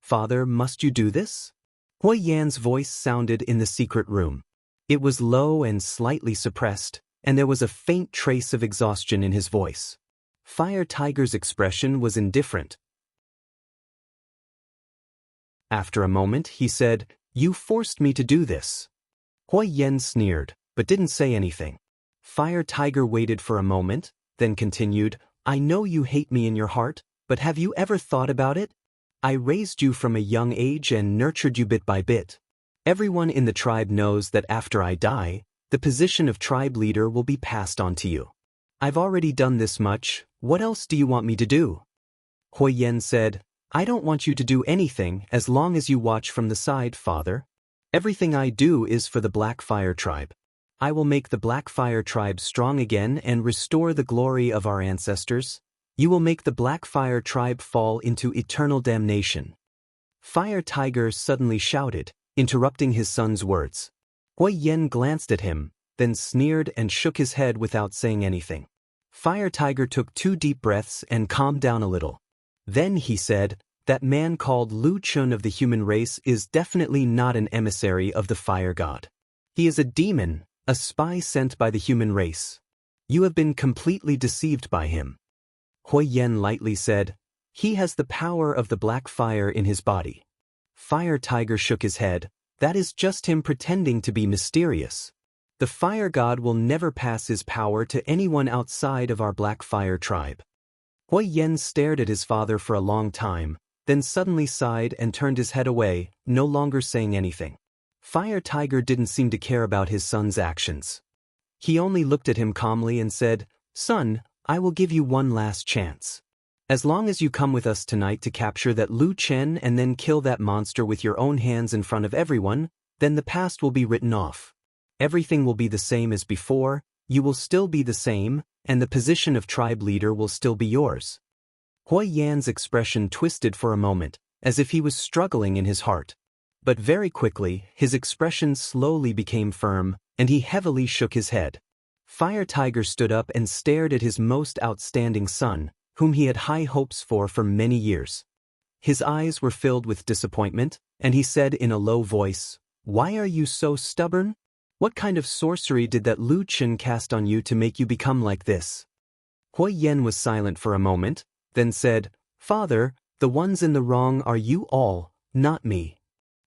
"Father, must you do this?" Hui Yan's voice sounded in the secret room. It was low and slightly suppressed, and there was a faint trace of exhaustion in his voice. Fire Tiger's expression was indifferent. After a moment, he said, "You forced me to do this." Hui Yan sneered, but didn't say anything. Fire Tiger waited for a moment, then continued, "I know you hate me in your heart, but have you ever thought about it? I raised you from a young age and nurtured you bit by bit. Everyone in the tribe knows that after I die, the position of tribe leader will be passed on to you. I've already done this much, what else do you want me to do?" Hui Yan said, "I don't want you to do anything as long as you watch from the side, father. Everything I do is for the Black Fire tribe. I will make the Black Fire tribe strong again and restore the glory of our ancestors. You will make the Black Fire tribe fall into eternal damnation." Fire Tiger suddenly shouted, interrupting his son's words. Hui Yan glanced at him, then sneered and shook his head without saying anything. Fire Tiger took 2 deep breaths and calmed down a little. Then he said, "That man called Lu Chen of the human race is definitely not an emissary of the fire god. He is a demon, a spy sent by the human race. You have been completely deceived by him." Hui Yan lightly said, "He has the power of the black fire in his body." Fire Tiger shook his head. "That is just him pretending to be mysterious. The fire god will never pass his power to anyone outside of our Black Fire tribe." Hui Yen stared at his father for a long time, then suddenly sighed and turned his head away, no longer saying anything. Fire Tiger didn't seem to care about his son's actions. He only looked at him calmly and said, "Son, I will give you one last chance. As long as you come with us tonight to capture that Lu Chen and then kill that monster with your own hands in front of everyone, then the past will be written off. Everything will be the same as before, you will still be the same, and the position of tribe leader will still be yours." Hui Yan's expression twisted for a moment, as if he was struggling in his heart. But very quickly, his expression slowly became firm, and he heavily shook his head. Fire Tiger stood up and stared at his most outstanding son, whom he had high hopes for many years. His eyes were filled with disappointment, and he said in a low voice, "Why are you so stubborn? What kind of sorcery did that Lu Chen cast on you to make you become like this?" Hui Yen was silent for a moment, then said, "Father, the ones in the wrong are you all, not me."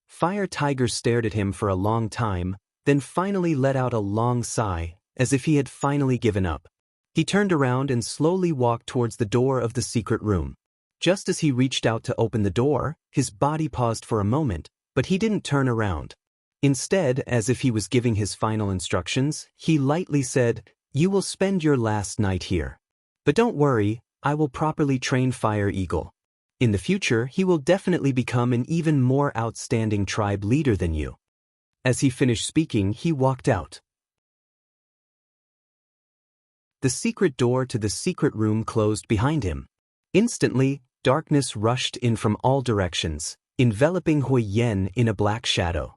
Fire Tiger stared at him for a long time, then finally let out a long sigh, as if he had finally given up. He turned around and slowly walked towards the door of the secret room. Just as he reached out to open the door, his body paused for a moment, but he didn't turn around. Instead, as if he was giving his final instructions, he lightly said, "You will spend your last night here. But don't worry, I will properly train Fire Eagle. In the future, he will definitely become an even more outstanding tribe leader than you." As he finished speaking, he walked out. The secret door to the secret room closed behind him. Instantly, darkness rushed in from all directions, enveloping Hui Yen in a black shadow.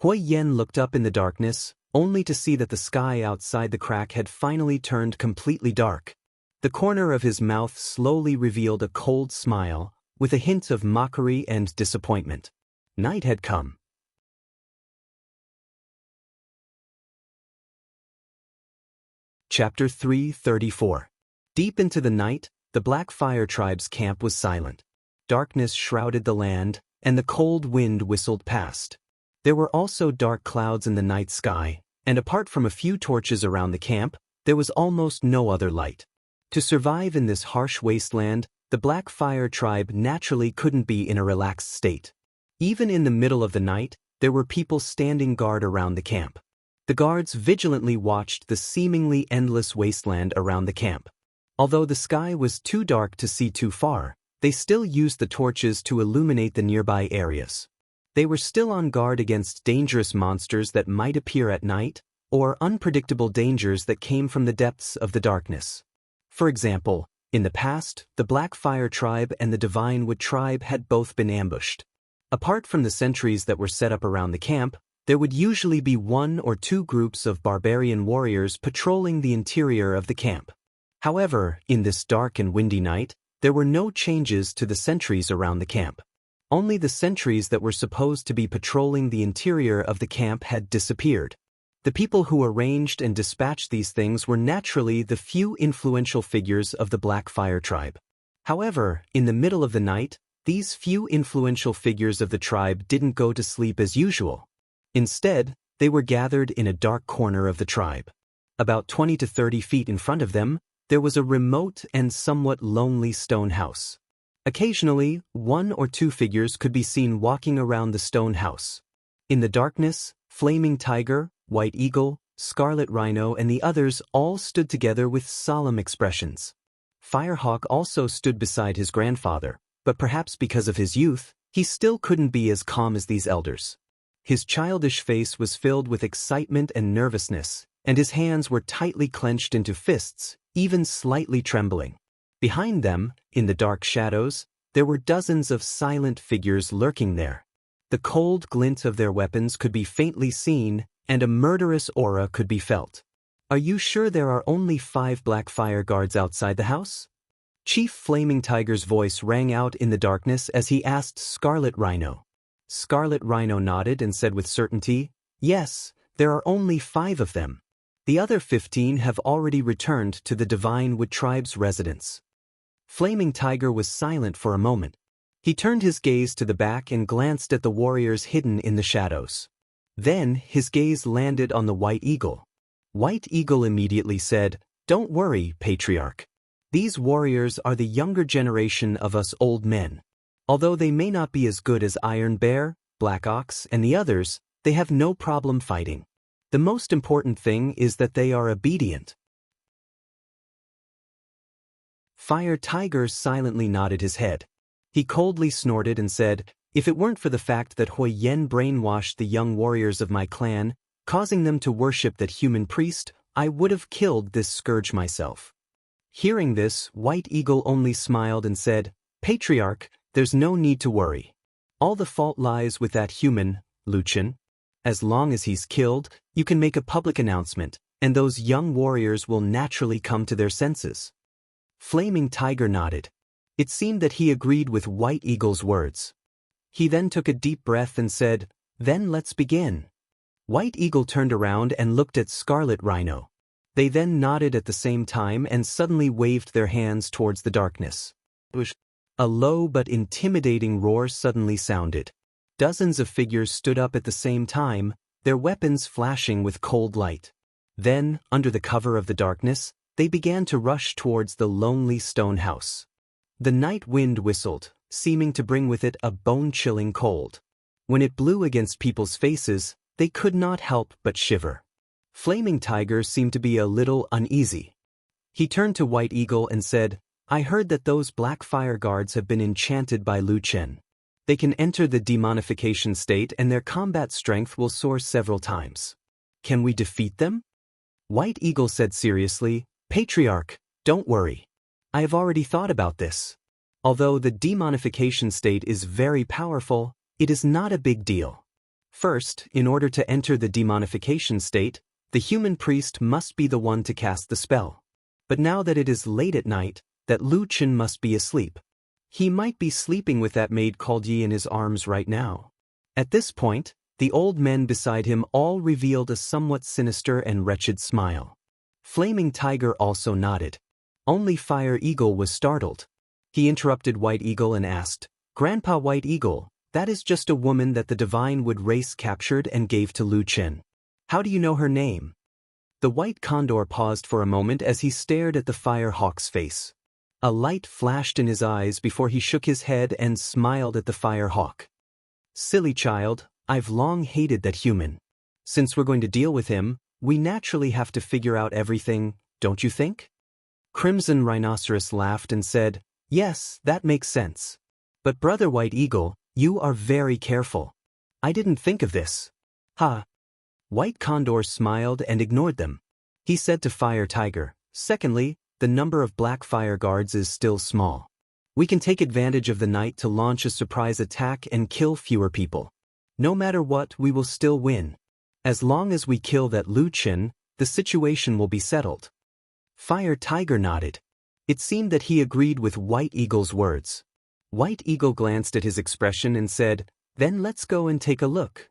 Hui Yen looked up in the darkness, only to see that the sky outside the crack had finally turned completely dark. The corner of his mouth slowly revealed a cold smile, with a hint of mockery and disappointment. Night had come. Chapter 334. Deep into the night, the Black Fire Tribe's camp was silent. Darkness shrouded the land, and the cold wind whistled past. There were also dark clouds in the night sky, and apart from a few torches around the camp, there was almost no other light. To survive in this harsh wasteland, the Black Fire Tribe naturally couldn't be in a relaxed state. Even in the middle of the night, there were people standing guard around the camp. The guards vigilantly watched the seemingly endless wasteland around the camp. Although the sky was too dark to see too far, they still used the torches to illuminate the nearby areas. They were still on guard against dangerous monsters that might appear at night, or unpredictable dangers that came from the depths of the darkness. For example, in the past, the Black Fire Tribe and the Divine Wood Tribe had both been ambushed. Apart from the sentries that were set up around the camp, there would usually be one or two groups of barbarian warriors patrolling the interior of the camp. However, in this dark and windy night, there were no changes to the sentries around the camp. Only the sentries that were supposed to be patrolling the interior of the camp had disappeared. The people who arranged and dispatched these things were naturally the few influential figures of the Black Fire Tribe. However, in the middle of the night, these few influential figures of the tribe didn't go to sleep as usual. Instead, they were gathered in a dark corner of the tribe. About 20 to 30 feet in front of them, there was a remote and somewhat lonely stone house. Occasionally, one or two figures could be seen walking around the stone house. In the darkness, Flaming Tiger, White Eagle, Scarlet Rhino and the others all stood together with solemn expressions. Firehawk also stood beside his grandfather, but perhaps because of his youth, he still couldn't be as calm as these elders. His childish face was filled with excitement and nervousness, and his hands were tightly clenched into fists, even slightly trembling. Behind them, in the dark shadows, there were dozens of silent figures lurking there. The cold glint of their weapons could be faintly seen, and a murderous aura could be felt. "Are you sure there are only 5 Black Fire Guards outside the house?" Chief Flaming Tiger's voice rang out in the darkness as he asked Scarlet Rhino. Scarlet Rhino nodded and said with certainty, "Yes, there are only 5 of them. The other 15 have already returned to the Divine Wood Tribe's residence." Flaming Tiger was silent for a moment. He turned his gaze to the back and glanced at the warriors hidden in the shadows. Then his gaze landed on the White Eagle. White Eagle immediately said, "Don't worry, Patriarch. These warriors are the younger generation of us old men. Although they may not be as good as Iron Bear, Black Ox, and the others, they have no problem fighting. The most important thing is that they are obedient. Fire Tiger silently nodded his head. He coldly snorted and said, "If it weren't for the fact that Hui Yen brainwashed the young warriors of my clan, causing them to worship that human priest, I would have killed this scourge myself." Hearing this, White Eagle only smiled and said, "Patriarch, there's no need to worry. All the fault lies with that human, Lu Chen. As long as he's killed, you can make a public announcement, and those young warriors will naturally come to their senses." Flaming Tiger nodded. It seemed that he agreed with White Eagle's words. He then took a deep breath and said, "Then let's begin." White Eagle turned around and looked at Scarlet Rhino. They then nodded at the same time and suddenly waved their hands towards the darkness. A low but intimidating roar suddenly sounded. Dozens of figures stood up at the same time, their weapons flashing with cold light. Then, under the cover of the darkness, they began to rush towards the lonely stone house. The night wind whistled, seeming to bring with it a bone-chilling cold. When it blew against people's faces, they could not help but shiver. Flaming Tiger seemed to be a little uneasy. He turned to White Eagle and said, "I heard that those black fire guards have been enchanted by Lu Chen. They can enter the demonification state and their combat strength will soar several times. Can we defeat them?" White Eagle said seriously, "Patriarch, don't worry. I have already thought about this. Although the demonification state is very powerful, it is not a big deal. First, in order to enter the demonification state, the human priest must be the one to cast the spell. But now that it is late at night, that Lu Chen must be asleep. He might be sleeping with that maid called Yi in his arms right now." At this point, the old men beside him all revealed a somewhat sinister and wretched smile. Flaming Tiger also nodded. Only Fire Eagle was startled. He interrupted White Eagle and asked, "Grandpa White Eagle, that is just a woman that the Divine Wood race captured and gave to Lu Chen. How do you know her name?" The White Condor paused for a moment as he stared at the Fire Hawk's face. A light flashed in his eyes before he shook his head and smiled at the Fire Hawk. "Silly child, I've long hated that human. Since we're going to deal with him, we naturally have to figure out everything, don't you think?" Crimson Rhinoceros laughed and said, "Yes, that makes sense. But Brother White Eagle, you are very careful. I didn't think of this." "Ha." White Condor smiled and ignored them. He said to Fire Tiger, "Secondly, the number of black fire guards is still small. We can take advantage of the night to launch a surprise attack and kill fewer people. No matter what, we will still win. As long as we kill that Lu Chen, the situation will be settled." Fire Tiger nodded. It seemed that he agreed with White Eagle's words. White Eagle glanced at his expression and said, "Then let's go and take a look."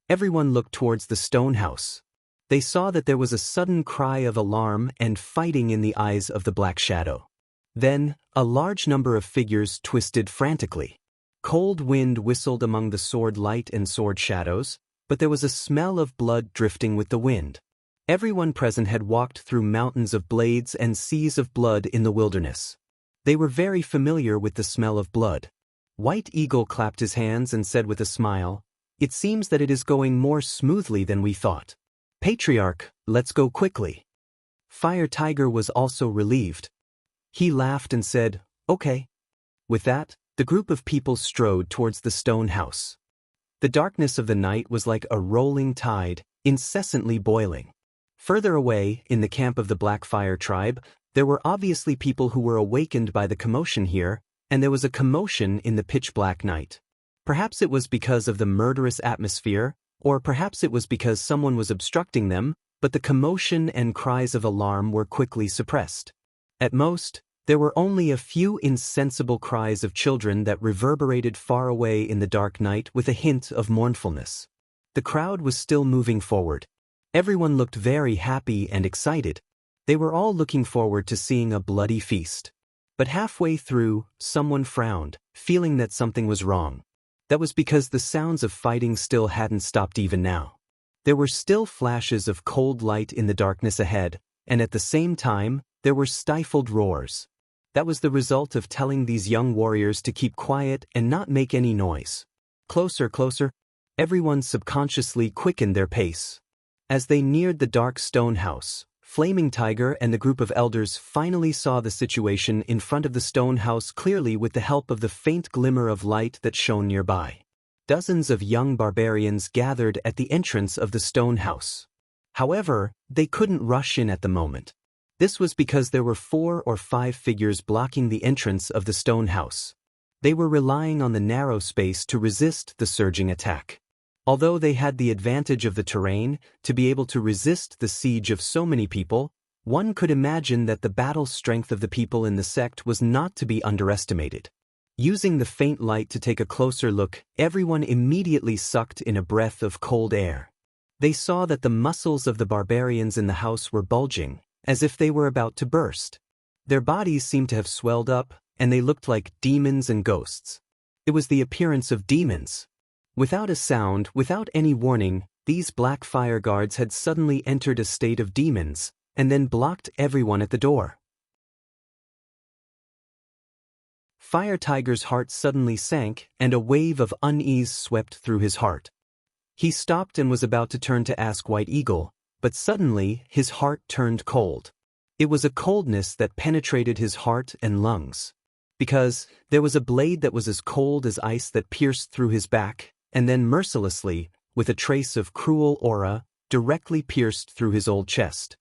Everyone looked towards the stone house. They saw that there was a sudden cry of alarm and fighting in the eyes of the Black Shadow. Then, a large number of figures twisted frantically. Cold wind whistled among the sword light and sword shadows, but there was a smell of blood drifting with the wind. Everyone present had walked through mountains of blades and seas of blood in the wilderness. They were very familiar with the smell of blood. White Eagle clapped his hands and said with a smile, "It seems that it is going more smoothly than we thought. Patriarch, let's go quickly." Fire Tiger was also relieved. He laughed and said, "Okay." With that, the group of people strode towards the stone house. The darkness of the night was like a rolling tide, incessantly boiling. Further away, in the camp of the Black Fire tribe, there were obviously people who were awakened by the commotion here, and there was a commotion in the pitch-black night. Perhaps it was because of the murderous atmosphere, or perhaps it was because someone was obstructing them, but the commotion and cries of alarm were quickly suppressed. At most, there were only a few insensible cries of children that reverberated far away in the dark night with a hint of mournfulness. The crowd was still moving forward. Everyone looked very happy and excited. They were all looking forward to seeing a bloody feast. But halfway through, someone frowned, feeling that something was wrong. That was because the sounds of fighting still hadn't stopped even now. There were still flashes of cold light in the darkness ahead, and at the same time, there were stifled roars. That was the result of telling these young warriors to keep quiet and not make any noise. Closer, closer. Everyone subconsciously quickened their pace. As they neared the dark stone house, Flaming Tiger and the group of elders finally saw the situation in front of the stone house clearly with the help of the faint glimmer of light that shone nearby. Dozens of young barbarians gathered at the entrance of the stone house. However, they couldn't rush in at the moment. This was because there were 4 or 5 figures blocking the entrance of the stone house. They were relying on the narrow space to resist the surging attack. Although they had the advantage of the terrain to be able to resist the siege of so many people, one could imagine that the battle strength of the people in the sect was not to be underestimated. Using the faint light to take a closer look, everyone immediately sucked in a breath of cold air. They saw that the muscles of the barbarians in the house were bulging, as if they were about to burst. Their bodies seemed to have swelled up, and they looked like demons and ghosts. It was the appearance of demons. Without a sound, without any warning, these black fire guards had suddenly entered a state of demons, and then blocked everyone at the door. Fire Tiger's heart suddenly sank, and a wave of unease swept through his heart. He stopped and was about to turn to ask White Eagle, but suddenly his heart turned cold. It was a coldness that penetrated his heart and lungs. Because there was a blade that was as cold as ice that pierced through his back, and then mercilessly, with a trace of cruel aura, directly pierced through his old chest.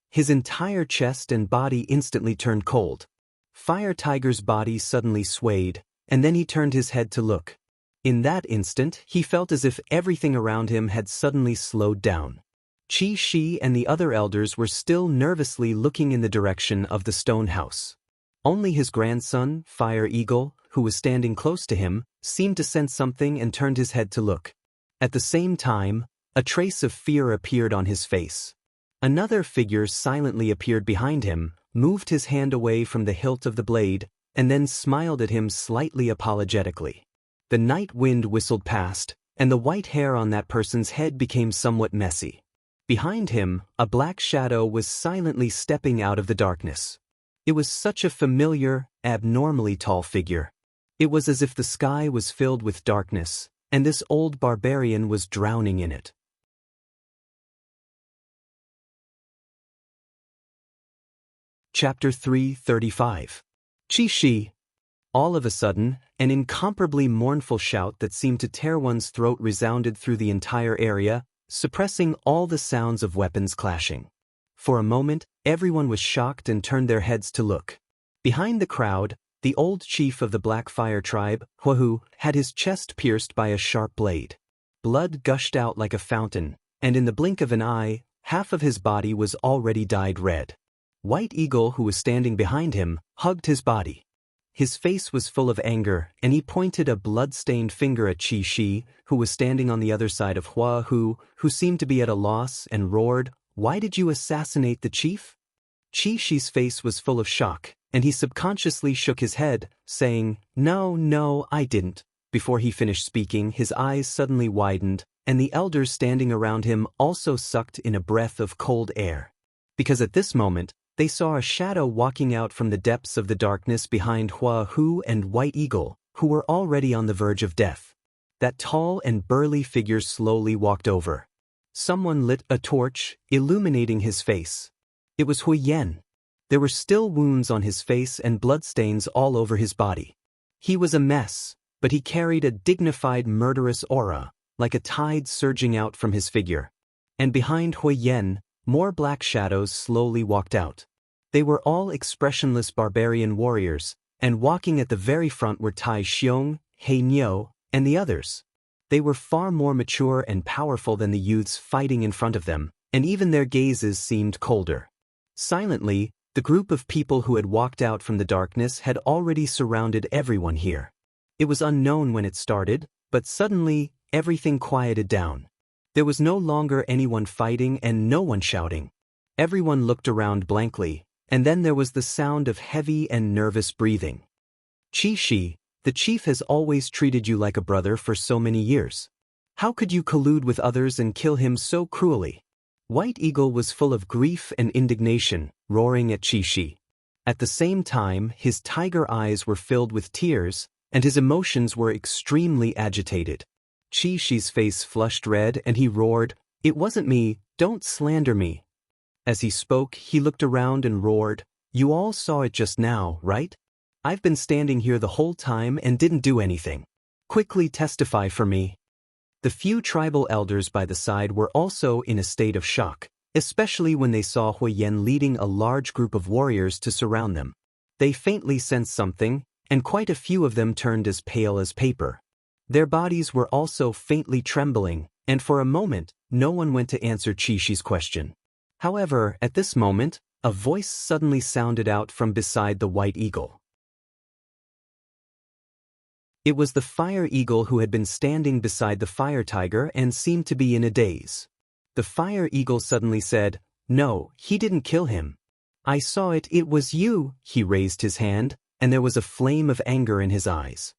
His entire chest and body instantly turned cold. Fire Tiger's body suddenly swayed, and then he turned his head to look. In that instant, he felt as if everything around him had suddenly slowed down. Qi Shi and the other elders were still nervously looking in the direction of the stone house. Only his grandson, Fire Eagle, who was standing close to him, seemed to sense something and turned his head to look. At the same time, a trace of fear appeared on his face. Another figure silently appeared behind him, moved his hand away from the hilt of the blade, and then smiled at him slightly apologetically. The night wind whistled past, and the white hair on that person's head became somewhat messy. Behind him, a black shadow was silently stepping out of the darkness. It was such a familiar, abnormally tall figure. It was as if the sky was filled with darkness, and this old barbarian was drowning in it. Chapter 335. Qi Shi. All of a sudden, an incomparably mournful shout that seemed to tear one's throat resounded through the entire area, suppressing all the sounds of weapons clashing. For a moment, everyone was shocked and turned their heads to look. Behind the crowd, the old chief of the Black Fire tribe, Huahu, had his chest pierced by a sharp blade. Blood gushed out like a fountain, and in the blink of an eye, half of his body was already dyed red. White Eagle, who was standing behind him, hugged his body. His face was full of anger, and he pointed a blood-stained finger at Qi Shi, who was standing on the other side of Huahu, who seemed to be at a loss, and roared, "Why did you assassinate the chief?" Qi Shi's face was full of shock, and he subconsciously shook his head, saying, No, I didn't." Before he finished speaking, his eyes suddenly widened, and the elders standing around him also sucked in a breath of cold air. Because at this moment, they saw a shadow walking out from the depths of the darkness behind Huahu and White Eagle, who were already on the verge of death. That tall and burly figure slowly walked over. Someone lit a torch, illuminating his face. It was Huyen. There were still wounds on his face and bloodstains all over his body. He was a mess, but he carried a dignified murderous aura, like a tide surging out from his figure. And behind Huyen, more black shadows slowly walked out. They were all expressionless barbarian warriors, and walking at the very front were Tai Xiong, He Niu, and the others. They were far more mature and powerful than the youths fighting in front of them, and even their gazes seemed colder. Silently, the group of people who had walked out from the darkness had already surrounded everyone here. It was unknown when it started, but suddenly, everything quieted down. There was no longer anyone fighting and no one shouting. Everyone looked around blankly, and then there was the sound of heavy and nervous breathing. "Qi Shi, the chief has always treated you like a brother for so many years. How could you collude with others and kill him so cruelly? White Eagle was full of grief and indignation, roaring at Chi-Chi. At the same time, his tiger eyes were filled with tears, and his emotions were extremely agitated. Chi-Chi's face flushed red and he roared, "It wasn't me, don't slander me." As he spoke, he looked around and roared, "You all saw it just now, right? I've been standing here the whole time and didn't do anything. Quickly testify for me." The few tribal elders by the side were also in a state of shock, especially when they saw Huiyan leading a large group of warriors to surround them. They faintly sensed something, and quite a few of them turned as pale as paper. Their bodies were also faintly trembling, and for a moment, no one went to answer Chi-Chi's question. However, at this moment, a voice suddenly sounded out from beside the White Eagle. It was the Fire Eagle who had been standing beside the Fire Tiger and seemed to be in a daze. The Fire Eagle suddenly said, "No, he didn't kill him. I saw it, it was you." He raised his hand, and there was a flame of anger in his eyes.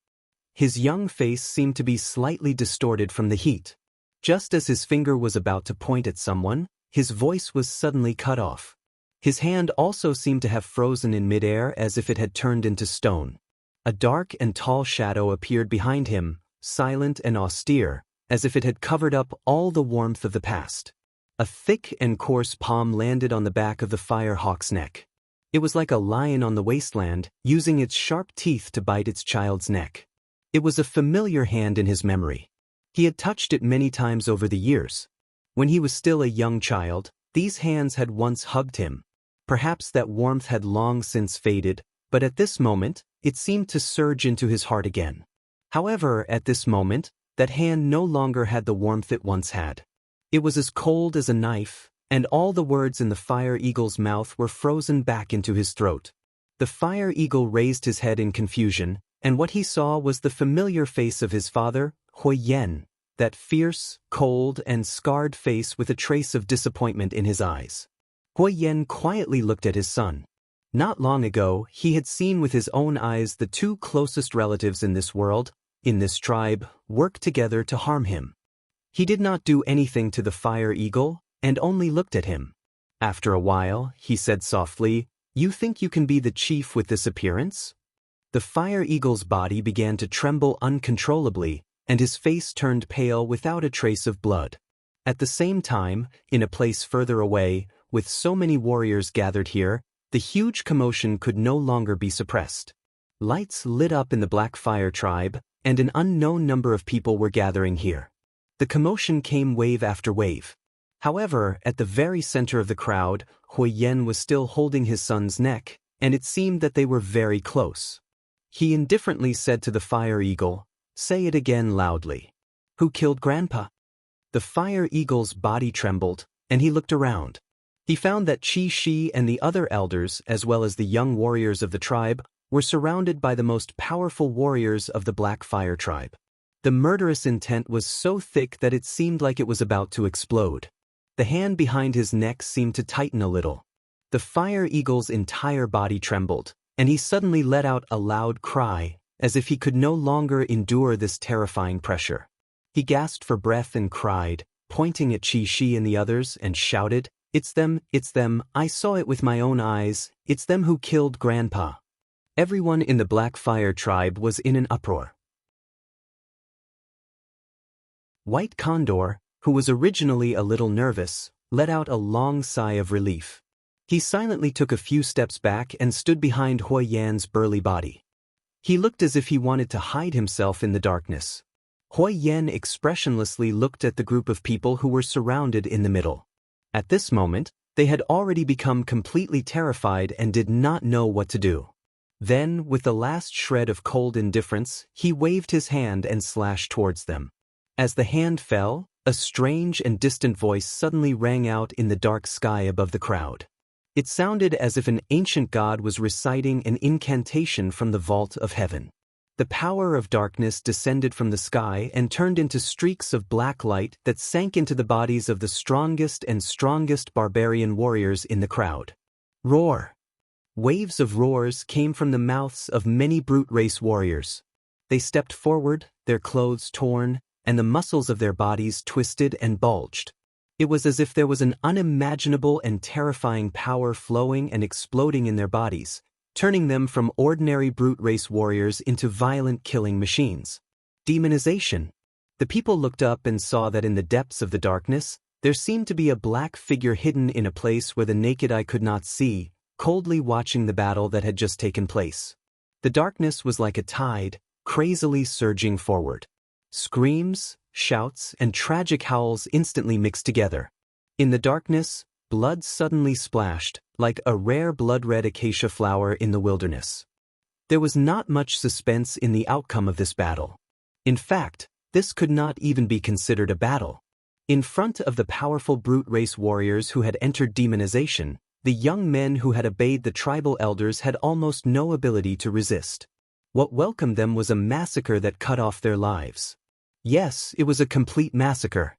His young face seemed to be slightly distorted from the heat. Just as his finger was about to point at someone, his voice was suddenly cut off. His hand also seemed to have frozen in midair as if it had turned into stone. A dark and tall shadow appeared behind him, silent and austere, as if it had covered up all the warmth of the past. A thick and coarse palm landed on the back of the Fire Hawk's neck. It was like a lion on the wasteland, using its sharp teeth to bite its child's neck. It was a familiar hand in his memory. He had touched it many times over the years. When he was still a young child, these hands had once hugged him. Perhaps that warmth had long since faded, but at this moment, it seemed to surge into his heart again. However, at this moment, that hand no longer had the warmth it once had. It was as cold as a knife, and all the words in the Fire Eagle's mouth were frozen back into his throat. The Fire Eagle raised his head in confusion, and what he saw was the familiar face of his father, Huiyan, that fierce, cold, and scarred face with a trace of disappointment in his eyes. Huiyan quietly looked at his son. Not long ago, he had seen with his own eyes the two closest relatives in this world, in this tribe, work together to harm him. He did not do anything to the Fire Eagle, and only looked at him. After a while, he said softly, "You think you can be the chief with this appearance?" The Fire Eagle's body began to tremble uncontrollably, and his face turned pale without a trace of blood. At the same time, in a place further away, with so many warriors gathered here, the huge commotion could no longer be suppressed. Lights lit up in the Black Fire tribe, and an unknown number of people were gathering here. The commotion came wave after wave. However, at the very center of the crowd, Huiyan was still holding his son's neck, and it seemed that they were very close. He indifferently said to the Fire Eagle, "Say it again loudly. Who killed Grandpa?" The Fire Eagle's body trembled, and he looked around. He found that Chi-Chi and the other elders, as well as the young warriors of the tribe, were surrounded by the most powerful warriors of the Black Fire tribe. The murderous intent was so thick that it seemed like it was about to explode. The hand behind his neck seemed to tighten a little. The Fire Eagle's entire body trembled, and he suddenly let out a loud cry, as if he could no longer endure this terrifying pressure. He gasped for breath and cried, pointing at Chi-Chi and the others, and shouted, it's them, I saw it with my own eyes, it's them who killed Grandpa." Everyone in the Black Fire tribe was in an uproar. White Condor, who was originally a little nervous, let out a long sigh of relief. He silently took a few steps back and stood behind Huiyan's burly body. He looked as if he wanted to hide himself in the darkness. Huiyan expressionlessly looked at the group of people who were surrounded in the middle. At this moment, they had already become completely terrified and did not know what to do. Then, with the last shred of cold indifference, he waved his hand and slashed towards them. As the hand fell, a strange and distant voice suddenly rang out in the dark sky above the crowd. It sounded as if an ancient god was reciting an incantation from the vault of heaven. The power of darkness descended from the sky and turned into streaks of black light that sank into the bodies of the strongest and strongest barbarian warriors in the crowd. Roar! Waves of roars came from the mouths of many brute race warriors. They stepped forward, their clothes torn, and the muscles of their bodies twisted and bulged. It was as if there was an unimaginable and terrifying power flowing and exploding in their bodies, turning them from ordinary brute race warriors into violent killing machines. Demonization. The people looked up and saw that in the depths of the darkness, there seemed to be a black figure hidden in a place where the naked eye could not see, coldly watching the battle that had just taken place. The darkness was like a tide, crazily surging forward. Screams, shouts, and tragic howls instantly mixed together. In the darkness, blood suddenly splashed, like a rare blood-red acacia flower in the wilderness. There was not much suspense in the outcome of this battle. In fact, this could not even be considered a battle. In front of the powerful brute race warriors who had entered demonization, the young men who had obeyed the tribal elders had almost no ability to resist. What welcomed them was a massacre that cut off their lives. Yes, it was a complete massacre.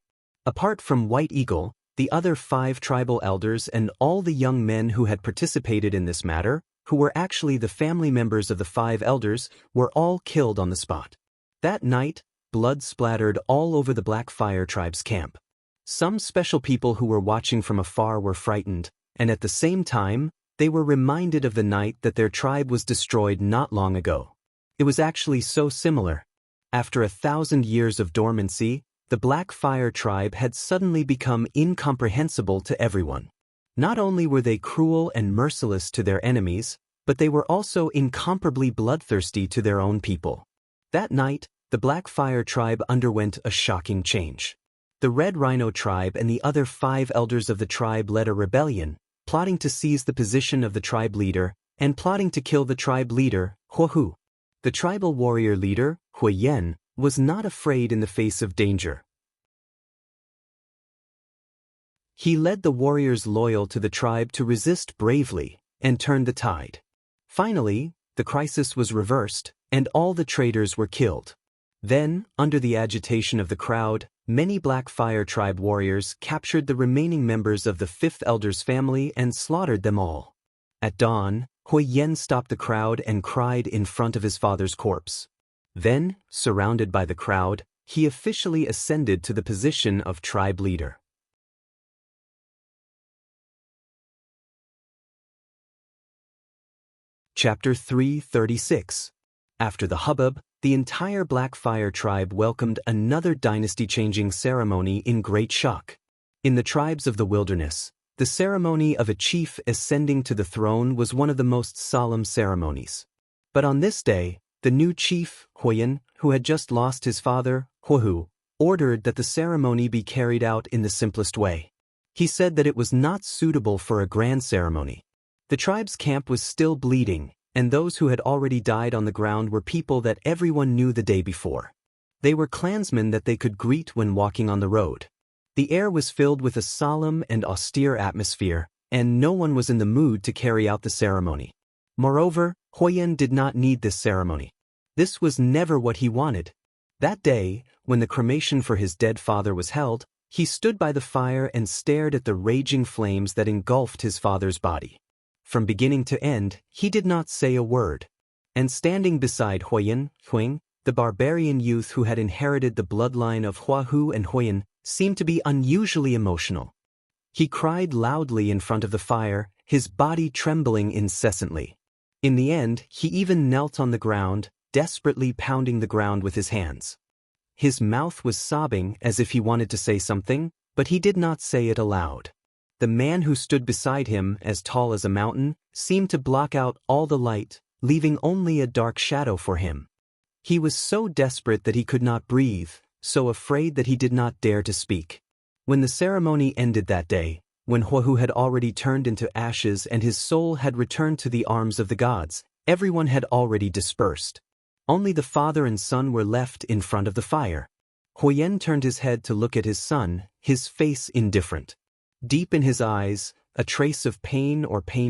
Apart from White Eagle, the other 5 tribal elders and all the young men who had participated in this matter, who were actually the family members of the 5 elders, were all killed on the spot. That night, blood splattered all over the Black Fire Tribe's camp. Some special people who were watching from afar were frightened, and at the same time, they were reminded of the night that their tribe was destroyed not long ago. It was actually so similar. After 1,000 years of dormancy, the Black Fire Tribe had suddenly become incomprehensible to everyone. Not only were they cruel and merciless to their enemies, but they were also incomparably bloodthirsty to their own people. That night, the Black Fire Tribe underwent a shocking change. The Red Rhino Tribe and the other 5 elders of the tribe led a rebellion, plotting to seize the position of the tribe leader, and plotting to kill the tribe leader, Huahu. The tribal warrior leader, Huayan, was not afraid in the face of danger. He led the warriors loyal to the tribe to resist bravely, and turned the tide. Finally, the crisis was reversed, and all the traitors were killed. Then, under the agitation of the crowd, many Black Fire Tribe warriors captured the remaining members of the 5th Elder's family and slaughtered them all. At dawn, Huayan stopped the crowd and cried in front of his father's corpse. Then, surrounded by the crowd, he officially ascended to the position of tribe leader. Chapter 336. After the hubbub, the entire Black Fire Tribe welcomed another dynasty-changing ceremony in great shock. In the tribes of the wilderness, the ceremony of a chief ascending to the throne was one of the most solemn ceremonies. But on this day, the new chief, Huayan, who had just lost his father, Huahu, ordered that the ceremony be carried out in the simplest way. He said that it was not suitable for a grand ceremony. The tribe's camp was still bleeding, and those who had already died on the ground were people that everyone knew the day before. They were clansmen that they could greet when walking on the road. The air was filled with a solemn and austere atmosphere, and no one was in the mood to carry out the ceremony. Moreover, Huayan did not need this ceremony. This was never what he wanted. That day, when the cremation for his dead father was held, he stood by the fire and stared at the raging flames that engulfed his father's body. From beginning to end, he did not say a word. And standing beside Huayan, Huang, the barbarian youth who had inherited the bloodline of Huahu and Huayan, seemed to be unusually emotional. He cried loudly in front of the fire, his body trembling incessantly. In the end, he even knelt on the ground, desperately pounding the ground with his hands. His mouth was sobbing as if he wanted to say something, but he did not say it aloud. The man who stood beside him, as tall as a mountain, seemed to block out all the light, leaving only a dark shadow for him. He was so desperate that he could not breathe, so afraid that he did not dare to speak. When the ceremony ended that day, when Huahu had already turned into ashes and his soul had returned to the arms of the gods, everyone had already dispersed. Only the father and son were left in front of the fire. Huayan turned his head to look at his son, his face indifferent. Deep in his eyes, a trace of pain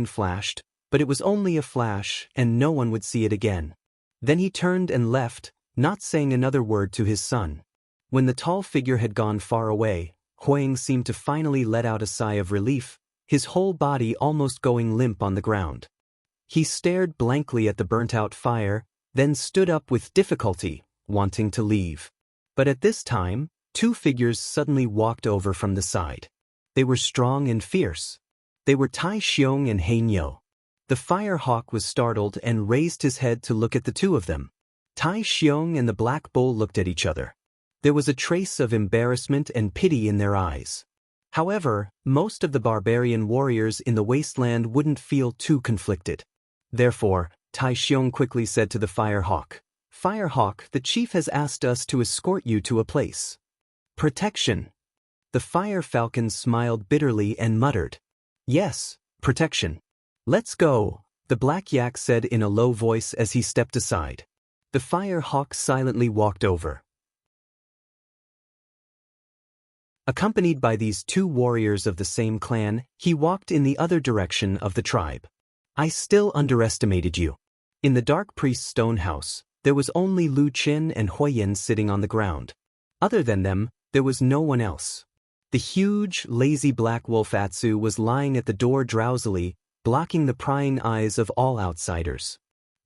flashed, but it was only a flash and no one would see it again. Then he turned and left, not saying another word to his son. When the tall figure had gone far away, Huang seemed to finally let out a sigh of relief, his whole body almost going limp on the ground. He stared blankly at the burnt-out fire, then stood up with difficulty, wanting to leave. But at this time, two figures suddenly walked over from the side. They were strong and fierce. They were Tai Xiong and He Nyo. The Fire Hawk was startled and raised his head to look at the two of them. Tai Xiong and the Black Bull looked at each other. There was a trace of embarrassment and pity in their eyes. However, most of the barbarian warriors in the wasteland wouldn't feel too conflicted. Therefore, Tai Xiong quickly said to the Fire Hawk, "Fire Hawk, the chief has asked us to escort you to a place. Protection." The Fire Falcon smiled bitterly and muttered, "Yes, protection. Let's go," the Black Yak said in a low voice as he stepped aside. The Fire Hawk silently walked over. Accompanied by these two warriors of the same clan, he walked in the other direction of the tribe. "I still underestimated you." In the Dark Priest's stone house, there was only Lu Qin and Huoyan sitting on the ground. Other than them, there was no one else. The huge, lazy black wolf Atsu was lying at the door drowsily, blocking the prying eyes of all outsiders.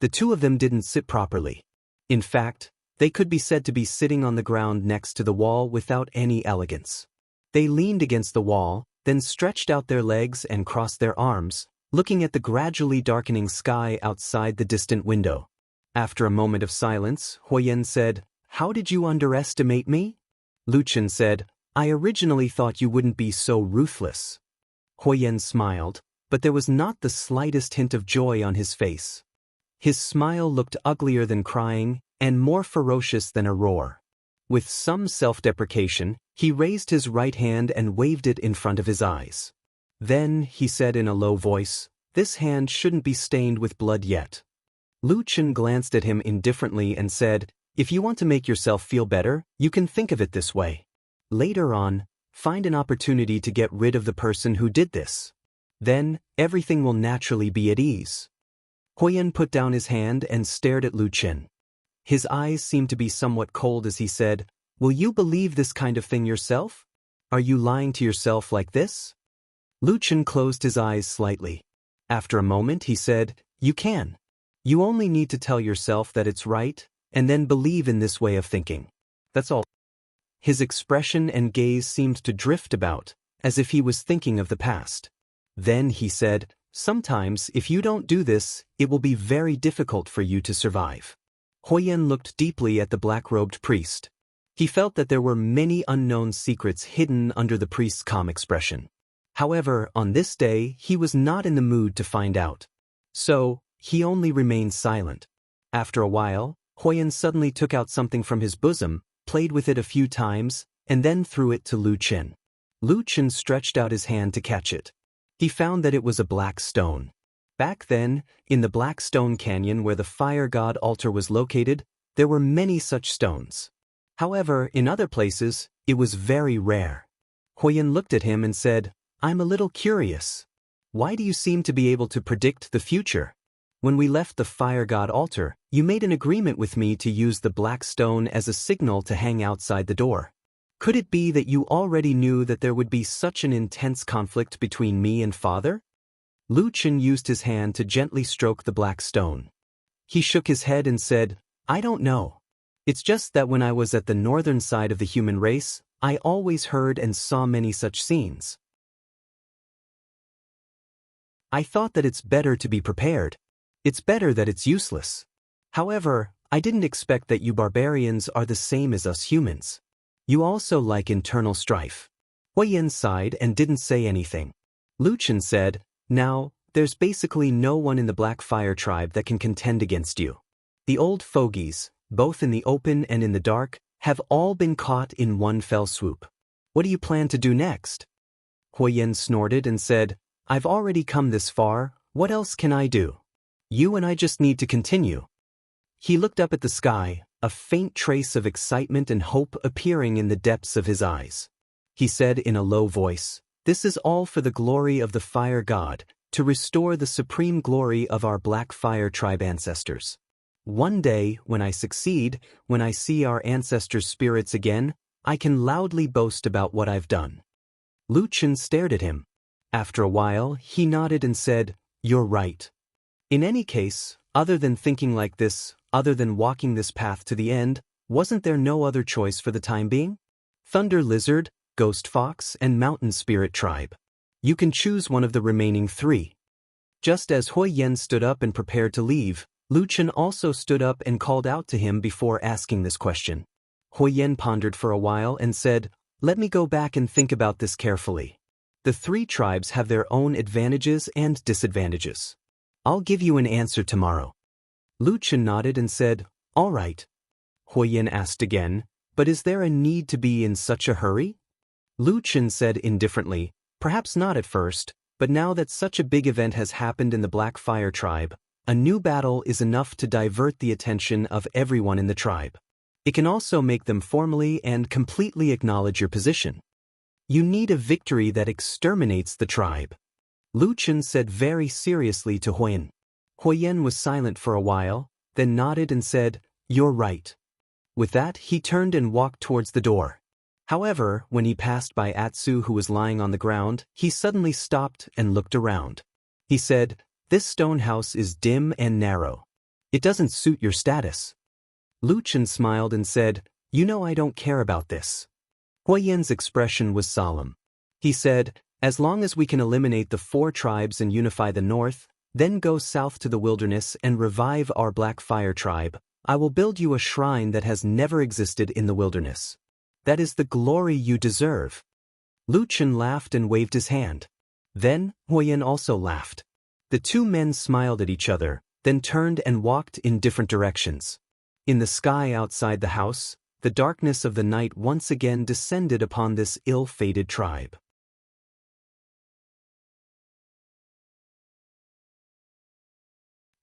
The two of them didn't sit properly. In fact, they could be said to be sitting on the ground next to the wall without any elegance. They leaned against the wall, then stretched out their legs and crossed their arms, looking at the gradually darkening sky outside the distant window. After a moment of silence, Huoyan said, "How did you underestimate me?" Lu Qin said, "I originally thought you wouldn't be so ruthless." Huoyan smiled, but there was not the slightest hint of joy on his face. His smile looked uglier than crying, and more ferocious than a roar. With some self-deprecation, he raised his right hand and waved it in front of his eyes. Then, he said in a low voice, "This hand shouldn't be stained with blood yet." Lu Qin glanced at him indifferently and said, "If you want to make yourself feel better, you can think of it this way. Later on, find an opportunity to get rid of the person who did this. Then, everything will naturally be at ease." Huoyan put down his hand and stared at Lu Qin. His eyes seemed to be somewhat cold as he said, "Will you believe this kind of thing yourself? Are you lying to yourself like this?" Lu Qin closed his eyes slightly. After a moment he said, "You can. You only need to tell yourself that it's right, and then believe in this way of thinking. That's all." His expression and gaze seemed to drift about, as if he was thinking of the past. Then he said, "Sometimes if you don't do this, it will be very difficult for you to survive." Huoyan looked deeply at the black-robed priest. He felt that there were many unknown secrets hidden under the priest's calm expression. However, on this day, he was not in the mood to find out. So, he only remained silent. After a while, Huoyan suddenly took out something from his bosom, played with it a few times, and then threw it to Lu Qin. Lu Qin stretched out his hand to catch it. He found that it was a black stone. Back then, in the Black Stone Canyon where the Fire God altar was located, there were many such stones. However, in other places, it was very rare. Huoyan looked at him and said, "I'm a little curious. Why do you seem to be able to predict the future? When we left the Fire God altar, you made an agreement with me to use the black stone as a signal to hang outside the door. Could it be that you already knew that there would be such an intense conflict between me and Father?" Lu Qin used his hand to gently stroke the black stone. He shook his head and said, "I don't know. It's just that when I was at the northern side of the human race, I always heard and saw many such scenes. I thought that it's better to be prepared. It's better that it's useless. However, I didn't expect that you barbarians are the same as us humans. You also like internal strife." Huoyan sighed and didn't say anything. Lu Qin said, "Now, there's basically no one in the Black Fire tribe that can contend against you. The old fogies, both in the open and in the dark, have all been caught in one fell swoop. What do you plan to do next?" Huoyan snorted and said, "I've already come this far, what else can I do? You and I just need to continue." He looked up at the sky, a faint trace of excitement and hope appearing in the depths of his eyes. He said in a low voice, "This is all for the glory of the Fire God, to restore the supreme glory of our Black Fire tribe ancestors. One day, when I succeed, when I see our ancestors' spirits again, I can loudly boast about what I've done." Lu Qin stared at him. After a while, he nodded and said, "You're right. In any case, other than thinking like this, other than walking this path to the end, Wasn't there no other choice for the time being? Thunder Lizard, Ghost Fox, and Mountain Spirit Tribe. You can choose one of the remaining 3. Just as Hui Yen stood up and prepared to leave, Lu Chen also stood up and called out to him before asking this question. Hui Yen pondered for a while and said, "Let me go back and think about this carefully. The 3 tribes have their own advantages and disadvantages. I'll give you an answer tomorrow." Lu Chen nodded and said, "All right." Hui Yen asked again, "But is there a need to be in such a hurry?" Lu Chen said indifferently, "Perhaps not at first, but now that such a big event has happened in the Black Fire tribe, a new battle is enough to divert the attention of everyone in the tribe. It can also make them formally and completely acknowledge your position. You need a victory that exterminates the tribe." Lu Chen said very seriously to Hui Yen. Hui Yen was silent for a while, then nodded and said, "You're right." With that, he turned and walked towards the door. However, when he passed by Atsu, who was lying on the ground, he suddenly stopped and looked around. He said, "This stone house is dim and narrow. It doesn't suit your status." Lu Chen smiled and said, "You know I don't care about this." Hui Yen's expression was solemn. He said, "As long as we can eliminate the 4 tribes and unify the north, then go south to the wilderness and revive our Black Fire tribe, I will build you a shrine that has never existed in the wilderness. That is the glory you deserve." Lu Chen laughed and waved his hand. Then, Hui Yen also laughed. The 2 men smiled at each other, then turned and walked in different directions. In the sky outside the house, the darkness of the night once again descended upon this ill-fated tribe.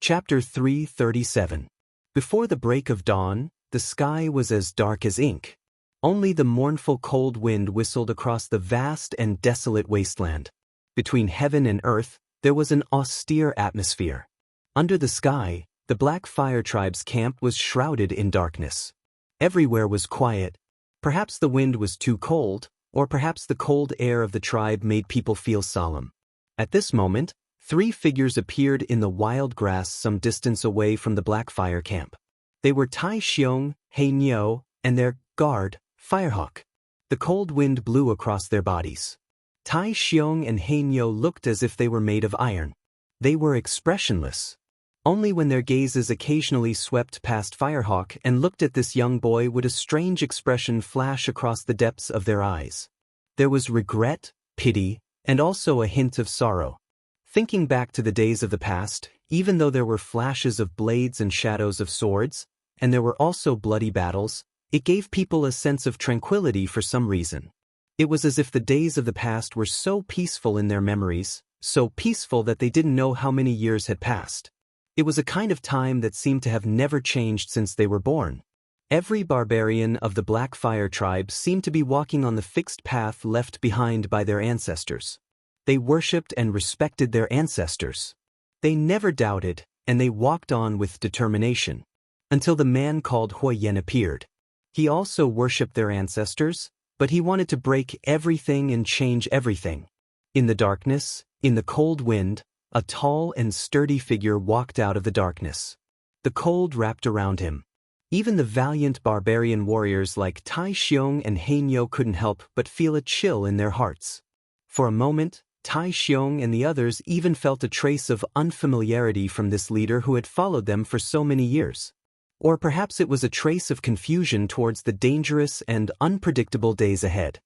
Chapter 337. Before the break of dawn, the sky was as dark as ink. Only the mournful cold wind whistled across the vast and desolate wasteland. Between heaven and earth, there was an austere atmosphere. Under the sky, the Black Fire tribe's camp was shrouded in darkness. Everywhere was quiet. Perhaps the wind was too cold, or perhaps the cold air of the tribe made people feel solemn. At this moment, 3 figures appeared in the wild grass some distance away from the Black Fire camp. They were Tai Xiong, He Niu, and their guard, Firehawk. The cold wind blew across their bodies. Tai Xiong and He Niu looked as if they were made of iron. They were expressionless. Only when their gazes occasionally swept past Firehawk and looked at this young boy would a strange expression flash across the depths of their eyes. There was regret, pity, and also a hint of sorrow. Thinking back to the days of the past, even though there were flashes of blades and shadows of swords, and there were also bloody battles, it gave people a sense of tranquility for some reason. It was as if the days of the past were so peaceful in their memories, so peaceful that they didn't know how many years had passed. It was a kind of time that seemed to have never changed since they were born. Every barbarian of the Black Fire tribe seemed to be walking on the fixed path left behind by their ancestors. They worshipped and respected their ancestors. They never doubted, and they walked on with determination. Until the man called Hui Yen appeared. He also worshipped their ancestors, but he wanted to break everything and change everything. In the darkness, in the cold wind, a tall and sturdy figure walked out of the darkness. The cold wrapped around him. Even the valiant barbarian warriors like Tai Xiong and He Niu couldn't help but feel a chill in their hearts. For a moment, Tai Xiong and the others even felt a trace of unfamiliarity from this leader who had followed them for so many years. Or perhaps it was a trace of confusion towards the dangerous and unpredictable days ahead.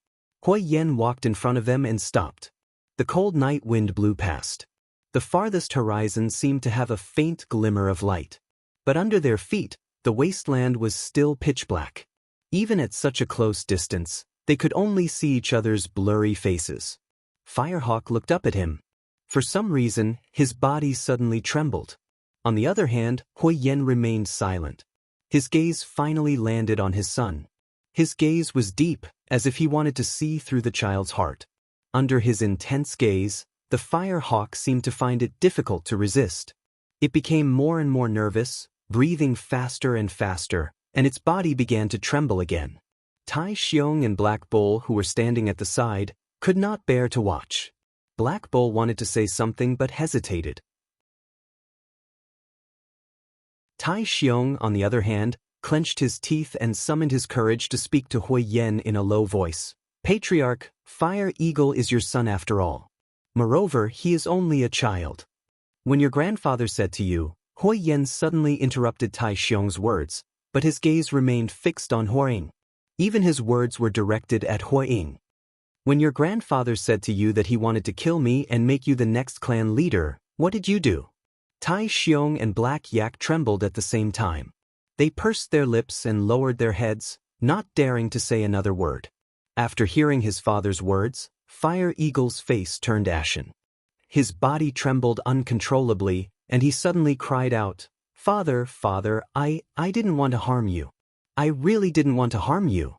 Hui Yen walked in front of them and stopped. The cold night wind blew past. The farthest horizon seemed to have a faint glimmer of light. But under their feet, the wasteland was still pitch black. Even at such a close distance, they could only see each other's blurry faces. Firehawk looked up at him. For some reason, his body suddenly trembled. On the other hand, Hui Yen remained silent. His gaze finally landed on his son. His gaze was deep, as if he wanted to see through the child's heart. Under his intense gaze, the Firehawk seemed to find it difficult to resist. It became more and more nervous, breathing faster and faster, and its body began to tremble again. Tai Xiong and Black Bull, who were standing at the side, could not bear to watch. Black Bull wanted to say something but hesitated. Tai Xiong, on the other hand, clenched his teeth and summoned his courage to speak to Hui Yen in a low voice. Patriarch, Fire Eagle is your son after all. Moreover, he is only a child. When your grandfather said to you, Hui Yen suddenly interrupted Tai Xiong's words, but his gaze remained fixed on Huiying. Even his words were directed at Huiying. When your grandfather said to you that he wanted to kill me and make you the next clan leader, what did you do? Tai Xiong and Black Yak trembled at the same time. They pursed their lips and lowered their heads, not daring to say another word. After hearing his father's words, Fire Eagle's face turned ashen. His body trembled uncontrollably, and he suddenly cried out, Father, Father, I didn't want to harm you. I really didn't want to harm you.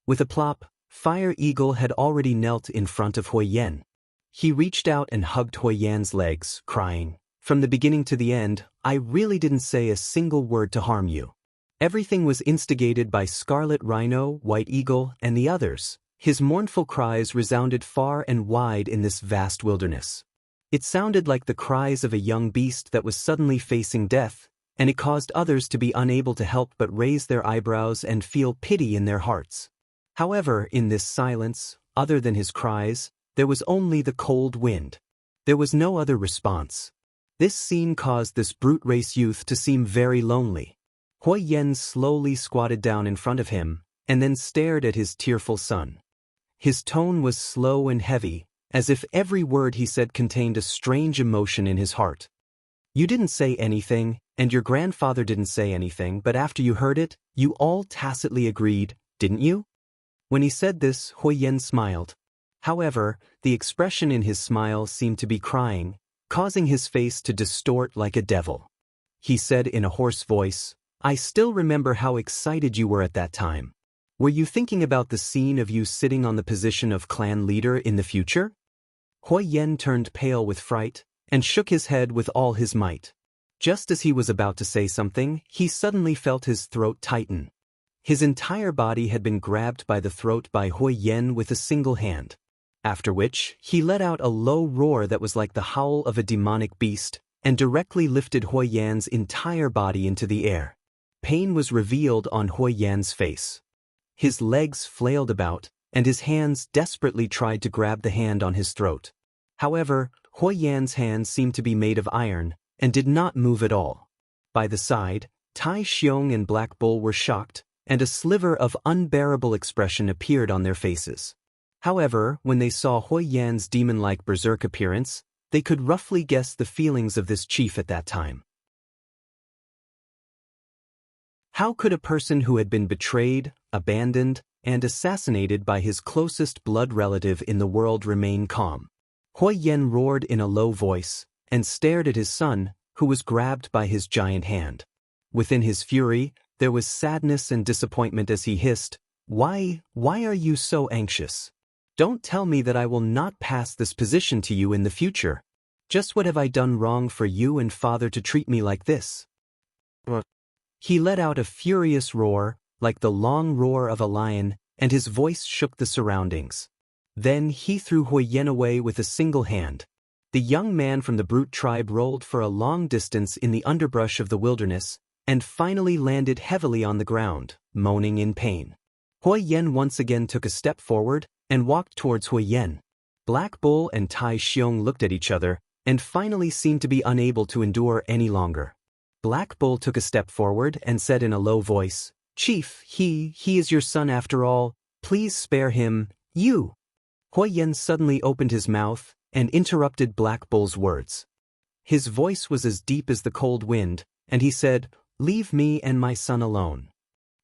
With a plop, Fire Eagle had already knelt in front of Hui Yen. He reached out and hugged Hui Yan's legs, crying, From the beginning to the end, I really didn't say a single word to harm you. Everything was instigated by Scarlet Rhino, White Eagle, and the others. His mournful cries resounded far and wide in this vast wilderness. It sounded like the cries of a young beast that was suddenly facing death, and it caused others to be unable to help but raise their eyebrows and feel pity in their hearts. However, in this silence, other than his cries, there was only the cold wind. There was no other response. This scene caused this brute race youth to seem very lonely. Hui Yen slowly squatted down in front of him, and then stared at his tearful son. His tone was slow and heavy, as if every word he said contained a strange emotion in his heart. You didn't say anything, and your grandfather didn't say anything, but after you heard it, you all tacitly agreed, didn't you? When he said this, Hui Yen smiled. However, the expression in his smile seemed to be crying, causing his face to distort like a devil. He said in a hoarse voice, I still remember how excited you were at that time. Were you thinking about the scene of you sitting on the position of clan leader in the future? Hui Yen turned pale with fright, and shook his head with all his might. Just as he was about to say something, he suddenly felt his throat tighten. His entire body had been grabbed by the throat by Hui Yen with a single hand. After which, he let out a low roar that was like the howl of a demonic beast, and directly lifted Hui Yan's entire body into the air. Pain was revealed on Hui Yan's face. His legs flailed about, and his hands desperately tried to grab the hand on his throat. However, Hui Yan's hands seemed to be made of iron, and did not move at all. By the side, Tai Xiong and Black Bull were shocked, and a sliver of unbearable expression appeared on their faces. However, when they saw Hui Yan's demon-like berserk appearance, they could roughly guess the feelings of this chief at that time. How could a person who had been betrayed, abandoned, and assassinated by his closest blood relative in the world remain calm? Hui Yen roared in a low voice, and stared at his son, who was grabbed by his giant hand. Within his fury, there was sadness and disappointment as he hissed, Why are you so anxious? Don't tell me that I will not pass this position to you in the future. Just what have I done wrong for you and father to treat me like this? He let out a furious roar, like the long roar of a lion, and his voice shook the surroundings. Then he threw Hui Yen away with a single hand. The young man from the brute tribe rolled for a long distance in the underbrush of the wilderness, and finally landed heavily on the ground, moaning in pain. Hui Yen once again took a step forward, and walked towards Hui Yen. Black Bull and Tai Xiong looked at each other, and finally seemed to be unable to endure any longer. Black Bull took a step forward and said in a low voice, Chief, he is your son after all, please spare him, you. Hui Yen suddenly opened his mouth, and interrupted Black Bull's words. His voice was as deep as the cold wind, and he said, Leave me and my son alone.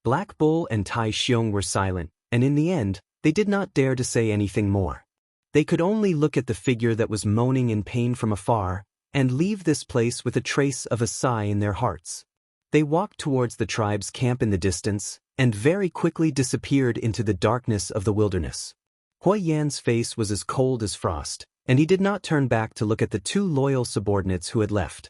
Black Bull and Tai Xiong were silent, and in the end, they did not dare to say anything more. They could only look at the figure that was moaning in pain from afar, and leave this place with a trace of a sigh in their hearts. They walked towards the tribe's camp in the distance, and very quickly disappeared into the darkness of the wilderness. Hui Yan's face was as cold as frost, and he did not turn back to look at the two loyal subordinates who had left.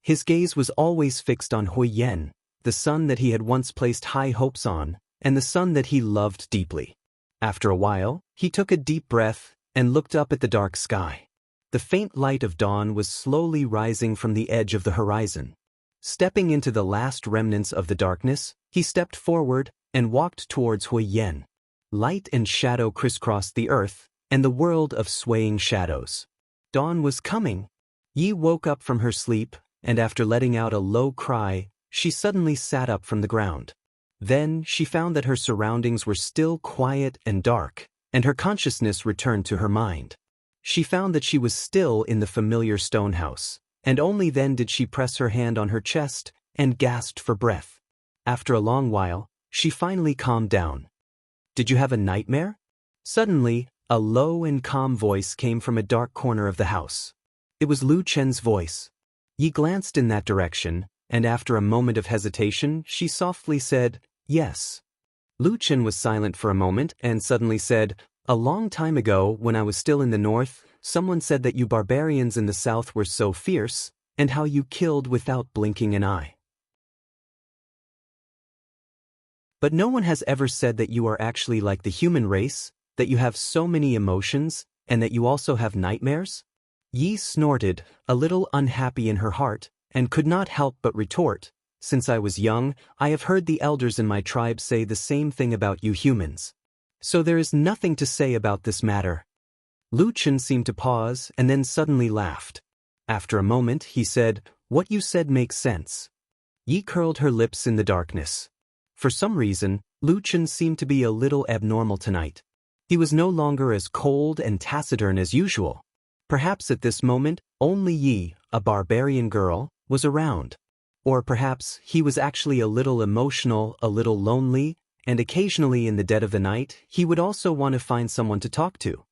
His gaze was always fixed on Hui Yen, the son that he had once placed high hopes on, and the son that he loved deeply. After a while, he took a deep breath, and looked up at the dark sky. The faint light of dawn was slowly rising from the edge of the horizon. Stepping into the last remnants of the darkness, he stepped forward and walked towards Hui Yen. Light and shadow crisscrossed the earth, and the world of swaying shadows. Dawn was coming. Yi woke up from her sleep, and after letting out a low cry, she suddenly sat up from the ground. Then she found that her surroundings were still quiet and dark, and her consciousness returned to her mind. She found that she was still in the familiar stone house, and only then did she press her hand on her chest and gasped for breath. After a long while, she finally calmed down. "Did you have a nightmare?" Suddenly, a low and calm voice came from a dark corner of the house. It was Lu Chen's voice. Yi glanced in that direction, and after a moment of hesitation, she softly said, "Yes." Lu Chen was silent for a moment and suddenly said, "A long time ago, when I was still in the north, someone said that you barbarians in the south were so fierce, and how you killed without blinking an eye. But no one has ever said that you are actually like the human race, that you have so many emotions, and that you also have nightmares?" Yi snorted, a little unhappy in her heart, and could not help but retort, "Since I was young, I have heard the elders in my tribe say the same thing about you humans. So there is nothing to say about this matter." Lu Chen seemed to pause and then suddenly laughed. After a moment, he said, "What you said makes sense." Yi curled her lips in the darkness. For some reason, Lu Chen seemed to be a little abnormal tonight. He was no longer as cold and taciturn as usual. Perhaps at this moment, only Yi, a barbarian girl, was around. Or perhaps he was actually a little emotional, a little lonely, and occasionally in the dead of the night, he would also want to find someone to talk to.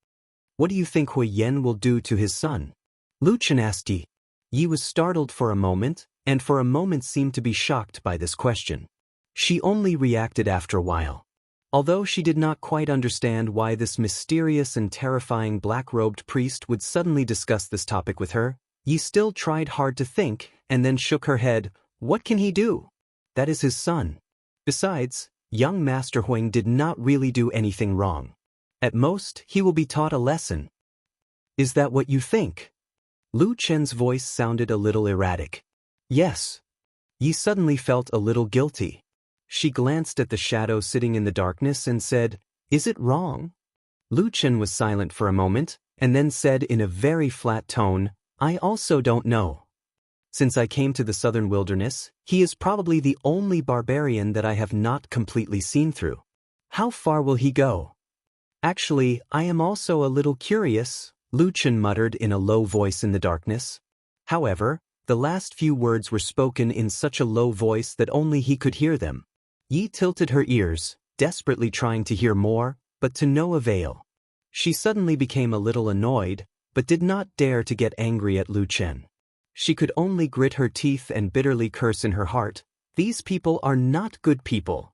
"What do you think Hui Yen will do to his son?" Lu Chen asked Yi. Yi was startled for a moment, and for a moment seemed to be shocked by this question. She only reacted after a while. Although she did not quite understand why this mysterious and terrifying black-robed priest would suddenly discuss this topic with her, Yi still tried hard to think, and then shook her head. "What can he do? That is his son. Besides, young Master Huang did not really do anything wrong. At most, he will be taught a lesson." "Is that what you think?" Lu Chen's voice sounded a little erratic. "Yes." Yi suddenly felt a little guilty. She glanced at the shadow sitting in the darkness and said, "Is it wrong?" Lu Chen was silent for a moment, and then said in a very flat tone, "I also don't know. Since I came to the southern wilderness, he is probably the only barbarian that I have not completely seen through. How far will he go?" "Actually, I am also a little curious," Lu Chen muttered in a low voice in the darkness. However, the last few words were spoken in such a low voice that only he could hear them. Yi tilted her ears, desperately trying to hear more, but to no avail. She suddenly became a little annoyed, but did not dare to get angry at Lu Chen. She could only grit her teeth and bitterly curse in her heart, "These people are not good people."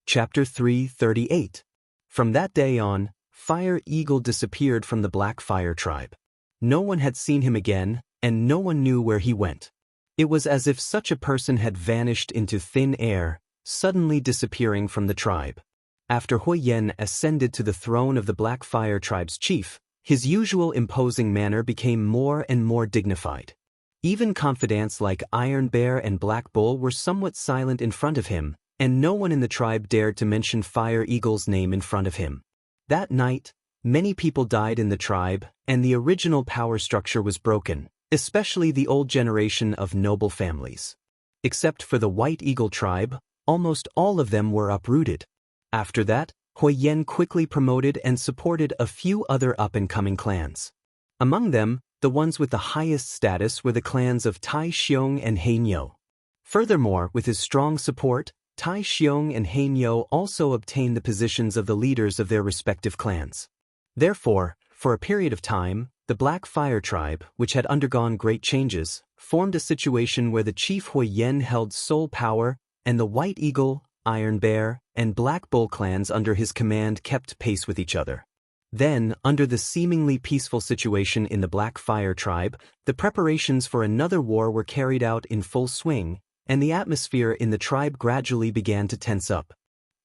Chapter 338. From that day on, Fire Eagle disappeared from the Black Fire tribe. No one had seen him again, and no one knew where he went. It was as if such a person had vanished into thin air, suddenly disappearing from the tribe. After Hui Yen ascended to the throne of the Black Fire tribe's chief, his usual imposing manner became more and more dignified. Even confidants like Iron Bear and Black Bull were somewhat silent in front of him, and no one in the tribe dared to mention Fire Eagle's name in front of him. That night, many people died in the tribe, and the original power structure was broken, especially the old generation of noble families. Except for the White Eagle tribe, almost all of them were uprooted. After that, Hui Yen quickly promoted and supported a few other up-and-coming clans. Among them, the ones with the highest status were the clans of Tai Xiong and Heinyo. Furthermore, with his strong support, Tai Xiong and Heinyo also obtained the positions of the leaders of their respective clans. Therefore, for a period of time, the Black Fire tribe, which had undergone great changes, formed a situation where the chief Hui Yen held sole power, and the White Eagle, Iron Bear, and Black Bull clans under his command kept pace with each other. Then, under the seemingly peaceful situation in the Black Fire tribe, the preparations for another war were carried out in full swing, and the atmosphere in the tribe gradually began to tense up.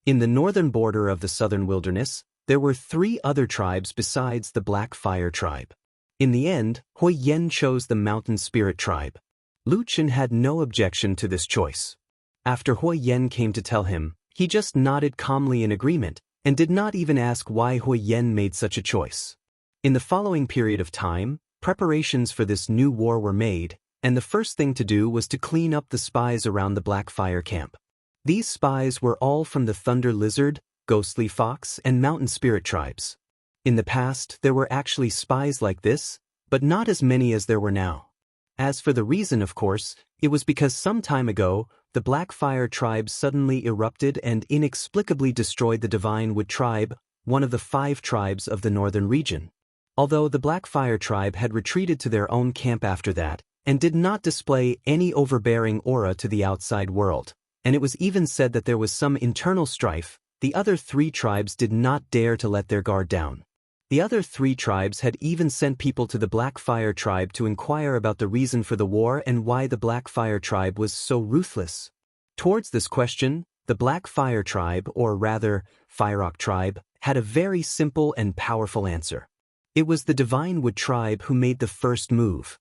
In the northern border of the southern wilderness, there were 3 other tribes besides the Black Fire tribe. In the end, Hui Yen chose the Mountain Spirit tribe. Lu Chen had no objection to this choice. After Hui Yen came to tell him, he just nodded calmly in agreement, and did not even ask why Hui Yen made such a choice. In the following period of time, preparations for this new war were made, and the first thing to do was to clean up the spies around the Black Fire camp. These spies were all from the Thunder Lizard, Ghostly Fox, and Mountain Spirit tribes. In the past, there were actually spies like this, but not as many as there were now. As for the reason, of course, it was because some time ago, the Black Fire tribe suddenly erupted and inexplicably destroyed the Divine Wood tribe, one of the 5 tribes of the northern region. Although the Black Fire tribe had retreated to their own camp after that, and did not display any overbearing aura to the outside world, and it was even said that there was some internal strife, the other 3 tribes did not dare to let their guard down. The other 3 tribes had even sent people to the Black Fire tribe to inquire about the reason for the war and why the Black Fire tribe was so ruthless. Towards this question, the Black Fire tribe, or rather, Firerock tribe, had a very simple and powerful answer. It was the Divine Wood tribe who made the first move.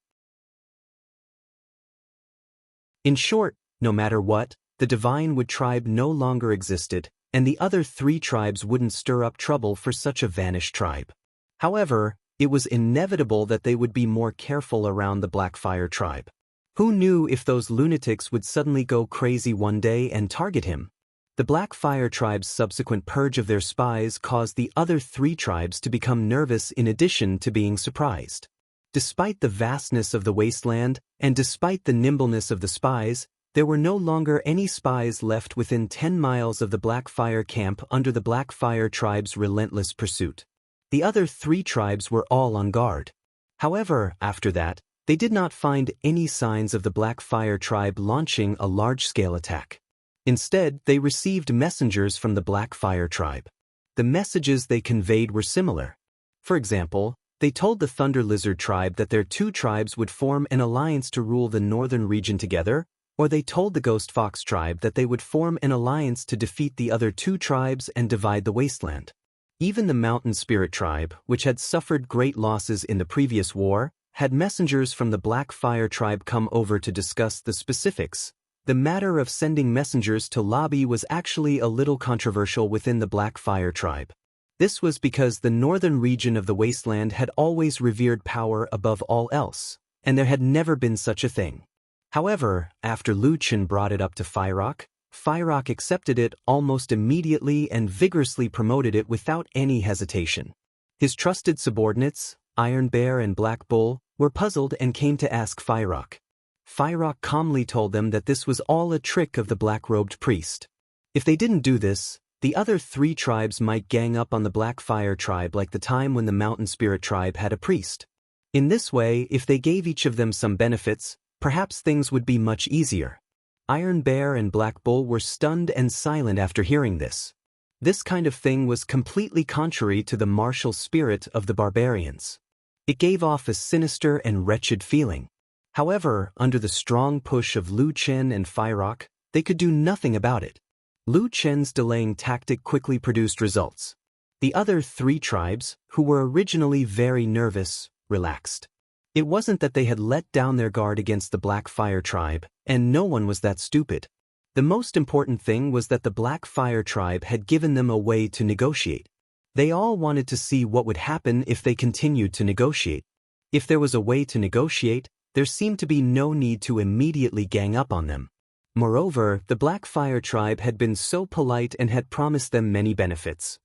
In short, no matter what, the Divine Wood tribe no longer existed, and the other 3 tribes wouldn't stir up trouble for such a vanished tribe. However, it was inevitable that they would be more careful around the Black Fire tribe. Who knew if those lunatics would suddenly go crazy one day and target him? The Black Fire tribe's subsequent purge of their spies caused the other 3 tribes to become nervous in addition to being surprised. Despite the vastness of the wasteland, and despite the nimbleness of the spies, there were no longer any spies left within 10 miles of the Black Fire camp under the Black Fire tribe's relentless pursuit. The other 3 tribes were all on guard. However, after that, they did not find any signs of the Black Fire tribe launching a large-scale attack. Instead, they received messengers from the Black Fire tribe. The messages they conveyed were similar. For example, they told the Thunder Lizard tribe that their 2 tribes would form an alliance to rule the northern region together, or they told the Ghost Fox tribe that they would form an alliance to defeat the other 2 tribes and divide the wasteland. Even the Mountain Spirit tribe, which had suffered great losses in the previous war, had messengers from the Black Fire tribe come over to discuss the specifics. The matter of sending messengers to lobby was actually a little controversial within the Black Fire tribe. This was because the northern region of the wasteland had always revered power above all else, and there had never been such a thing. However, after Lu Chen brought it up to Firerock, Firerock accepted it almost immediately and vigorously promoted it without any hesitation. His trusted subordinates, Iron Bear and Black Bull, were puzzled and came to ask Firerock. Firerock calmly told them that this was all a trick of the black-robed priest. If they didn't do this, the other 3 tribes might gang up on the Black Fire tribe like the time when the Mountain Spirit tribe had a priest. In this way, if they gave each of them some benefits, perhaps things would be much easier. Iron Bear and Black Bull were stunned and silent after hearing this. This kind of thing was completely contrary to the martial spirit of the barbarians. It gave off a sinister and wretched feeling. However, under the strong push of Lu Chen and Firerock, they could do nothing about it. Lu Chen's delaying tactic quickly produced results. The other 3 tribes, who were originally very nervous, relaxed. It wasn't that they had let down their guard against the Black Fire tribe, and no one was that stupid. The most important thing was that the Black Fire tribe had given them a way to negotiate. They all wanted to see what would happen if they continued to negotiate. If there was a way to negotiate, there seemed to be no need to immediately gang up on them. Moreover, the Black Fire tribe had been so polite and had promised them many benefits.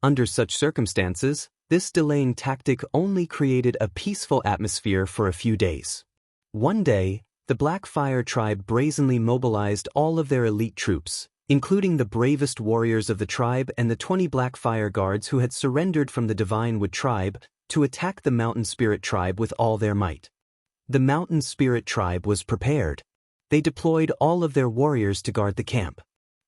Under such circumstances, this delaying tactic only created a peaceful atmosphere for a few days. One day, the Black Fire tribe brazenly mobilized all of their elite troops, including the bravest warriors of the tribe and the 20 Black Fire guards who had surrendered from the Divine Wood tribe, to attack the Mountain Spirit tribe with all their might. The Mountain Spirit tribe was prepared. They deployed all of their warriors to guard the camp.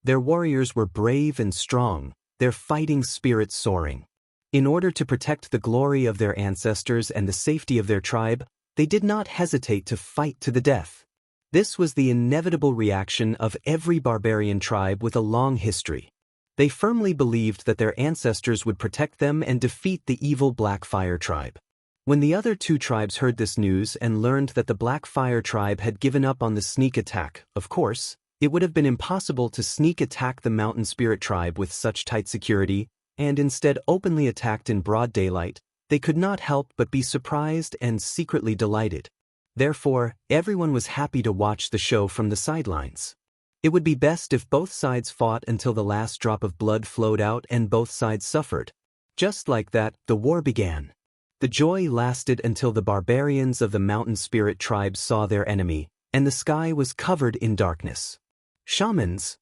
Their warriors were brave and strong, their fighting spirit soaring. In order to protect the glory of their ancestors and the safety of their tribe, they did not hesitate to fight to the death. This was the inevitable reaction of every barbarian tribe with a long history. They firmly believed that their ancestors would protect them and defeat the evil Black Fire tribe. When the other two tribes heard this news and learned that the Black Fire tribe had given up on the sneak attack, of course, it would have been impossible to sneak attack the Mountain Spirit tribe with such tight security, and instead openly attacked in broad daylight, they could not help but be surprised and secretly delighted. Therefore, everyone was happy to watch the show from the sidelines. It would be best if both sides fought until the last drop of blood flowed out and both sides suffered. Just like that, the war began. The joy lasted until the barbarians of the Mountain Spirit tribe saw their enemy, and the sky was covered in darkness. Shamans.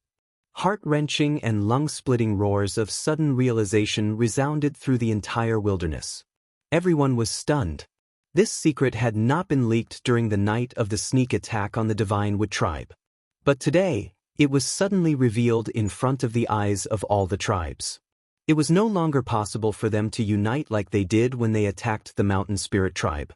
Heart-wrenching and lung-splitting roars of sudden realization resounded through the entire wilderness. Everyone was stunned. This secret had not been leaked during the night of the sneak attack on the Divine Wood tribe. But today, it was suddenly revealed in front of the eyes of all the tribes. It was no longer possible for them to unite like they did when they attacked the Mountain Spirit tribe.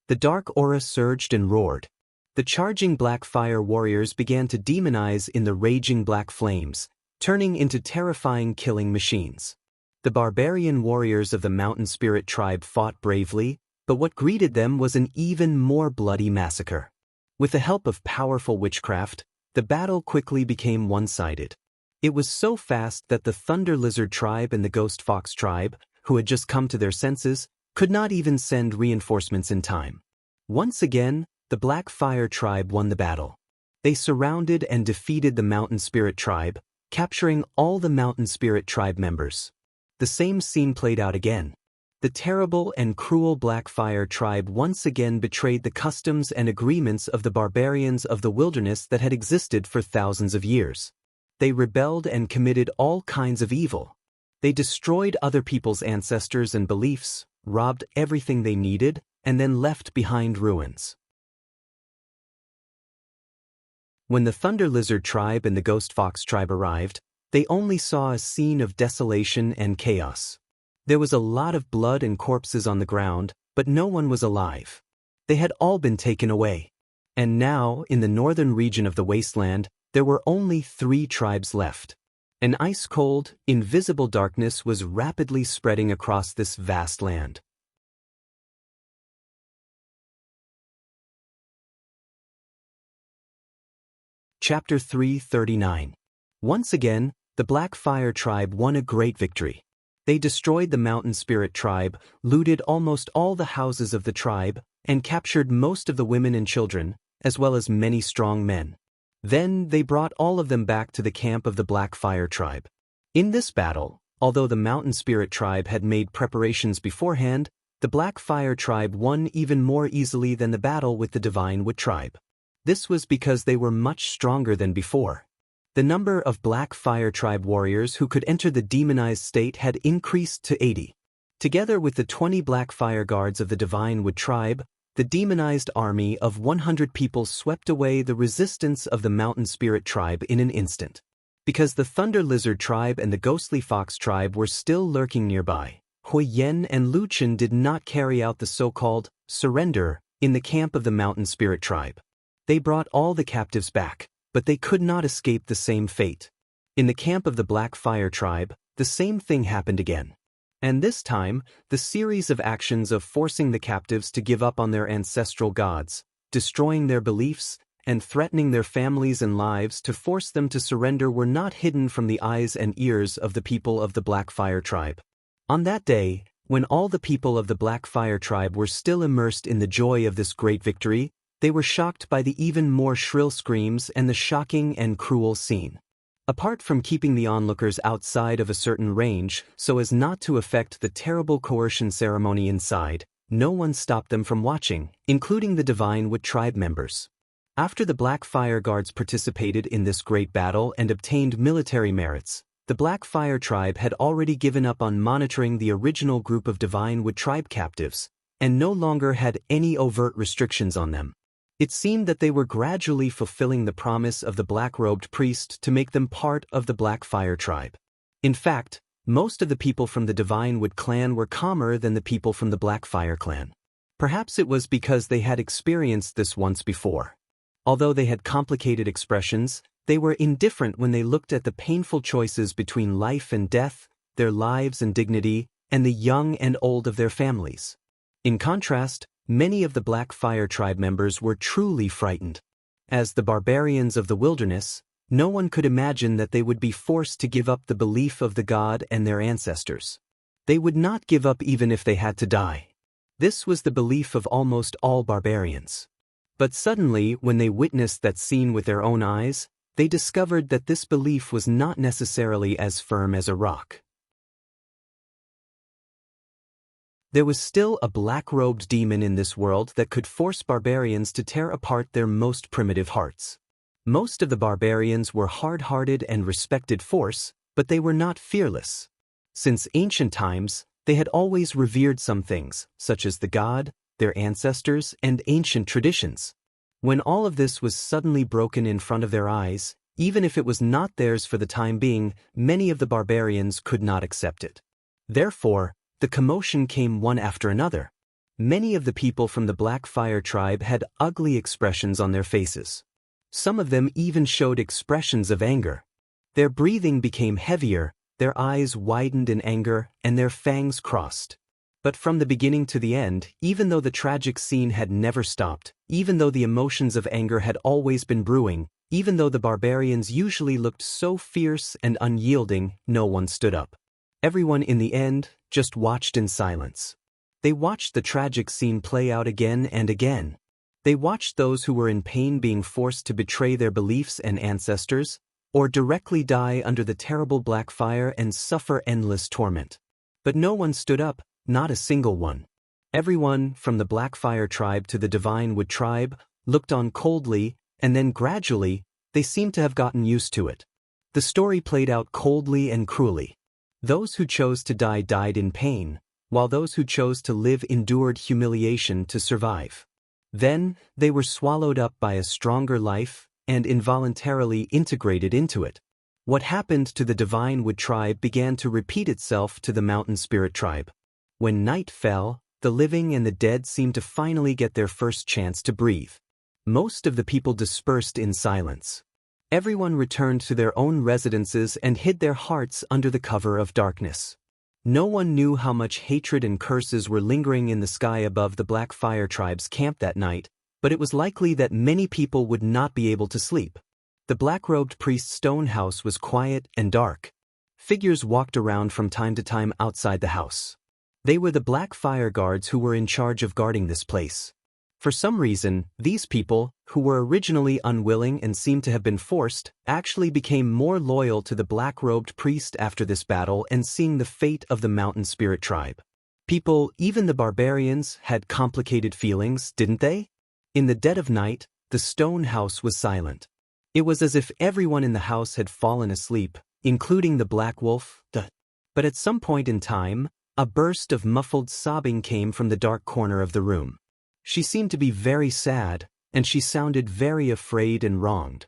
The dark aura surged and roared. The charging Black Fire warriors began to demonize in the raging black flames, turning into terrifying killing machines. The barbarian warriors of the Mountain Spirit tribe fought bravely, but what greeted them was an even more bloody massacre. With the help of powerful witchcraft, the battle quickly became one-sided. It was so fast that the Thunder Lizard tribe and the Ghost Fox tribe, who had just come to their senses, could not even send reinforcements in time. Once again, the Black Fire tribe won the battle. They surrounded and defeated the Mountain Spirit tribe, capturing all the Mountain Spirit tribe members. The same scene played out again. The terrible and cruel Black Fire tribe once again betrayed the customs and agreements of the barbarians of the wilderness that had existed for thousands of years. They rebelled and committed all kinds of evil. They destroyed other people's ancestors and beliefs, robbed everything they needed, and then left behind ruins. When the Thunder Lizard tribe and the Ghost Fox tribe arrived, they only saw a scene of desolation and chaos. There was a lot of blood and corpses on the ground, but no one was alive. They had all been taken away. And now, in the northern region of the wasteland, there were only 3 tribes left. An ice-cold, invisible darkness was rapidly spreading across this vast land. Chapter 339. Once again, the Black Fire tribe won a great victory. They destroyed the Mountain Spirit tribe, looted almost all the houses of the tribe, and captured most of the women and children, as well as many strong men. Then they brought all of them back to the camp of the Black Fire tribe. In this battle, although the Mountain Spirit tribe had made preparations beforehand, the Black Fire tribe won even more easily than the battle with the Divine Wood tribe. This was because they were much stronger than before. The number of Black Fire tribe warriors who could enter the demonized state had increased to 80. Together with the 20 Black Fire guards of the Divine Wood tribe, the demonized army of 100 people swept away the resistance of the Mountain Spirit tribe in an instant. Because the Thunder Lizard tribe and the Ghostly Fox tribe were still lurking nearby, Hui Yen and Lu Chen did not carry out the so-called surrender in the camp of the Mountain Spirit tribe. They brought all the captives back, but they could not escape the same fate. In the camp of the Black Fire tribe, the same thing happened again. And this time, the series of actions of forcing the captives to give up on their ancestral gods, destroying their beliefs, and threatening their families and lives to force them to surrender were not hidden from the eyes and ears of the people of the Black Fire tribe. On that day, when all the people of the Black Fire tribe were still immersed in the joy of this great victory, they were shocked by the even more shrill screams and the shocking and cruel scene. Apart from keeping the onlookers outside of a certain range so as not to affect the terrible coercion ceremony inside, no one stopped them from watching, including the Divine Wood tribe members. After the Black Fire guards participated in this great battle and obtained military merits, the Black Fire tribe had already given up on monitoring the original group of Divine Wood tribe captives, and no longer had any overt restrictions on them. It seemed that they were gradually fulfilling the promise of the black-robed priest to make them part of the Black Fire tribe. In fact, most of the people from the Divine Wood clan were calmer than the people from the Black Fire clan. Perhaps it was because they had experienced this once before. Although they had complicated expressions, They were indifferent when they looked at the painful choices between life and death, their lives and dignity, and the young and old of their families. In contrast, many of the Black Fire tribe members were truly frightened. As the barbarians of the wilderness, no one could imagine that they would be forced to give up the belief of the god and their ancestors. They would not give up even if they had to die. This was the belief of almost all barbarians. But suddenly, when they witnessed that scene with their own eyes, they discovered that this belief was not necessarily as firm as a rock. There was still a black-robed demon in this world that could force barbarians to tear apart their most primitive hearts. Most of the barbarians were hard-hearted and respected force, but they were not fearless. Since ancient times, they had always revered some things, such as the god, their ancestors, and ancient traditions. When all of this was suddenly broken in front of their eyes, even if it was not theirs for the time being, many of the barbarians could not accept it. Therefore, the commotion came one after another. Many of the people from the Black Fire tribe had ugly expressions on their faces. Some of them even showed expressions of anger. Their breathing became heavier, their eyes widened in anger, and their fangs crossed. But from the beginning to the end, even though the tragic scene had never stopped, even though the emotions of anger had always been brewing, even though the barbarians usually looked so fierce and unyielding, no one stood up. Everyone in the end just watched in silence. They watched the tragic scene play out again and again. They watched those who were in pain being forced to betray their beliefs and ancestors, or directly die under the terrible black fire and suffer endless torment. But no one stood up, not a single one. Everyone, from the Black Fire tribe to the Divine Wood tribe, looked on coldly, and then gradually, they seemed to have gotten used to it. The story played out coldly and cruelly. Those who chose to die died in pain, while those who chose to live endured humiliation to survive. Then, they were swallowed up by a stronger life, and involuntarily integrated into it. What happened to the Divine Wood tribe began to repeat itself to the Mountain Spirit tribe. When night fell, the living and the dead seemed to finally get their first chance to breathe. Most of the people dispersed in silence. Everyone returned to their own residences and hid their hearts under the cover of darkness. No one knew how much hatred and curses were lingering in the sky above the Black Fire tribe's camp that night, but it was likely that many people would not be able to sleep. The black-robed priest's stone house was quiet and dark. Figures walked around from time to time outside the house. They were the Black Fire guards who were in charge of guarding this place. For some reason, these people, who were originally unwilling and seemed to have been forced, actually became more loyal to the black-robed priest after this battle and seeing the fate of the Mountain Spirit tribe. People, even the barbarians, had complicated feelings, didn't they? In the dead of night, the stone house was silent. It was as if everyone in the house had fallen asleep, including the Black Wolf. But at some point in time, a burst of muffled sobbing came from the dark corner of the room. She seemed to be very sad, and she sounded very afraid and wronged.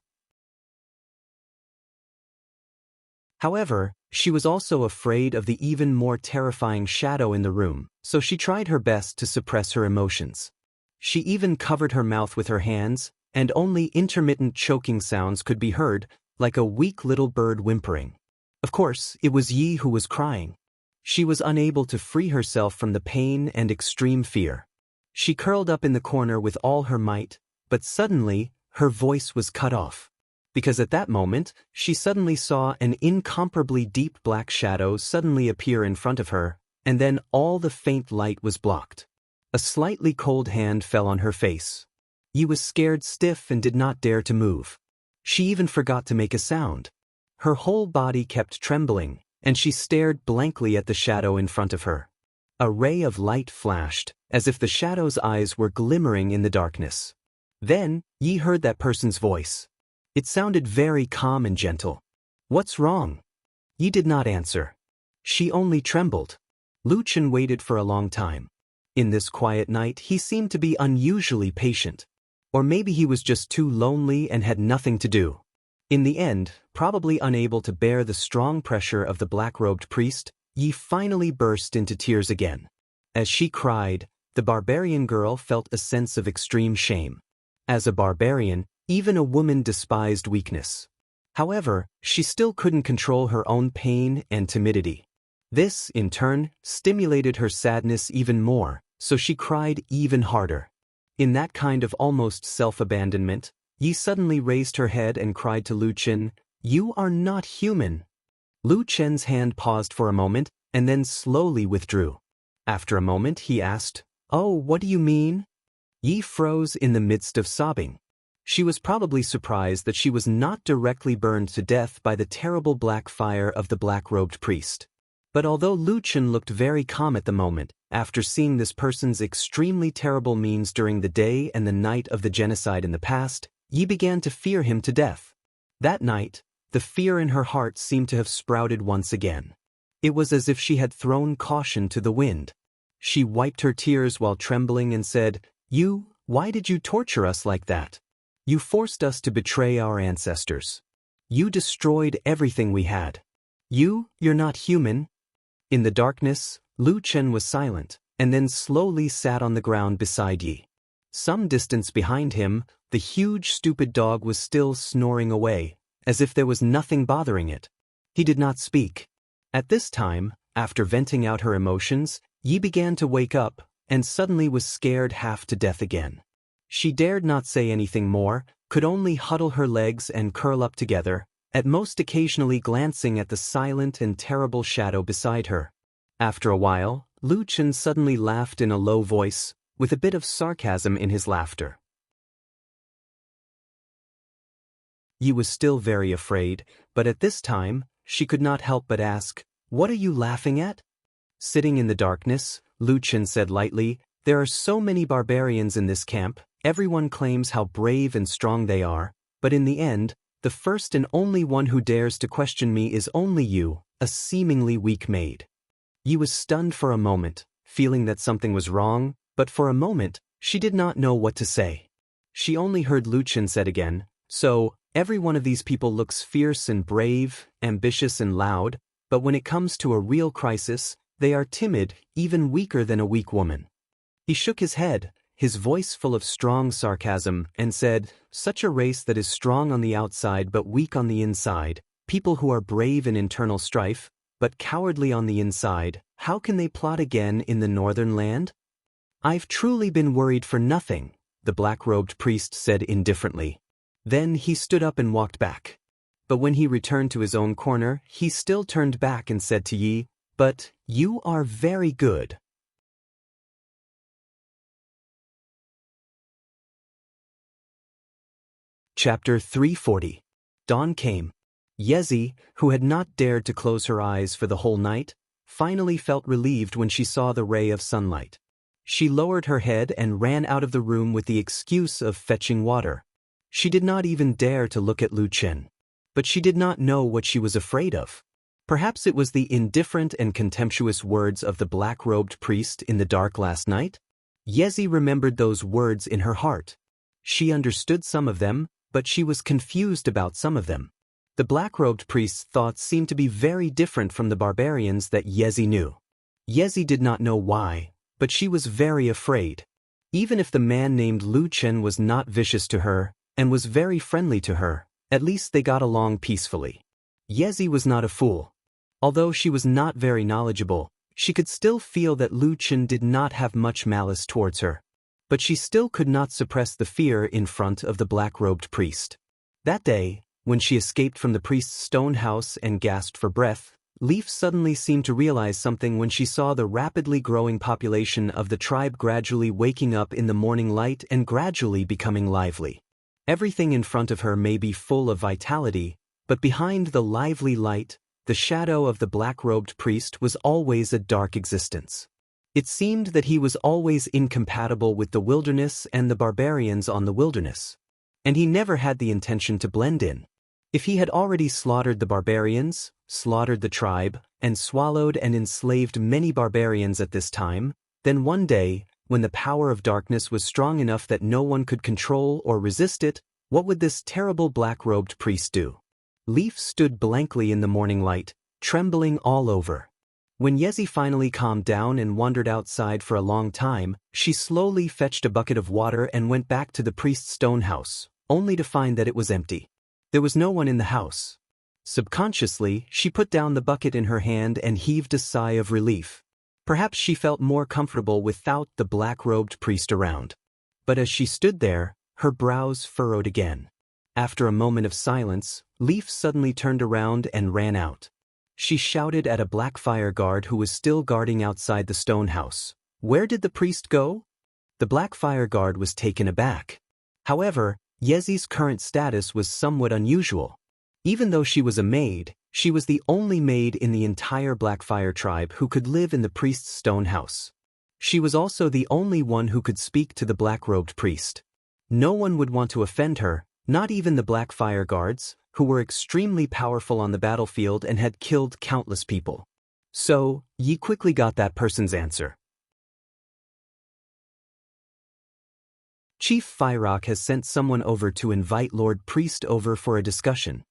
However, she was also afraid of the even more terrifying shadow in the room, so she tried her best to suppress her emotions. She even covered her mouth with her hands, and only intermittent choking sounds could be heard, like a weak little bird whimpering. Of course, it was Yi who was crying. She was unable to free herself from the pain and extreme fear. She curled up in the corner with all her might, but suddenly, her voice was cut off. Because at that moment, she suddenly saw an incomparably deep black shadow suddenly appear in front of her, and then all the faint light was blocked. A slightly cold hand fell on her face. Yi was scared stiff and did not dare to move. She even forgot to make a sound. Her whole body kept trembling, and she stared blankly at the shadow in front of her. A ray of light flashed, as if the shadow's eyes were glimmering in the darkness. Then, Yi heard that person's voice. It sounded very calm and gentle. "What's wrong?" Yi did not answer. She only trembled. Lu Chen waited for a long time. In this quiet night, he seemed to be unusually patient. Or maybe he was just too lonely and had nothing to do. In the end, probably unable to bear the strong pressure of the black-robed priest, Yi finally burst into tears again. As she cried, the barbarian girl felt a sense of extreme shame. As a barbarian, even a woman despised weakness. However, she still couldn't control her own pain and timidity. This, in turn, stimulated her sadness even more, so she cried even harder. In that kind of almost self-abandonment, Yi suddenly raised her head and cried to Lu Chen, "You are not human." Lu Chen's hand paused for a moment, and then slowly withdrew. After a moment, he asked, "Oh, what do you mean?" Yi froze in the midst of sobbing. She was probably surprised that she was not directly burned to death by the terrible black fire of the black-robed priest. But although Lu Chen looked very calm at the moment, after seeing this person's extremely terrible means during the day and the night of the genocide in the past, Yi began to fear him to death. That night, the fear in her heart seemed to have sprouted once again. It was as if she had thrown caution to the wind. She wiped her tears while trembling and said, Why did you torture us like that? You forced us to betray our ancestors. You destroyed everything we had. You're not human." In the darkness, Lu Chen was silent, and then slowly sat on the ground beside Yi. Some distance behind him, the huge stupid dog was still snoring away, as if there was nothing bothering it. He did not speak. At this time, after venting out her emotions, Yi began to wake up, and suddenly was scared half to death again. She dared not say anything more, could only huddle her legs and curl up together, at most occasionally glancing at the silent and terrible shadow beside her. After a while, Lu Chen suddenly laughed in a low voice, with a bit of sarcasm in his laughter. Yi was still very afraid, but at this time, she could not help but ask, "What are you laughing at?" Sitting in the darkness, Lu Chen said lightly, "There are so many barbarians in this camp, everyone claims how brave and strong they are, but in the end, the first and only one who dares to question me is only you, a seemingly weak maid." Yi was stunned for a moment, feeling that something was wrong, but for a moment, she did not know what to say. She only heard Lu Chen said again, "So, every one of these people looks fierce and brave, ambitious and loud, but when it comes to a real crisis, they are timid, even weaker than a weak woman." He shook his head, his voice full of strong sarcasm, and said, "Such a race that is strong on the outside but weak on the inside, people who are brave in internal strife, but cowardly on the inside, how can they plot again in the northern land?" "I've truly been worried for nothing," the black-robed priest said indifferently. Then he stood up and walked back. But when he returned to his own corner, he still turned back and said to Yi, "But you are very good." Chapter 340. Dawn came. Yezi, who had not dared to close her eyes for the whole night, finally felt relieved when she saw the ray of sunlight. She lowered her head and ran out of the room with the excuse of fetching water. She did not even dare to look at Lu Chen. But she did not know what she was afraid of. Perhaps it was the indifferent and contemptuous words of the black-robed priest in the dark last night? Yezi remembered those words in her heart. She understood some of them, but she was confused about some of them. The black-robed priest's thoughts seemed to be very different from the barbarians that Yezi knew. Yezi did not know why, but she was very afraid. Even if the man named Lu Chen was not vicious to her, and was very friendly to her, at least they got along peacefully. Yezi was not a fool. Although she was not very knowledgeable, she could still feel that Lu Chen did not have much malice towards her. But she still could not suppress the fear in front of the black-robed priest. That day, when she escaped from the priest's stone house and gasped for breath, Leaf suddenly seemed to realize something when she saw the rapidly growing population of the tribe gradually waking up in the morning light and gradually becoming lively. Everything in front of her may be full of vitality, but behind the lively light, the shadow of the black-robed priest was always a dark existence. It seemed that he was always incompatible with the wilderness and the barbarians on the wilderness. And he never had the intention to blend in. If he had already slaughtered the barbarians, slaughtered the tribe, and swallowed and enslaved many barbarians at this time, then one day, when the power of darkness was strong enough that no one could control or resist it, what would this terrible black-robed priest do? Leaf stood blankly in the morning light, trembling all over. When Yezi finally calmed down and wandered outside for a long time, she slowly fetched a bucket of water and went back to the priest's stone house, only to find that it was empty. There was no one in the house. Subconsciously, she put down the bucket in her hand and heaved a sigh of relief. Perhaps she felt more comfortable without the black-robed priest around. But as she stood there, her brows furrowed again. After a moment of silence, Leaf suddenly turned around and ran out. She shouted at a black fire guard who was still guarding outside the stone house. "Where did the priest go?" The black fire guard was taken aback. However, Yezi's current status was somewhat unusual. Even though she was a maid, she was the only maid in the entire Blackfire tribe who could live in the priest's stone house. She was also the only one who could speak to the black-robed priest. No one would want to offend her, not even the Blackfire guards, who were extremely powerful on the battlefield and had killed countless people. So, Yi quickly got that person's answer. Chief Fyrock has sent someone over to invite Lord Priest over for a discussion.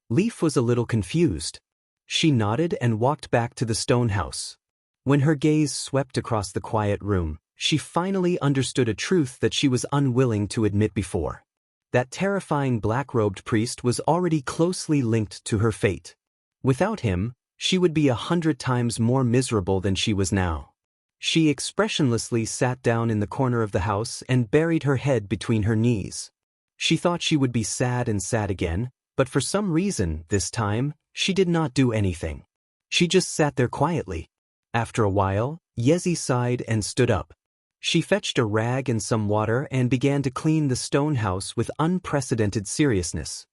Leaf was a little confused. She nodded and walked back to the stone house. When her gaze swept across the quiet room, she finally understood a truth that she was unwilling to admit before. That terrifying black-robed priest was already closely linked to her fate. Without him, she would be 100 times more miserable than she was now. She expressionlessly sat down in the corner of the house and buried her head between her knees. She thought she would be sad and sad again, but for some reason, this time, she did not do anything. She just sat there quietly. After a while, Yezi sighed and stood up. She fetched a rag and some water and began to clean the stone house with unprecedented seriousness.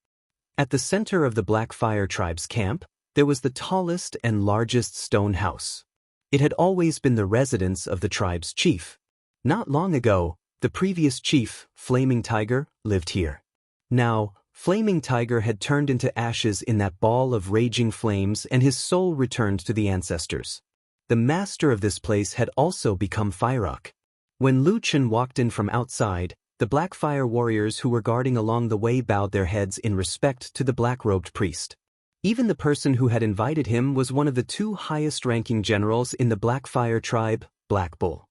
At the center of the Blackfire tribe's camp, there was the tallest and largest stone house. It had always been the residence of the tribe's chief. Not long ago, the previous chief, Flaming Tiger, lived here. Now, Flaming Tiger had turned into ashes in that ball of raging flames and his soul returned to the ancestors. The master of this place had also become Fyrock. When Lu Chen walked in from outside, the Blackfire warriors who were guarding along the way bowed their heads in respect to the black-robed priest. Even the person who had invited him was one of the 2 highest-ranking generals in the Blackfire tribe, Black Bull.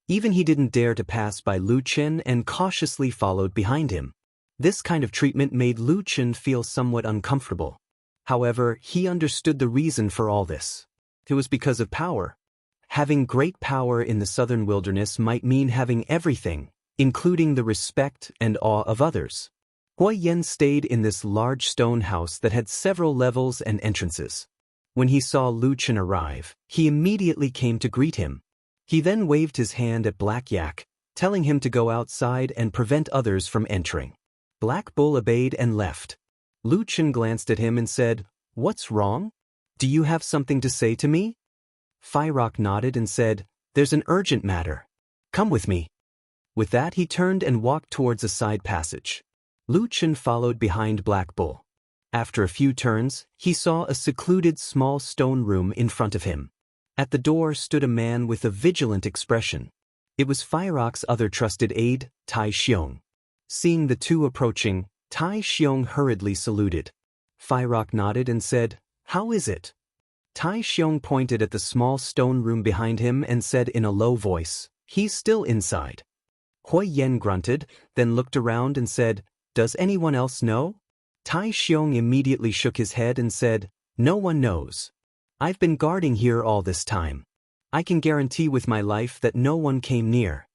Even he didn't dare to pass by Lu Chen and cautiously followed behind him. This kind of treatment made Lu Chen feel somewhat uncomfortable. However, he understood the reason for all this. It was because of power. Having great power in the southern wilderness might mean having everything, including the respect and awe of others. Hua Yen stayed in this large stone house that had several levels and entrances. When he saw Lu Chen arrive, he immediately came to greet him. He then waved his hand at Black Yak, telling him to go outside and prevent others from entering. Black Bull obeyed and left. Lu Chen glanced at him and said, "What's wrong? Do you have something to say to me?" Fyrock nodded and said, "There's an urgent matter. Come with me." With that he turned and walked towards a side passage. Lu Chen followed behind Black Bull. After a few turns, he saw a secluded small stone room in front of him. At the door stood a man with a vigilant expression. It was Fyrock's other trusted aide, Tai Xiong. Seeing the two approaching, Tai Xiong hurriedly saluted. Fyrock nodded and said, "How is it?" Tai Xiong pointed at the small stone room behind him and said in a low voice, "He's still inside." Hua Yen grunted, then looked around and said, "Does anyone else know?" Tai Xiong immediately shook his head and said, "No one knows. I've been guarding here all this time. I can guarantee with my life that no one came near."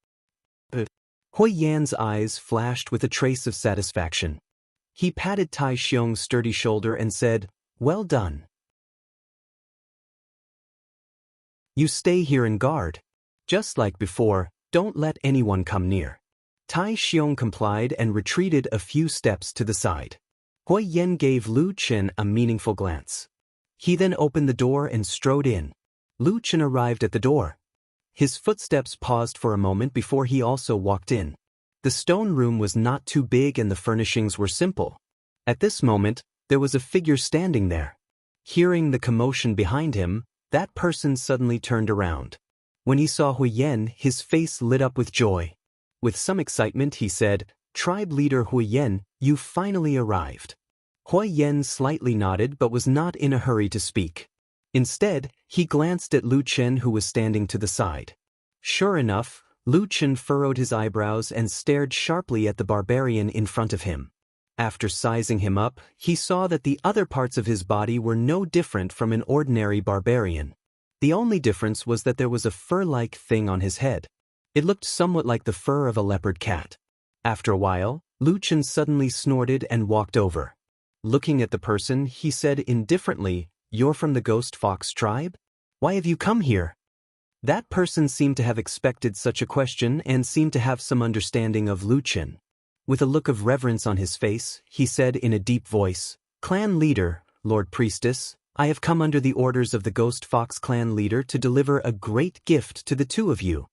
Hua Yan's eyes flashed with a trace of satisfaction. He patted Tai Xiong's sturdy shoulder and said, "Well done. You stay here and guard. Just like before, don't let anyone come near." Tai Xiong complied and retreated a few steps to the side. Hua Yen gave Lu Chen a meaningful glance. He then opened the door and strode in. Lu Chen arrived at the door. His footsteps paused for a moment before he also walked in. The stone room was not too big and the furnishings were simple. At this moment, there was a figure standing there. Hearing the commotion behind him, that person suddenly turned around. When he saw Hua Yen, his face lit up with joy. With some excitement, he said, "Tribe leader Hua Yen, you finally arrived." Hua Yen slightly nodded but was not in a hurry to speak. Instead, he glanced at Lu Chen who was standing to the side. Sure enough, Lu Chen furrowed his eyebrows and stared sharply at the barbarian in front of him. After sizing him up, he saw that the other parts of his body were no different from an ordinary barbarian. The only difference was that there was a fur-like thing on his head. It looked somewhat like the fur of a leopard cat. After a while, Lu Chen suddenly snorted and walked over. Looking at the person, he said indifferently, "You're from the Ghost Fox tribe? Why have you come here?" That person seemed to have expected such a question and seemed to have some understanding of Lu Chen. With a look of reverence on his face, he said in a deep voice, "Clan leader, Lord Priestess, I have come under the orders of the Ghost Fox clan leader to deliver a great gift to the two of you."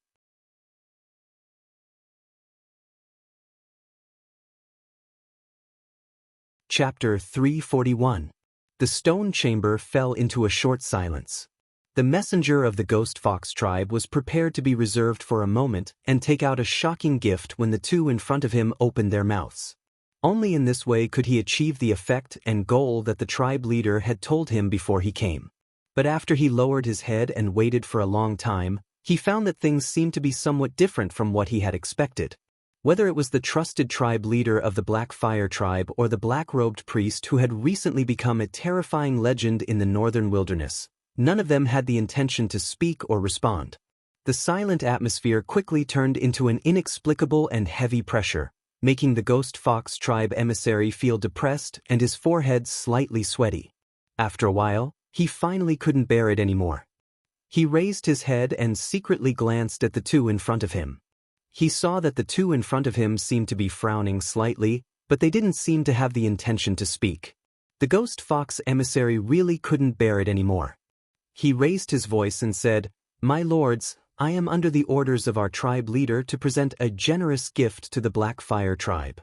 Chapter 341. The stone chamber fell into a short silence. The messenger of the Ghost Fox tribe was prepared to be reserved for a moment and take out a shocking gift when the two in front of him opened their mouths. Only in this way could he achieve the effect and goal that the tribe leader had told him before he came. But after he lowered his head and waited for a long time, he found that things seemed to be somewhat different from what he had expected. Whether it was the trusted tribe leader of the Black Fire tribe or the black-robed priest who had recently become a terrifying legend in the northern wilderness, none of them had the intention to speak or respond. The silent atmosphere quickly turned into an inexplicable and heavy pressure, making the Ghost Fox tribe emissary feel depressed and his forehead slightly sweaty. After a while, he finally couldn't bear it anymore. He raised his head and secretly glanced at the two in front of him. He saw that the two in front of him seemed to be frowning slightly, but they didn't seem to have the intention to speak. The Ghost Fox emissary really couldn't bear it anymore. He raised his voice and said, "My lords, I am under the orders of our tribe leader to present a generous gift to the Black Fire tribe."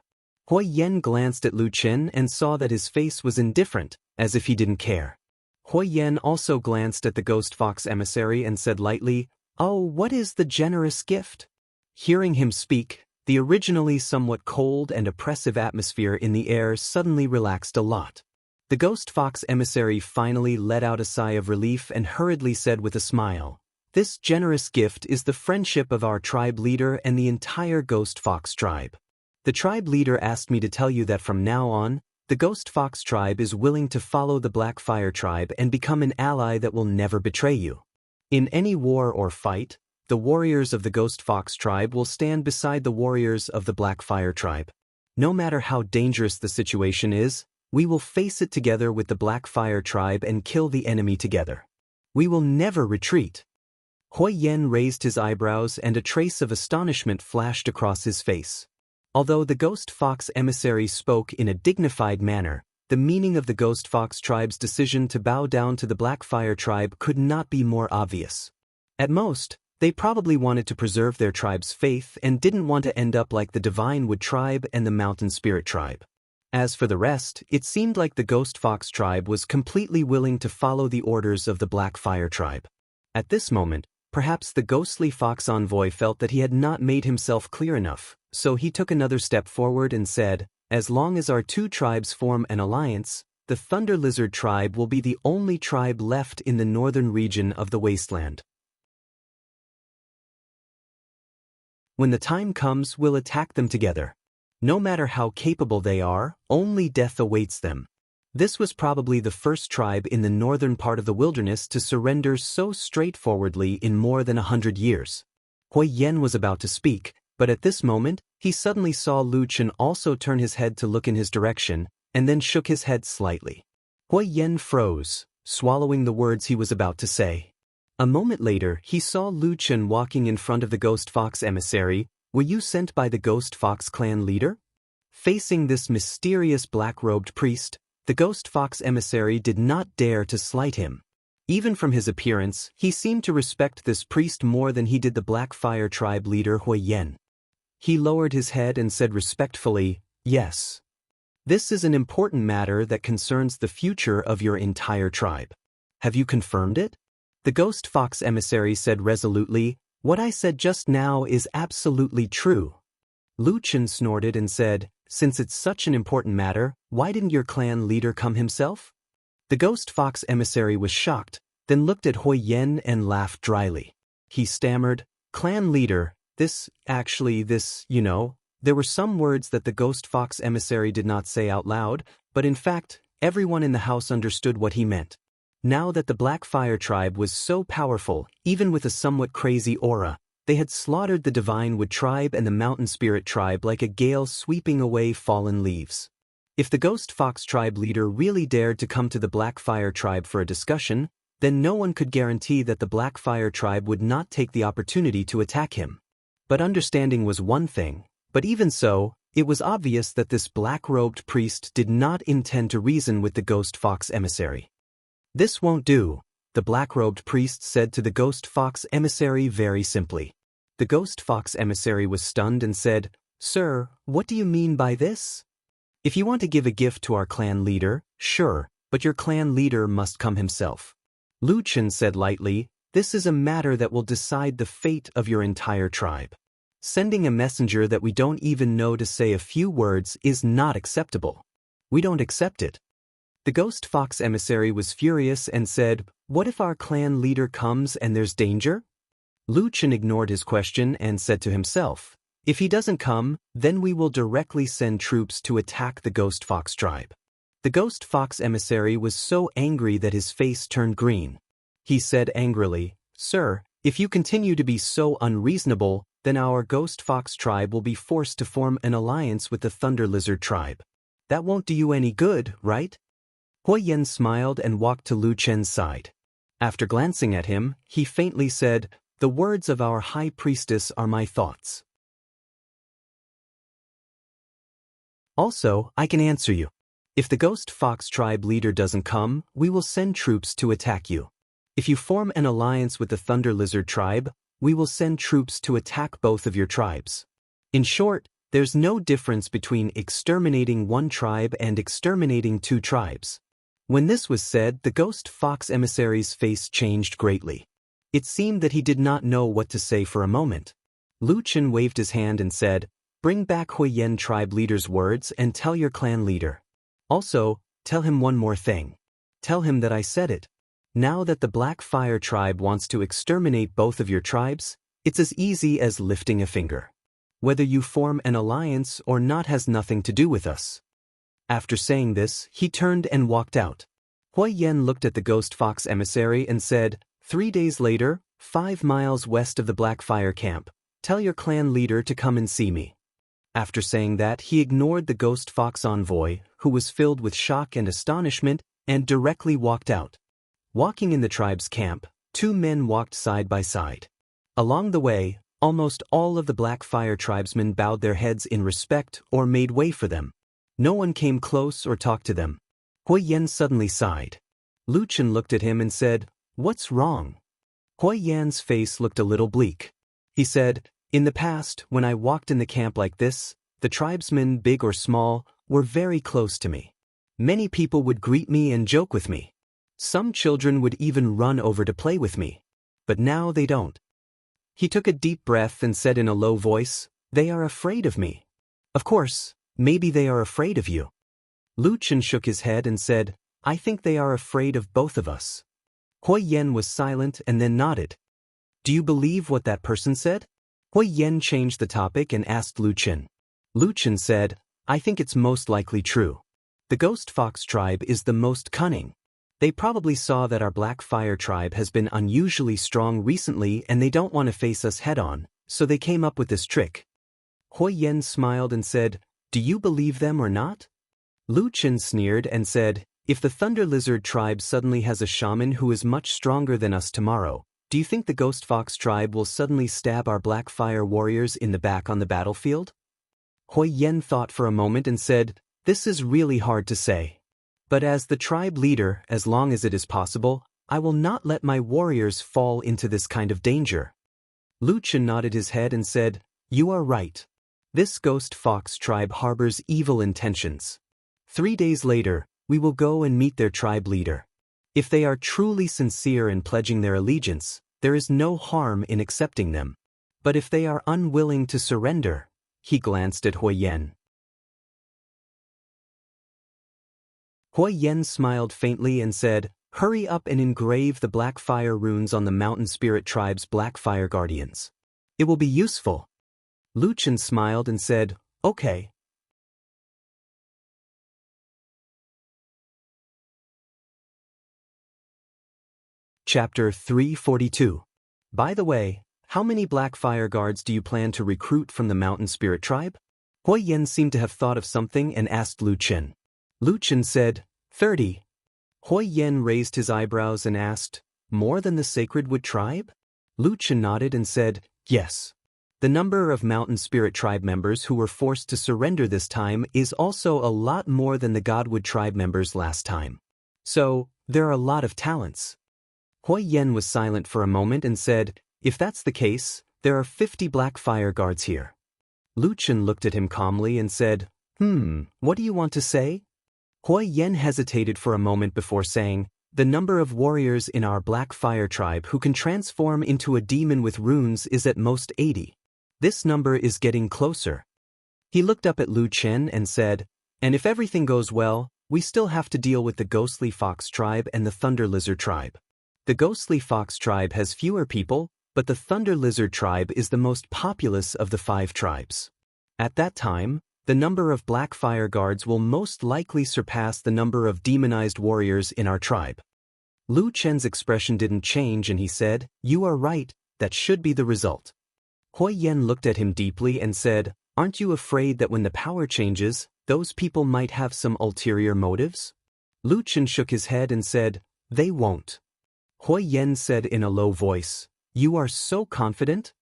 Hui Yen glanced at Lu Chen and saw that his face was indifferent, as if he didn't care. Hui Yen also glanced at the Ghost Fox emissary and said lightly, "Oh, what is the generous gift?" Hearing him speak, the originally somewhat cold and oppressive atmosphere in the air suddenly relaxed a lot. The Ghost Fox emissary finally let out a sigh of relief and hurriedly said with a smile, "This generous gift is the friendship of our tribe leader and the entire Ghost Fox tribe. The tribe leader asked me to tell you that from now on, the Ghost Fox tribe is willing to follow the Black Fire tribe and become an ally that will never betray you. In any war or fight, the warriors of the Ghost Fox tribe will stand beside the warriors of the Black Fire tribe. No matter how dangerous the situation is, we will face it together with the Black Fire tribe and kill the enemy together. We will never retreat." Hui Yen raised his eyebrows and a trace of astonishment flashed across his face. Although the Ghost Fox emissary spoke in a dignified manner, the meaning of the Ghost Fox tribe's decision to bow down to the Black Fire tribe could not be more obvious. At most, they probably wanted to preserve their tribe's faith and didn't want to end up like the Divine Wood tribe and the Mountain Spirit tribe. As for the rest, it seemed like the Ghost Fox tribe was completely willing to follow the orders of the Black Fire tribe. At this moment, perhaps the ghostly fox envoy felt that he had not made himself clear enough, so he took another step forward and said, "As long as our two tribes form an alliance, the Thunder Lizard tribe will be the only tribe left in the northern region of the wasteland. When the time comes, we'll attack them together. No matter how capable they are, only death awaits them." This was probably the first tribe in the northern part of the wilderness to surrender so straightforwardly in more than 100 years. Hui Yen was about to speak, but at this moment, he suddenly saw Lu Chen also turn his head to look in his direction, and then shook his head slightly. Hui Yen froze, swallowing the words he was about to say. A moment later, he saw Lu Chen walking in front of the Ghost Fox emissary. "Were you sent by the Ghost Fox clan leader?" Facing this mysterious black-robed priest, the Ghost Fox emissary did not dare to slight him. Even from his appearance, he seemed to respect this priest more than he did the Black Fire tribe leader Hui Yen. He lowered his head and said respectfully, "Yes. This is an important matter that concerns the future of your entire tribe. Have you confirmed it?" The Ghost Fox emissary said resolutely, "What I said just now is absolutely true." Lu Chen snorted and said, "Since it's such an important matter, why didn't your clan leader come himself?" The Ghost Fox emissary was shocked, then looked at Hui Yen and laughed dryly. He stammered, "Clan leader, this, There were some words that the ghost fox emissary did not say out loud, but in fact, everyone in the house understood what he meant. Now that the Black Fire tribe was so powerful, even with a somewhat crazy aura, they had slaughtered the Divine Wood tribe and the Mountain Spirit tribe like a gale sweeping away fallen leaves. If the Ghost Fox tribe leader really dared to come to the Black Fire tribe for a discussion, then no one could guarantee that the Black Fire tribe would not take the opportunity to attack him. But understanding was one thing, but even so, it was obvious that this black-robed priest did not intend to reason with the Ghost Fox emissary. "This won't do," the black-robed priest said to the Ghost Fox emissary very simply. The Ghost Fox emissary was stunned and said, "Sir, what do you mean by this? If you want to give a gift to our clan leader, sure, but your clan leader must come himself." Lu Chen said lightly, "This is a matter that will decide the fate of your entire tribe. Sending a messenger that we don't even know to say a few words is not acceptable. We don't accept it." The Ghost Fox emissary was furious and said, "What if our clan leader comes and there's danger?" Lu Chen ignored his question and said to himself, "If he doesn't come, then we will directly send troops to attack the Ghost Fox tribe." The Ghost Fox emissary was so angry that his face turned green. He said angrily, "Sir, if you continue to be so unreasonable, then our Ghost Fox tribe will be forced to form an alliance with the Thunder Lizard tribe. That won't do you any good, right?" Hui Yen smiled and walked to Lu Chen's side. After glancing at him, he faintly said, "The words of our high priestess are my thoughts. Also, I can answer you. If the Ghost Fox tribe leader doesn't come, we will send troops to attack you. If you form an alliance with the Thunder Lizard tribe, we will send troops to attack both of your tribes. In short, there's no difference between exterminating one tribe and exterminating two tribes." When this was said, the Ghost Fox emissary's face changed greatly. It seemed that he did not know what to say for a moment. Lu Chen waved his hand and said, "Bring back Hui Yen tribe leader's words and tell your clan leader. Also, tell him one more thing. Tell him that I said it. Now that the Black Fire tribe wants to exterminate both of your tribes, it's as easy as lifting a finger. Whether you form an alliance or not has nothing to do with us." After saying this, he turned and walked out. Hui Yen looked at the Ghost Fox emissary and said, 3 days later, 5 miles west of the Black Fire camp, tell your clan leader to come and see me." After saying that, he ignored the Ghost Fox envoy, who was filled with shock and astonishment, and directly walked out. Walking in the tribe's camp, 2 men walked side by side. Along the way, almost all of the Black Fire tribesmen bowed their heads in respect or made way for them. No one came close or talked to them. Hui Yen suddenly sighed. Lu Chen looked at him and said, "What's wrong?" Hui Yan's face looked a little bleak. He said, "In the past, when I walked in the camp like this, the tribesmen, big or small, were very close to me. Many people would greet me and joke with me. Some children would even run over to play with me. But now they don't." He took a deep breath and said in a low voice, "They are afraid of me. Of course, maybe they are afraid of you." Lu Chen shook his head and said, "I think they are afraid of both of us." Hui Yen was silent and then nodded. "Do you believe what that person said?" Hui Yen changed the topic and asked Lu Chen. Lu Chen said, "I think it's most likely true. The Ghost Fox tribe is the most cunning. They probably saw that our Black Fire tribe has been unusually strong recently and they don't want to face us head-on, so they came up with this trick." Hui Yen smiled and said, "Do you believe them or not?" Lu Chen sneered and said, "If the Thunder Lizard tribe suddenly has a shaman who is much stronger than us tomorrow, do you think the Ghost Fox tribe will suddenly stab our Black Fire warriors in the back on the battlefield?" Hui Yen thought for a moment and said, "This is really hard to say. But as the tribe leader, as long as it is possible, I will not let my warriors fall into this kind of danger." Lu Chen nodded his head and said, "You are right. This Ghost Fox tribe harbors evil intentions. 3 days later, we will go and meet their tribe leader. If they are truly sincere in pledging their allegiance, there is no harm in accepting them. But if they are unwilling to surrender," he glanced at Hui Yen. Hui Yen smiled faintly and said, "Hurry up and engrave the Black Fire runes on the Mountain Spirit tribe's Black Fire guardians. It will be useful." Lu Chen smiled and said, Okay. Chapter 342. By the way, how many black fire guards do you plan to recruit from the mountain spirit tribe? Hui Yen seemed to have thought of something and asked Lu Chen. Lu Chen said, 30. Hui Yen raised his eyebrows and asked, more than the Sacred Wood tribe? Lu Chen nodded and said, yes. The number of mountain spirit tribe members who were forced to surrender this time is also a lot more than the Godwood tribe members last time. So, there are a lot of talents. Hui Yen was silent for a moment and said, if that's the case, there are 50 black fire guards here. Lu Chen looked at him calmly and said, what do you want to say? Hui Yen hesitated for a moment before saying, the number of warriors in our black fire tribe who can transform into a demon with runes is at most 80. This number is getting closer. He looked up at Lu Chen and said, and if everything goes well, we still have to deal with the Ghostly Fox tribe and the Thunder Lizard tribe. The Ghostly Fox tribe has fewer people, but the Thunder Lizard tribe is the most populous of the 5 tribes. At that time, the number of black fire guards will most likely surpass the number of demonized warriors in our tribe. Lu Chen's expression didn't change and he said, you are right, that should be the result. Hui Yen looked at him deeply and said, aren't you afraid that when the power changes, those people might have some ulterior motives? Lu Chen shook his head and said, they won't. Hui Yen said in a low voice, you are so confident?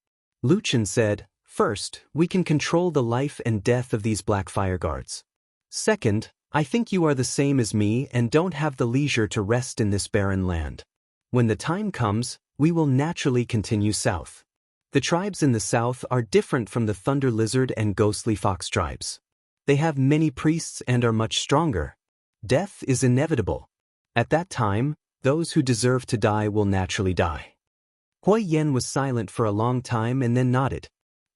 Lu Chen said, first, we can control the life and death of these black fire guards. Second, I think you are the same as me and don't have the leisure to rest in this barren land. When the time comes, we will naturally continue south. The tribes in the south are different from the Thunder Lizard and Ghostly Fox tribes. They have many priests and are much stronger. Death is inevitable. At that time, those who deserve to die will naturally die. Hui Yen was silent for a long time and then nodded.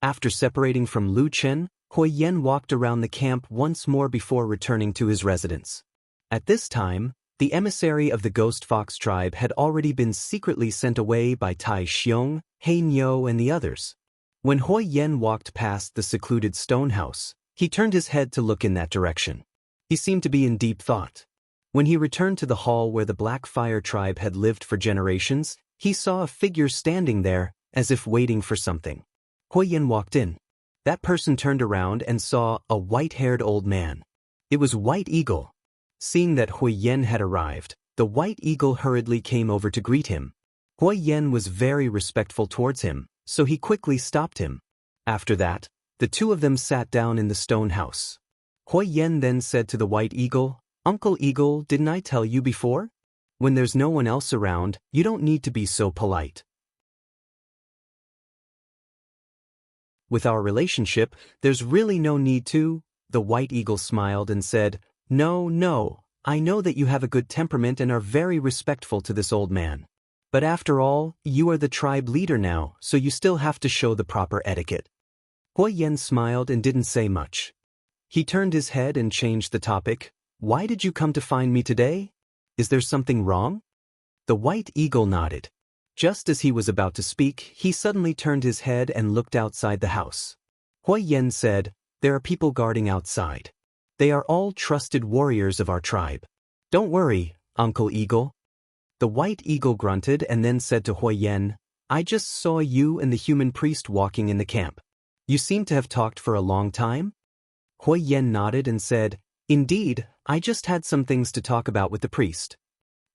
After separating from Lu Chen, Hui Yen walked around the camp once more before returning to his residence. At this time, the emissary of the Ghost Fox tribe had already been secretly sent away by Tai Xiong, He Niu and the others. When Hui Yen walked past the secluded stone house, he turned his head to look in that direction. He seemed to be in deep thought. When he returned to the hall where the Black Fire tribe had lived for generations, he saw a figure standing there, as if waiting for something. Hui Yen walked in. That person turned around and saw a white-haired old man. It was White Eagle. Seeing that Hui Yen had arrived, the White Eagle hurriedly came over to greet him. Hui Yen was very respectful towards him, so he quickly stopped him. After that, the two of them sat down in the stone house. Hui Yen then said to the White Eagle, Uncle Eagle, didn't I tell you before? When there's no one else around, you don't need to be so polite. With our relationship, there's really no need to. The White Eagle smiled and said, No, I know that you have a good temperament and are very respectful to this old man. But after all, you are the tribe leader now, so you still have to show the proper etiquette. Hui Yen smiled and didn't say much. He turned his head and changed the topic. Why did you come to find me today? Is there something wrong? The White Eagle nodded. Just as he was about to speak, he suddenly turned his head and looked outside the house. Hui Yen said, There are people guarding outside. They are all trusted warriors of our tribe. Don't worry, Uncle Eagle. The White Eagle grunted and then said to Hui Yen, I just saw you and the human priest walking in the camp. You seem to have talked for a long time? Hui Yen nodded and said, Indeed, I just had some things to talk about with the priest.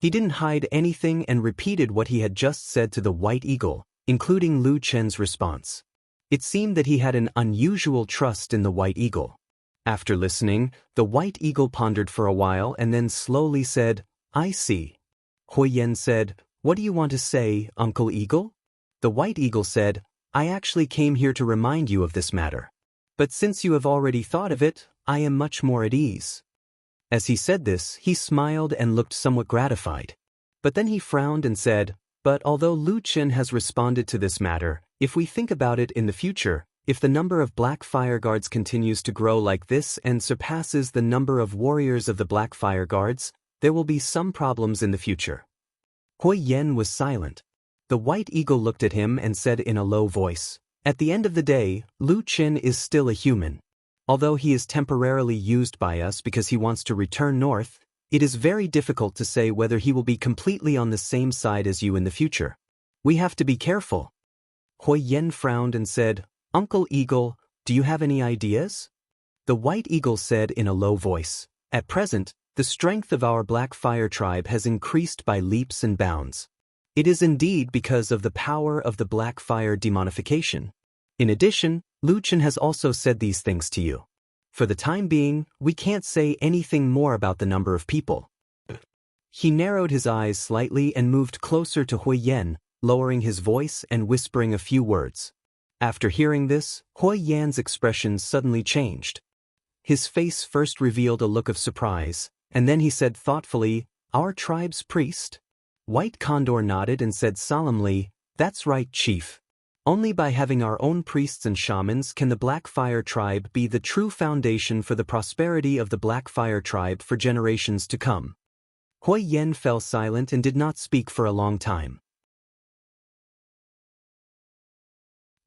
He didn't hide anything and repeated what he had just said to the White Eagle, including Lu Chen's response. It seemed that he had an unusual trust in the White Eagle. After listening, the White Eagle pondered for a while and then slowly said, I see. Hui Yen said, What do you want to say, Uncle Eagle? The White Eagle said, I actually came here to remind you of this matter. But since you have already thought of it, I am much more at ease. As he said this, he smiled and looked somewhat gratified. But then he frowned and said, But although Lu Chen has responded to this matter, if we think about it in the future, if the number of Black Fire Guards continues to grow like this and surpasses the number of warriors of the Black Fire Guards, there will be some problems in the future. Hui Yen was silent. The White Eagle looked at him and said in a low voice, At the end of the day, Lu Chen is still a human. Although he is temporarily used by us because he wants to return north, it is very difficult to say whether he will be completely on the same side as you in the future. We have to be careful. Hui Yen frowned and said, Uncle Eagle, do you have any ideas? The White Eagle said in a low voice, At present, the strength of our Black Fire tribe has increased by leaps and bounds. It is indeed because of the power of the Black Fire demonification. In addition, Lu Chen has also said these things to you. For the time being, we can't say anything more about the number of people. He narrowed his eyes slightly and moved closer to Hui Yen, lowering his voice and whispering a few words. After hearing this, Hui Yan's expression suddenly changed. His face first revealed a look of surprise, and then he said thoughtfully, Our tribe's priest? White Condor nodded and said solemnly, That's right, Chief. Only by having our own priests and shamans can the Black Fire tribe be the true foundation for the prosperity of the Black Fire tribe for generations to come. Hui Yen fell silent and did not speak for a long time.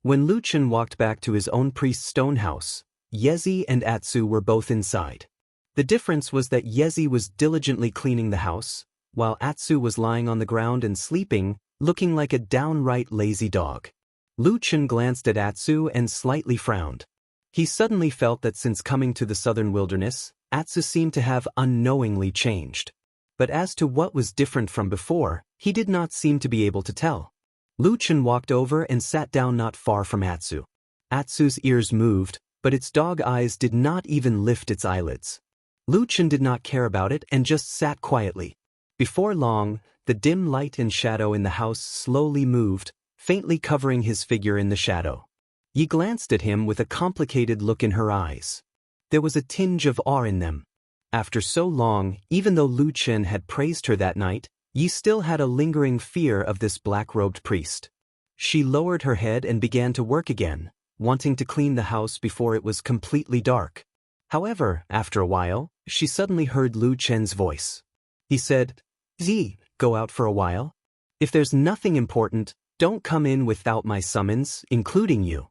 When Lu Chen walked back to his own priest's stone house, Yezi and Atsu were both inside. The difference was that Yezi was diligently cleaning the house, while Atsu was lying on the ground and sleeping, looking like a downright lazy dog. Lu Chen glanced at Atsu and slightly frowned. He suddenly felt that since coming to the southern wilderness, Atsu seemed to have unknowingly changed. But as to what was different from before, he did not seem to be able to tell. Lu Chen walked over and sat down not far from Atsu. Atsu's ears moved, but its dog eyes did not even lift its eyelids. Lu Chen did not care about it and just sat quietly. Before long, the dim light and shadow in the house slowly moved, faintly covering his figure in the shadow. Yi glanced at him with a complicated look in her eyes. There was a tinge of awe in them. After so long, even though Lu Chen had praised her that night, Yi still had a lingering fear of this black-robed priest. She lowered her head and began to work again, wanting to clean the house before it was completely dark. However, after a while, she suddenly heard Lu Chen's voice. He said, Yi, go out for a while. If there's nothing important, don't come in without my summons, including you.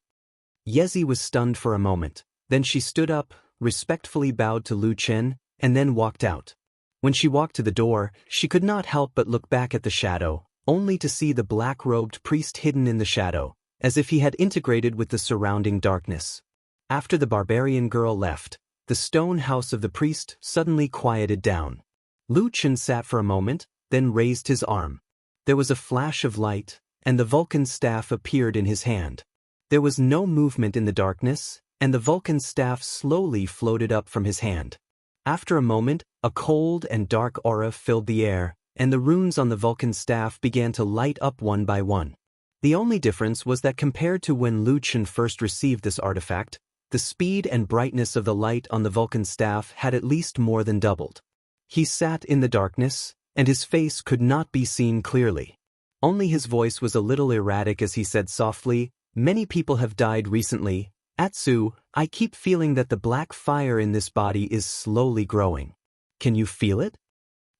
Yezi was stunned for a moment. Then she stood up, respectfully bowed to Lu Chen, and then walked out. When she walked to the door, she could not help but look back at the shadow, only to see the black-robed priest hidden in the shadow, as if he had integrated with the surrounding darkness. After the barbarian girl left, the stone house of the priest suddenly quieted down. Lu Chen sat for a moment, then raised his arm. There was a flash of light, and the Vulcan staff appeared in his hand. There was no movement in the darkness, and the Vulcan staff slowly floated up from his hand. After a moment, a cold and dark aura filled the air, and the runes on the Vulcan staff began to light up one by one. The only difference was that compared to when Lu Chen first received this artifact, the speed and brightness of the light on the Vulcan staff had at least more than doubled. He sat in the darkness, and his face could not be seen clearly. Only his voice was a little erratic as he said softly, Many people have died recently. Atsu, I keep feeling that the black fire in this body is slowly growing. Can you feel it?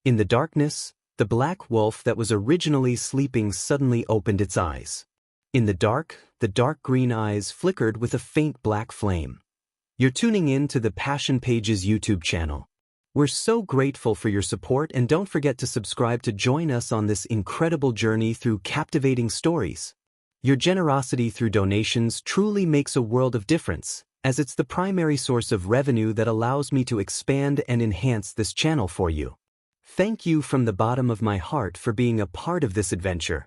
In the darkness, the black wolf that was originally sleeping suddenly opened its eyes. In the dark green eyes flickered with a faint black flame. You're tuning in to the Passion Pages YouTube channel. We're so grateful for your support, and don't forget to subscribe to join us on this incredible journey through captivating stories. Your generosity through donations truly makes a world of difference, as it's the primary source of revenue that allows me to expand and enhance this channel for you. Thank you from the bottom of my heart for being a part of this adventure.